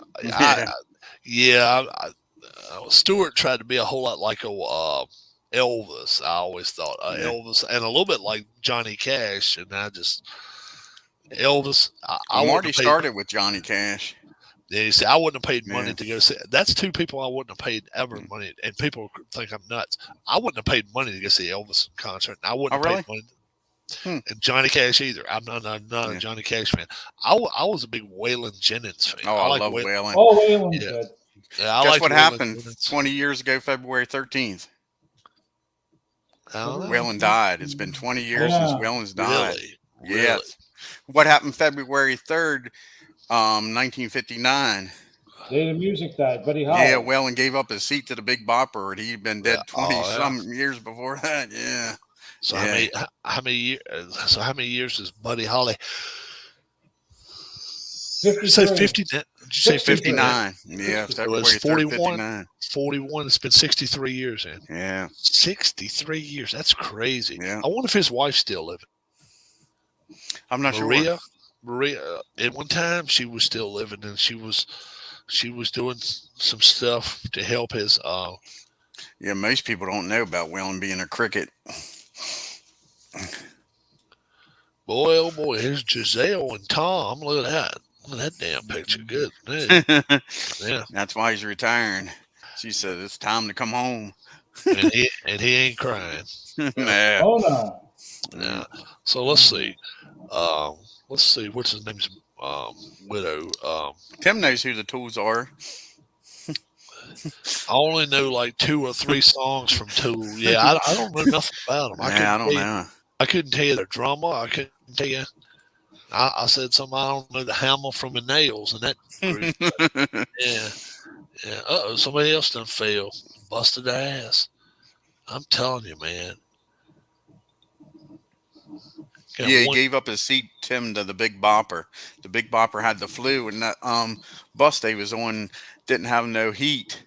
Stewart tried to be a whole lot like Elvis. I always thought Elvis, and a little bit like Johnny Cash. And Elvis. I Marty started with Johnny Cash. Yeah, you see, I wouldn't have paid money to go see. That's two people I wouldn't have paid ever money. And people think I'm nuts. I wouldn't have paid money to go see Elvis concert. And I wouldn't have paid money. And Johnny Cash either. I'm not a Johnny Cash fan. I was a big Waylon Jennings fan. Oh, I love Waylon. Oh, Waylon's good. Yeah, Guess what happened 20 years ago, February 13th? Waylon died. It's been 20 years since Waylon's died. Really? Yes. Really? What happened February 3rd, 1959? Day the music died. Buddy Holly. Yeah, Waylon gave up his seat to the Big Bopper, and he'd been dead 20-some years before that. Yeah. So how many years is Buddy Holly? 53. Say 50. Did you say 59? Yeah, it was 41. 41. It's been 63 years, man. Yeah, 63 years. That's crazy. Yeah. I wonder if his wife's still living. I'm not sure. Maria. At one time, she was still living, and she was doing some stuff to help his. Yeah, most people don't know about Waylon being a cricket. Boy, oh boy, here's Giselle and Tom. Look at that. Look at that damn picture. Good. Yeah. That's why he's retiring. She said it's time to come home. and he ain't crying. Nah. Oh no. Yeah. So let's see. What's his name's widow? Tim knows who the Tools are. I only know like 2 or 3 songs from Tool. Yeah, I don't know nothing about them. I don't know. I couldn't tell you the drummer. I couldn't tell you. I said something. I don't know the hammer from the nails and that group. Yeah. Uh-oh, somebody else done failed. Busted their ass. I'm telling you, man. He gave up his seat, Tim, to the Big Bopper. The Big Bopper had the flu, and that bus they was on didn't have no heat.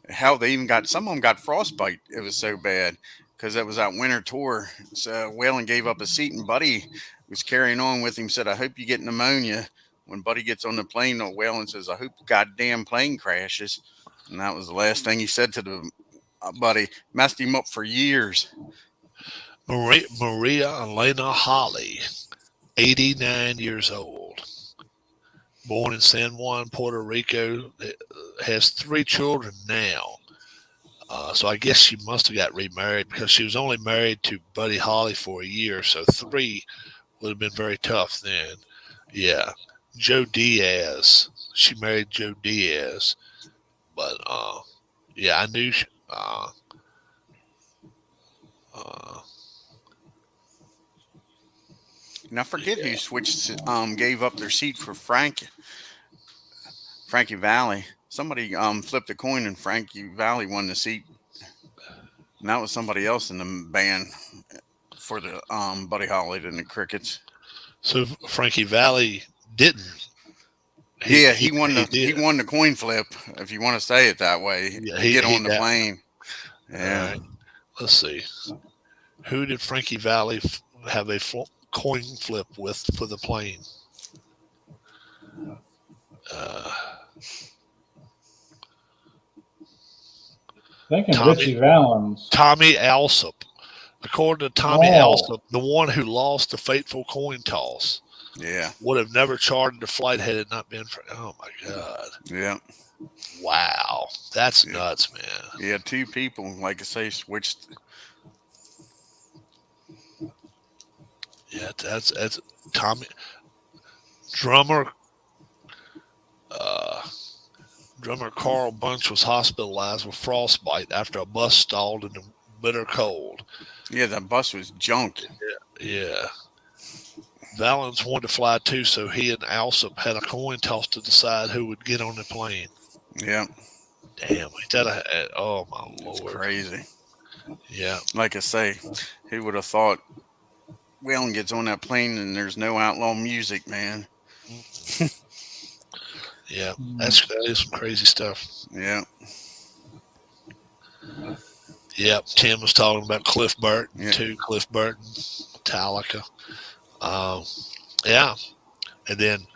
Hell, they even some of them got frostbite. It was so bad because it was that winter tour. So Waylon gave up his seat, and Buddy was carrying on with him. Said, "I hope you get pneumonia." When Buddy gets on the plane, Waylon says, "I hope the goddamn plane crashes." And that was the last thing he said to the Buddy. Messed him up for years. Maria Elena Holly, 89 years old, born in San Juan, Puerto Rico, has 3 children now. So I guess she must have got remarried because she was only married to Buddy Holly for a year. So 3 would have been very tough then. Yeah. Joe Diaz. She married Joe Diaz. But, yeah, I knew and I forget who switched, gave up their seat for Frankie Valli. Somebody flipped a coin and Frankie Valli won the seat. And that was somebody else in the band for the Buddy Holly and the Crickets. So Frankie Valli didn't. He won the coin flip, if you want to say it that way. Yeah, get on the plane. Yeah. Right. Let's see. Who did Frankie Valli have a coin flip with for the plane? Thinking Richie Valens. Tommy Alsop. According to Tommy Alsop, the one who lost the fateful coin toss, would have never chartered the flight had it not been for. Oh my God! Yeah. Wow, that's nuts, man. Yeah, 2 people, like I say, switched. Yeah, that's Tommy. Drummer Carl Bunch was hospitalized with frostbite after a bus stalled in the bitter cold. Yeah, that bus was junk. Yeah. Valens wanted to fly too, so he and Alsop had a coin toss to decide who would get on the plane. Yeah. Damn, oh my Lord. It's crazy. Yeah. Like I say, who would have thought Waylon gets on that plane and there's no outlaw music, man. Yeah, that is some crazy stuff. Yeah. Yep, Tim was talking about Cliff Burton too. Cliff Burton, Metallica. Yeah, and then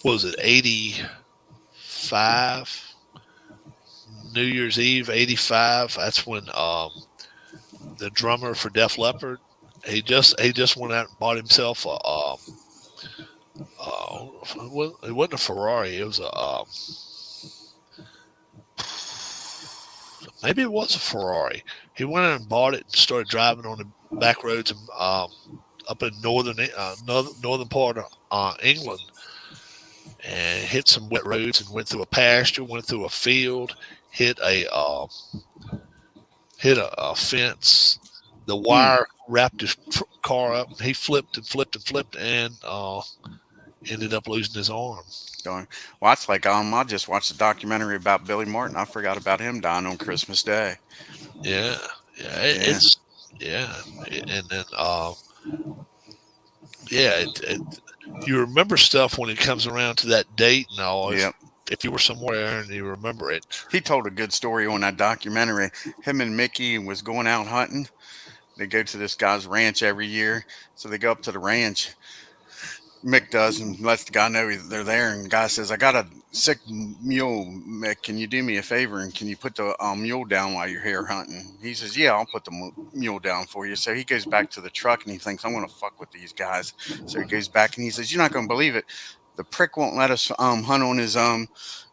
what was it? 85. New Year's Eve '85. That's when the drummer for Def Leppard, he just went out and bought himself it wasn't a Ferrari. It was maybe it was a Ferrari. He went out and bought it and started driving on the back roads up in northern part of England, and hit some wet roads and went through a pasture, went through a field, hit a fence. The wire wrapped his car up. He flipped and ended up losing his arm. Darn. Well, that's like I just watched a documentary about Billy Martin. I forgot about him dying on Christmas Day. Yeah. And then you remember stuff when it comes around to that date and all. Yep. If you were somewhere and you remember it. He told a good story on that documentary. Him and Mickey was going out hunting. They go to this guy's ranch every year. So they go up to the ranch. Mick does and lets the guy know they're there. And the guy says, I got a sick mule, Mick. Can you do me a favor? And can you put the mule down while you're here hunting? He says, yeah, I'll put the mule down for you. So he goes back to the truck and he thinks, I'm going to fuck with these guys. So he goes back and he says, you're not going to believe it. The prick won't let us hunt on his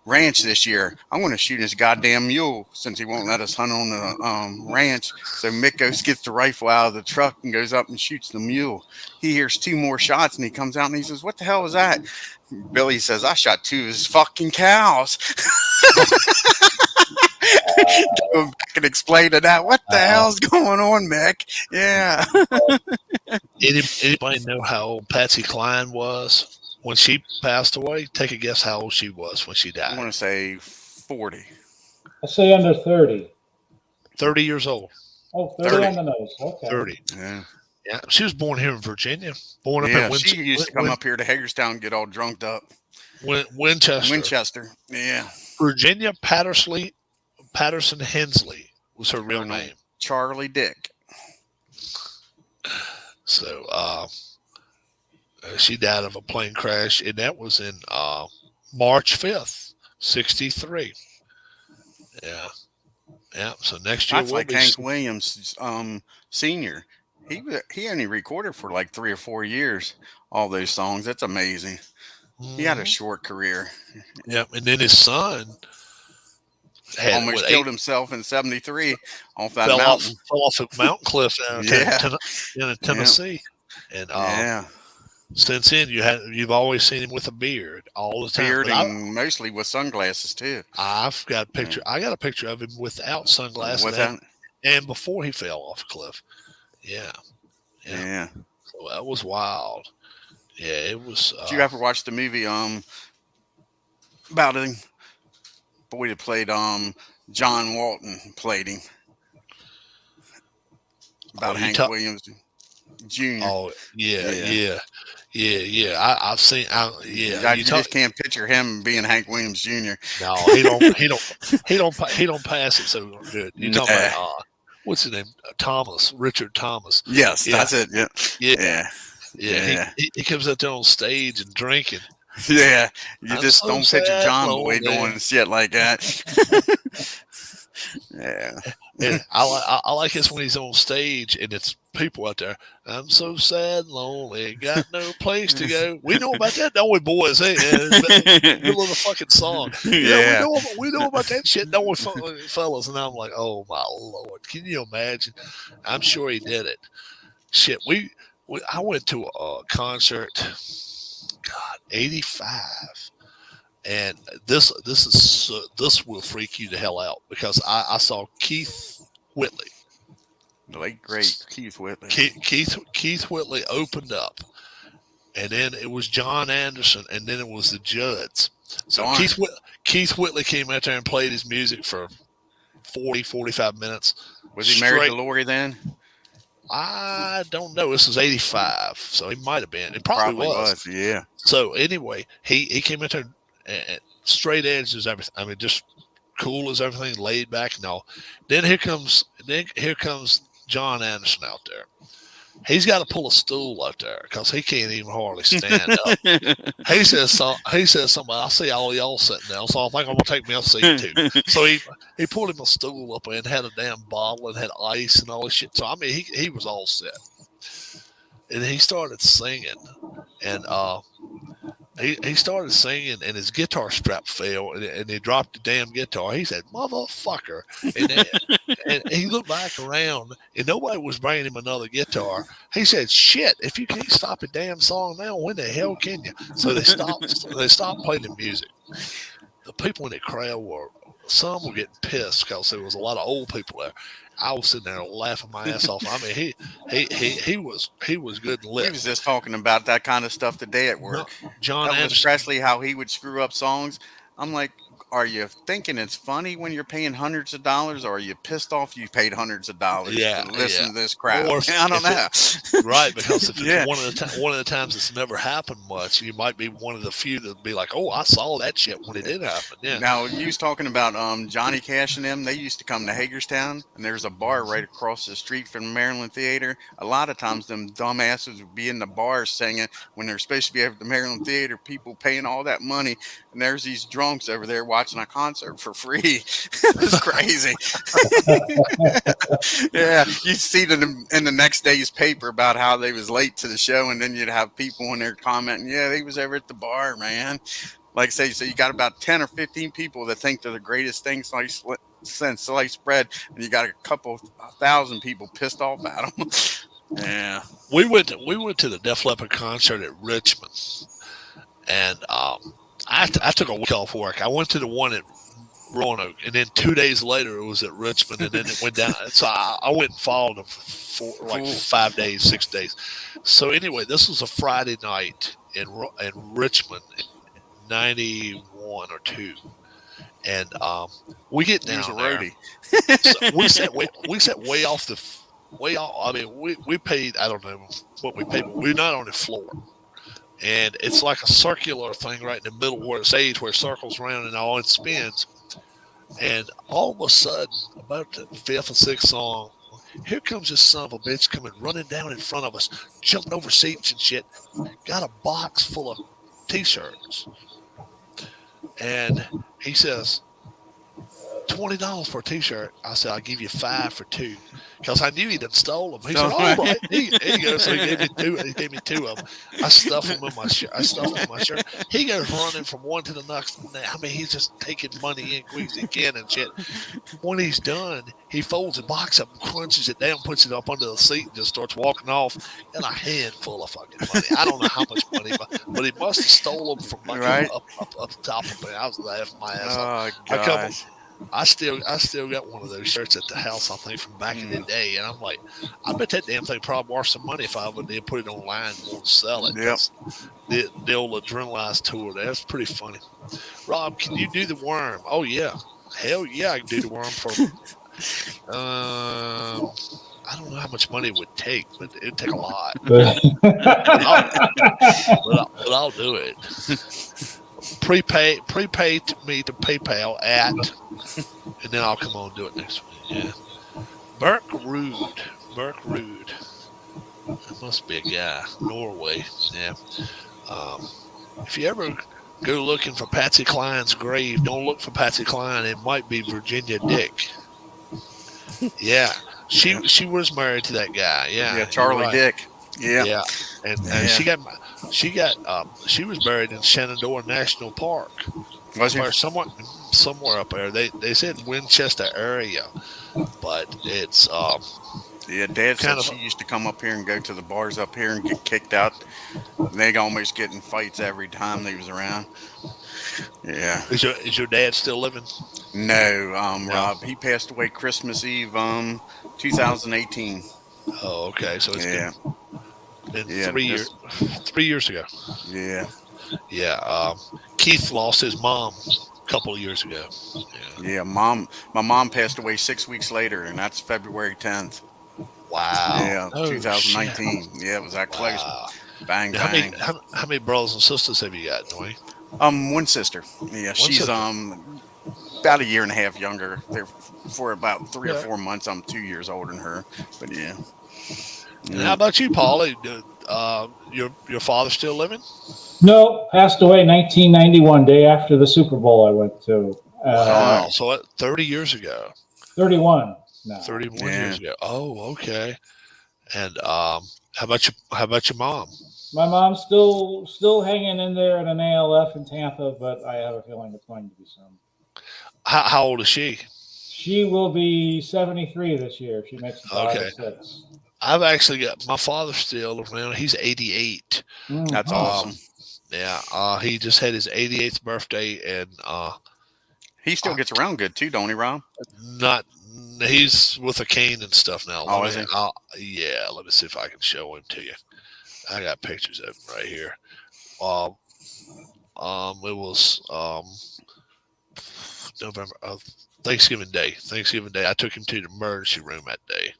ranch this year. I'm going to shoot his goddamn mule since he won't let us hunt on the ranch. So Mick gets the rifle out of the truck and goes up and shoots the mule. He hears 2 more shots and he comes out and he says, what the hell was that? Billy says, I shot 2 of his fucking cows. Go back and explain to that. What the hell's going on, Mick? Yeah. Anybody know how old Patsy Cline was when she passed away? Take a guess how old she was when she died. I want to say 40. I say under 30. 30 years old. Oh, 30 on the nose. Okay. 30. Yeah. Yeah. She was born here in Virginia. Born up Yeah, in she used to come up here to Hagerstown and get all drunked up. Winchester. Yeah. Virginia Patterson Hensley was her real name. Charlie Dick. So she died of a plane crash, and that was in March 5th, 1963. Yeah. Yeah. So next year That's like Hank Williams Sr. He only recorded for like 3 or 4 years, all those songs. That's amazing. He had a short career. Yeah, and then his son had almost killed himself in 73 off that fell mountain. Off a mountain cliff down in Tennessee. And since then you've always seen him with a beard all the time. Beard and mostly with sunglasses too. I've got a picture. I got a picture of him without sunglasses and before he fell off a cliff. Yeah. So that was wild. Yeah, it was. Did you ever watch the movie about him? Boy that played John Walton played him. About Hank Williams Jr. Oh yeah. I've seen. You just can't picture him being Hank Williams Jr. No, he don't pass it so good. You talking about what's his name? Richard Thomas. Yes, that's it. Yeah. He comes out there on stage and drinking. Yeah, you just don't picture John Boy doing shit like that. Yeah. And I like this when he's on stage and it's people out there. I'm so sad and lonely, got no place to go. We know about that, don't we, boys? Hey, middle of the fucking song. Yeah, we know about that shit, don't we, fellas? And I'm like, oh my Lord, can you imagine? I'm sure he did it. Shit, I went to a concert, God, 85. And this will freak you the hell out because I saw Keith Whitley. The late great Keith Whitley. Keith Whitley opened up, and then it was John Anderson, and then it was the Judds. So Keith Whitley came out there and played his music for 45 minutes. Was he married to Lori then? I don't know. This was 85, so he might have been. It probably was. Yeah. So anyway, he came out there and straight edge as everything. I mean, just cool as everything, laid back and all. Then here comes John Anderson out there, he's got to pull a stool up there because he can't even hardly stand up. He says something. I see all y'all sitting down, so I think I'm gonna take me a seat too. So he pulled him a stool up and had a damn bottle and had ice and all this shit. So I mean, he was all set, and he started singing, and he started singing, and his guitar strap fell, and he dropped the damn guitar. He said, "Motherfucker!" And he looked back around, and nobody was bringing him another guitar. He said, "Shit! If you can't stop a damn song now, when the hell can you?" So they stopped playing the music. The people in the crowd some were getting pissed because there was a lot of old people there. I was sitting there laughing my ass off. I mean, he was good and lit. He was just talking about that kind of stuff today at work. John Elvis Anderson. Presley, how he would screw up songs. I'm like, are you thinking it's funny when you're paying hundreds of dollars, or are you pissed off you paid hundreds of dollars to listen to this crap? I don't know. Right, because if it's one of the times it's never happened much, you might be one of the few that'd be like, "Oh, I saw that shit when it did happen." Yeah. Now you was talking about Johnny Cash and them. They used to come to Hagerstown, and there's a bar right across the street from the Maryland Theater. A lot of times, them dumbasses would be in the bar singing when they're supposed to be at the Maryland Theater. People paying all that money, and there's these drunks over there watching a concert for free. It's crazy. Yeah, you'd see it in the next day's paper about how they was late to the show, and then you'd have people in there commenting, "Yeah, they was ever at the bar, man." Like I say, so you got about 10 or 15 people that think they're the greatest thing since sliced bread, and you got a couple thousand people pissed off at them. Yeah, we went to the Def Leppard concert at Richmond, and I took a week off work. I went to the one at Roanoke, and then 2 days later it was at Richmond, and then it went down. So I went and followed them for like 5 days, 6 days. So anyway, this was a Friday night in Richmond, 91 or 2, and we get down there. So we sat way off. I mean, we paid. I don't know what we paid, but we're not on the floor. And it's like a circular thing right in the middle where the stage where it circles around and all it spins. And all of a sudden, about the 5th or 6th song, here comes this son of a bitch coming running down in front of us, jumping over seats and shit. Got a box full of T-shirts. And he says, $20 for a T-shirt. I said, I'll give you $5 for 2. Because I knew he done stole them. He said, "All right." Here you go. So he gave me 2 of them. I stuffed them in my shirt. He goes running from one to the next. I mean, he's just taking money in quick as he can and shit. When he's done, he folds the box up and crunches it down, puts it up under the seat, and just starts walking off. And a handful of fucking money. I don't know how much money, but he must have stole them from up the top of me. I was laughing my ass off. Oh, gosh. I still got one of those shirts at the house, I think, from back in the day, and I'm like, I bet that damn thing probably worth some money if I would have put it online and want to sell it. Yep. The old Adrenalize tour, that's pretty funny. Rob, can you do the worm? Oh yeah, hell yeah, I can do the worm for. I don't know how much money it would take, but it'd take a lot. but I'll do it. Prepay me to PayPal at, and then I'll come on and do it next week. Yeah. Burke Rude. That must be a guy. Norway. Yeah. If you ever go looking for Patsy Cline's grave, don't look for Patsy Cline. It might be Virginia Dick. Yeah. She was married to that guy. Yeah. Yeah, Charlie right. Dick. Yeah. Yeah. And she was buried in Shenandoah National Park. Was she? Somewhere up there. They said Winchester area, but it's yeah. Dad said she used to come up here and go to the bars up here and get kicked out. They almost get in fights every time they was around. Yeah. Is your dad still living? No, Rob. He passed away Christmas Eve, 2018. Oh, okay. So it's been 3 years. 3 years ago. Yeah. Yeah. Keith lost his mom a couple of years ago. Yeah. My mom passed away 6 weeks later, and that's February 10th. Wow. Yeah. 2019. Shit. Yeah, it was that close. Wow. Bang, now, bang. How many brothers and sisters have you got, Dwayne? One sister. Yeah, she's about a year and a half younger. There for about 3 or 4 months. I'm 2 years older than her. But yeah. And how about you, Paulie? Your father still living? No, passed away 1991, day after the Super Bowl I went to. Wow. So 30 years ago. 31 now. 31 years ago. Oh, okay. And how about your mom? My mom's still hanging in there at an ALF in Tampa, but I have a feeling it's going to be soon. How old is she? She will be 73 this year. She makes it okay. 6. I've actually got my father still around. He's 88. That's awesome. Yeah. He just had his 88th birthday, and he still gets around good too, don't he, Rob? He's with a cane and stuff now. Oh, is he? Yeah. Let me see if I can show him to you. I got pictures of him right here. It was November Thanksgiving Day. I took him to the emergency room that day,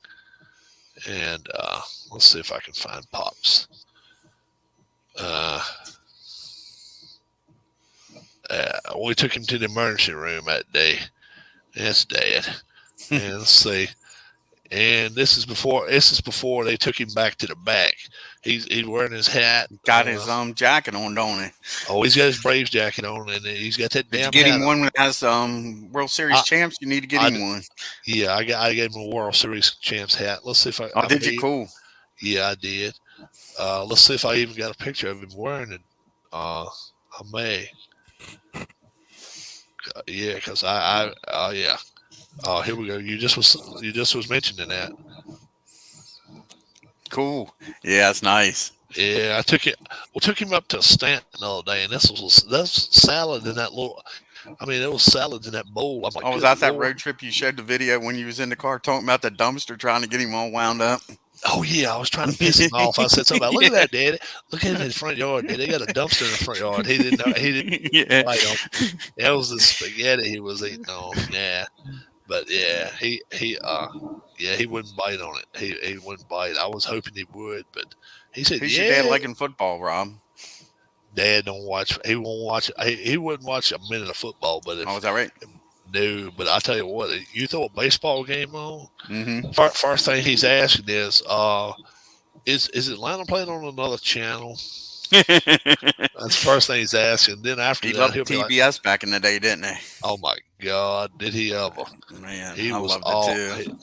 and let's see if I can find Pops. We took him to the emergency room that day. That's Dad. And let's see. And this is before they took him back to the back. He's wearing his hat. Got his jacket on, don't he? Oh, he's got his Braves jacket on, and he's got that damn. Did you get hat him one when it has World Series champs? You need to get him one. Yeah, I gave him a World Series champs hat. Let's see if I. Did you? Cool. Yeah, I did. Let's see if I even got a picture of him wearing it. I may. Yeah, because yeah. Oh, here we go. You just was mentioning that. Cool. Yeah, that's nice. Yeah, took him up to Stanton the other day, and that's salad in that little. I mean, it was salad in that bowl. I'm like, was that road trip you showed the video when you was in the car talking about the dumpster trying to get him all wound up? Oh yeah, I was trying to piss him off. I said something about, look at that, Daddy. Look at his front yard, Daddy. They got a dumpster in the front yard. He didn't know. He didn't. Yeah. That was the spaghetti he was eating on. Yeah. But yeah, he wouldn't bite on it. He wouldn't bite. I was hoping he would, but he said, Who's your dad liking football, Rob? Dad don't watch. He won't watch. He wouldn't watch a minute of football. But is that right? No, but I tell you what, you throw a baseball game on. Mm-hmm. First thing he's asking is Atlanta playing on another channel? That's the first thing he's asking. Then after he that, loved he'll TBS be like, back in the day, didn't he? Oh my God, did he ever? Man, I loved it too.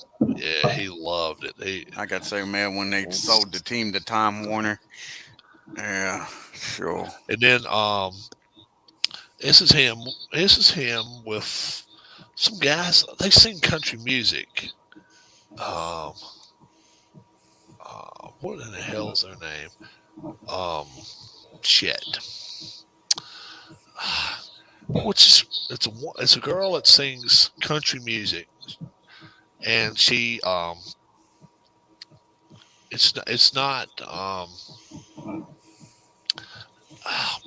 He loved it. I got so mad when they sold the team to Time Warner. Yeah, sure. And then this is him with some guys. They sing country music. What in the hell is their name? Shit. It's a girl that sings country music, and she it's not oh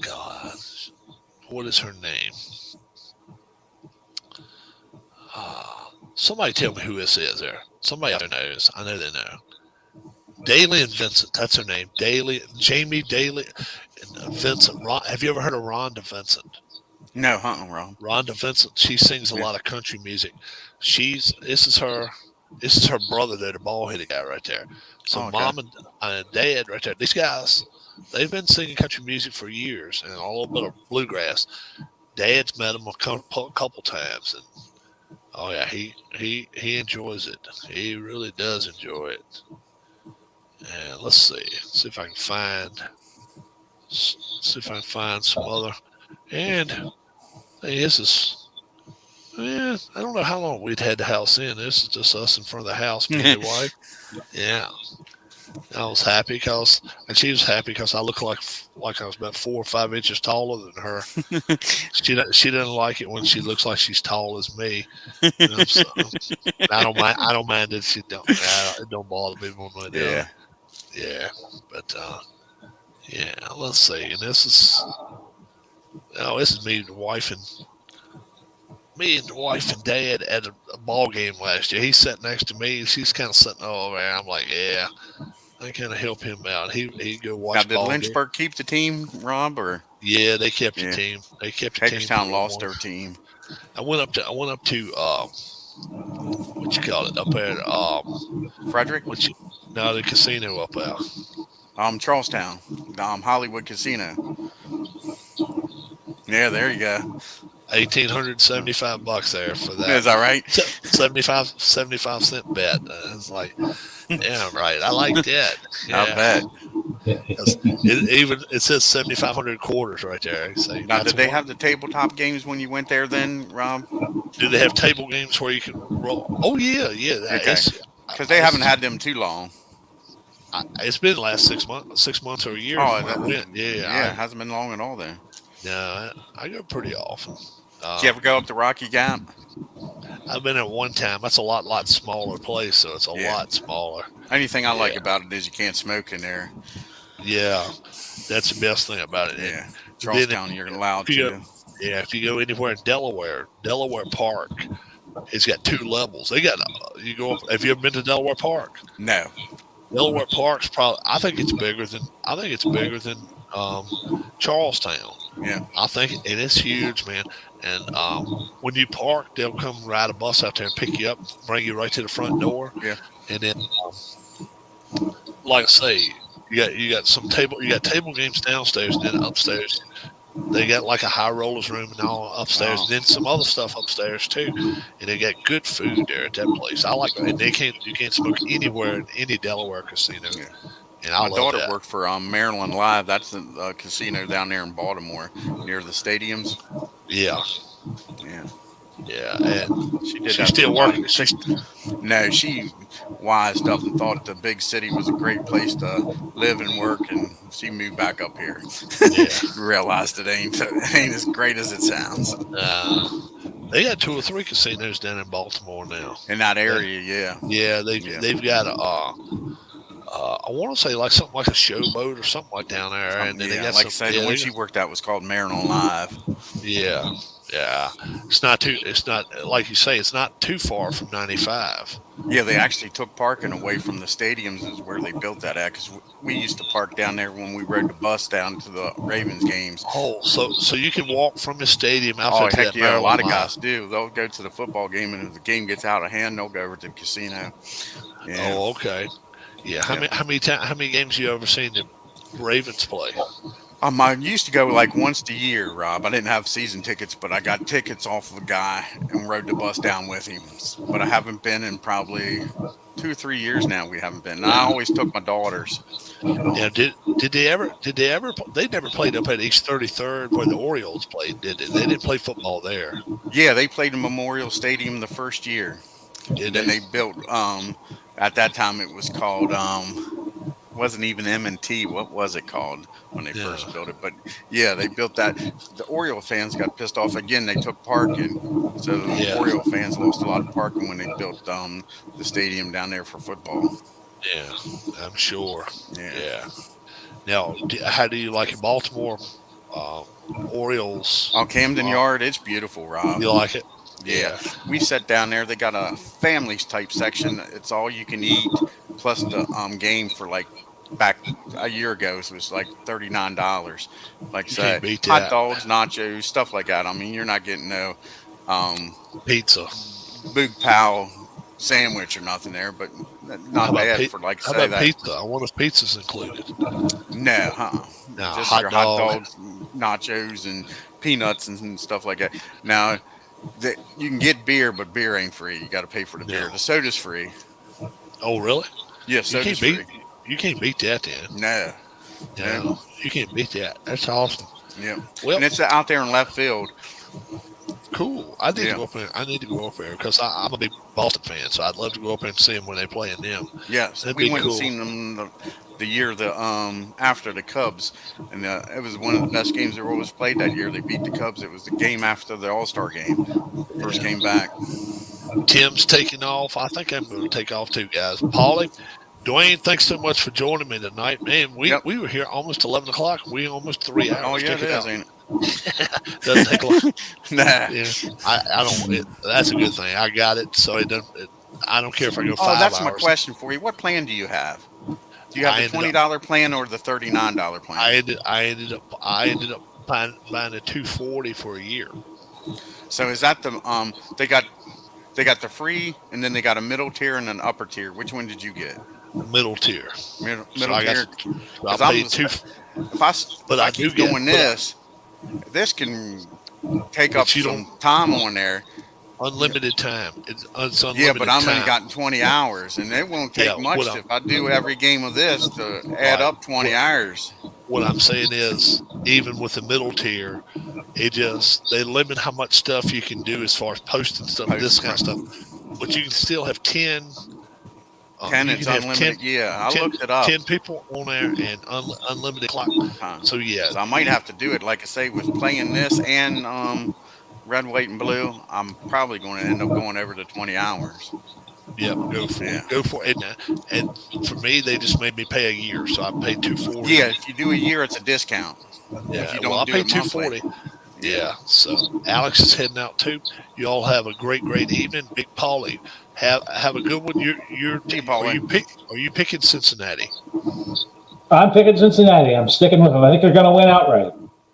God, what is her name? Somebody tell me who this is there. Somebody out there knows. I know they know. Daly and Vincent. That's her name. Jamie Daly and Vincent. Have you ever heard of Rhonda Vincent? No, Ron. Rhonda Vincent. She sings a lot of country music. This is her brother there, the bald-headed guy right there. So Mom and Dad right there. These guys, they've been singing country music for years and a little bit of bluegrass. Dad's met them a couple times, and oh yeah, he enjoys it. He really does enjoy it. And let's see if I can find some other. And hey, this is, I don't know how long we'd had the house in. This is just us in front of the house, me and my wife. Yeah, I was happy and she was happy because I look like I was about 4 or 5 inches taller than her. She doesn't like it when she looks like she's tall as me. You know, so I don't mind that she don't. It don't bother me one way. Yeah. Yeah, but yeah. Let's see. And this is me and the wife and Dad at a ball game last year. He's sitting next to me. She's kind of sitting over there. I'm like, yeah, I kind of help him out. He'd go watch. Now, did Lynchburg keep the team, Rob? Or yeah, they kept the team. They kept the team. Hagerstown lost their team. I went up to what you call it up there? Frederick? No, the casino up there. Charlestown, Hollywood Casino. Yeah, there you go. $1,875 there for that. Is that right? 75 cent bet. It's like, yeah, right. I like that. Yeah. I bet. It says 7,500 quarters right there. So Now, did they have the tabletop games when you went there then, Rob? Do they have table games where you can roll? Oh, yeah. Okay. Because they haven't had them too long. It's been the last 6 months or a year. Oh, it hasn't been long at all then. No, I go pretty often. Did you ever go up the Rocky Gap? I've been at one time. That's a lot smaller place, so it's a lot smaller. Only thing I like about it is you can't smoke in there. Yeah, that's the best thing about it. Yeah, Charlestown, you're allowed to. If you go anywhere in Delaware Park, it's got 2 levels. They got you go up. Have you ever been to Delaware Park? No. Delaware Park's probably. I think it's bigger than Charlestown. Yeah, I think, and it's huge, man. And when you park, they'll come ride a bus out there and pick you up, bring you right to the front door. Yeah, and then, like I say, you got table games downstairs, and then upstairs they got like a high rollers room and all upstairs, and then some other stuff upstairs too. And they got good food there at that place. I like, and you can't smoke anywhere in any Delaware casino. Yeah. And my daughter worked for Maryland Live. That's the casino down there in Baltimore near the stadiums. Yeah. And she's still working. No, she wised up and thought the big city was a great place to live and work, and she moved back up here. Yeah. Realized it ain't as great as it sounds. They got 2 or 3 casinos down in Baltimore now. In that area, Yeah, they've got I want to say like something like a Showboat or something like down there, and then they got the one she worked at was called Maryland Live. Yeah. It's not like you say. It's not too far from 95. Yeah, they actually took parking away from the stadiums is where they built that at, because we used to park down there when we rode the bus down to the Ravens games. Oh, so you can walk from the stadium out to that. Yeah, a lot of guys do. They'll go to the football game, and if the game gets out of hand, they'll go over to the casino. Yeah. Oh, okay. Yeah. How many games you ever seen the Ravens play? I used to go like once a year, Rob. I didn't have season tickets, but I got tickets off of a guy and rode the bus down with him. But I haven't been in probably 2 or 3 years now. We haven't been. And I always took my daughters. Yeah. Did they ever? They never played up at East 33rd where the Orioles played, did they? They didn't play football there. Yeah, they played in Memorial Stadium the first year. And then they built. At that time, it was called. Wasn't even M&T. What was it called when they first built it? But yeah, they built that. The Oriole fans got pissed off again. They took parking, so the Oriole fans lost a lot of parking when they built the stadium down there for football. Yeah, I'm sure. Yeah. Now, how do you like in Baltimore? Orioles. Camden Yard, it's beautiful, Rob. You like it? Yeah. We sat down there. They got a families type section. It's all you can eat, plus the game for like. Back a year ago, it was like $39. Like say, hot dogs, nachos, stuff like that. I mean, you're not getting no pizza, Big Pal sandwich or nothing there, but not bad for like say that. Pizza? I wonder if pizza's included. No, No, just hot your dog. hot dogs, nachos, and peanuts and stuff like that. Now, you can get beer, but beer ain't free. You got to pay for the beer. The soda's free. Oh, really? Yeah, soda's free. You can't beat that, then. No, you can't beat that. That's awesome. Yeah, well, and it's out there in left field. Cool. I need to go up there. I need to go up there because I'm a big Boston fan, so I'd love to go up there and see them when they play in them. Yes, we went and seen them the year after the Cubs, and it was one of the best games they always played that year. They beat the Cubs. It was the game after the All-Star game. First game back. Tim's taking off. I think I'm going to take off too, guys. Paulie. Dwayne, thanks so much for joining me tonight, man. We were here almost 11 o'clock. We almost 3 hours. Oh yeah, it is, ain't it? Doesn't take long. Nah, yeah, I don't. That's a good thing. I got it, so it doesn't. I don't care if I go 5 hours. Oh, that's my question for you. What plan do you have? Do you have the $20 plan or the $39 plan? I ended up buying a $240 for a year. So is that the they got the free, and then they got a middle tier and an upper tier. Which one did you get? Middle tier. Middle So I tier. got, I paid two. If I keep doing this, this can take up some time on there. Unlimited time. It's unlimited. Yeah, but I'm time. only gotten 20 hours, and it won't take much if I do every game of this to add up 20 hours. What I'm saying is, even with the middle tier, they limit how much stuff you can do as far as posting stuff, this kind of stuff. But you can still have 10. 10 is unlimited. 10, I looked it up. 10 people on there and unlimited clock time. So yeah, so I might have to do it. Like I say, with playing this and red, white, and blue, I'm probably going to end up going over to 20 hours. Yep, go for it. And for me, they just made me pay a year, so I paid $240. Yeah, if you do a year, it's a discount. Yeah, if you don't do I paid $240. Yeah, so Alex is heading out too. You all have a great evening. Big Paulie, have a good one. Are you picking Cincinnati? I'm picking Cincinnati. I'm sticking with them. I think they're going to win outright.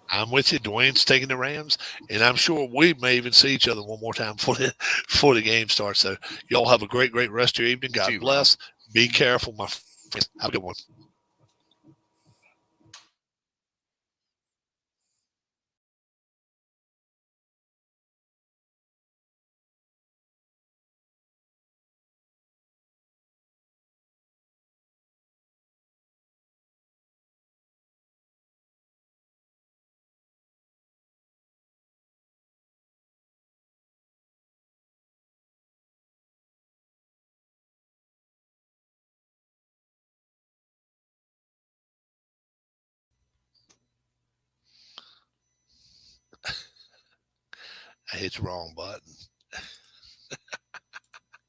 I'm with you. Dwayne's taking the Rams, and I'm sure we may even see each other one more time before the game starts. So y'all have a great rest of your evening. God bless. Be careful, my friends. Have a good one. I hit the wrong button.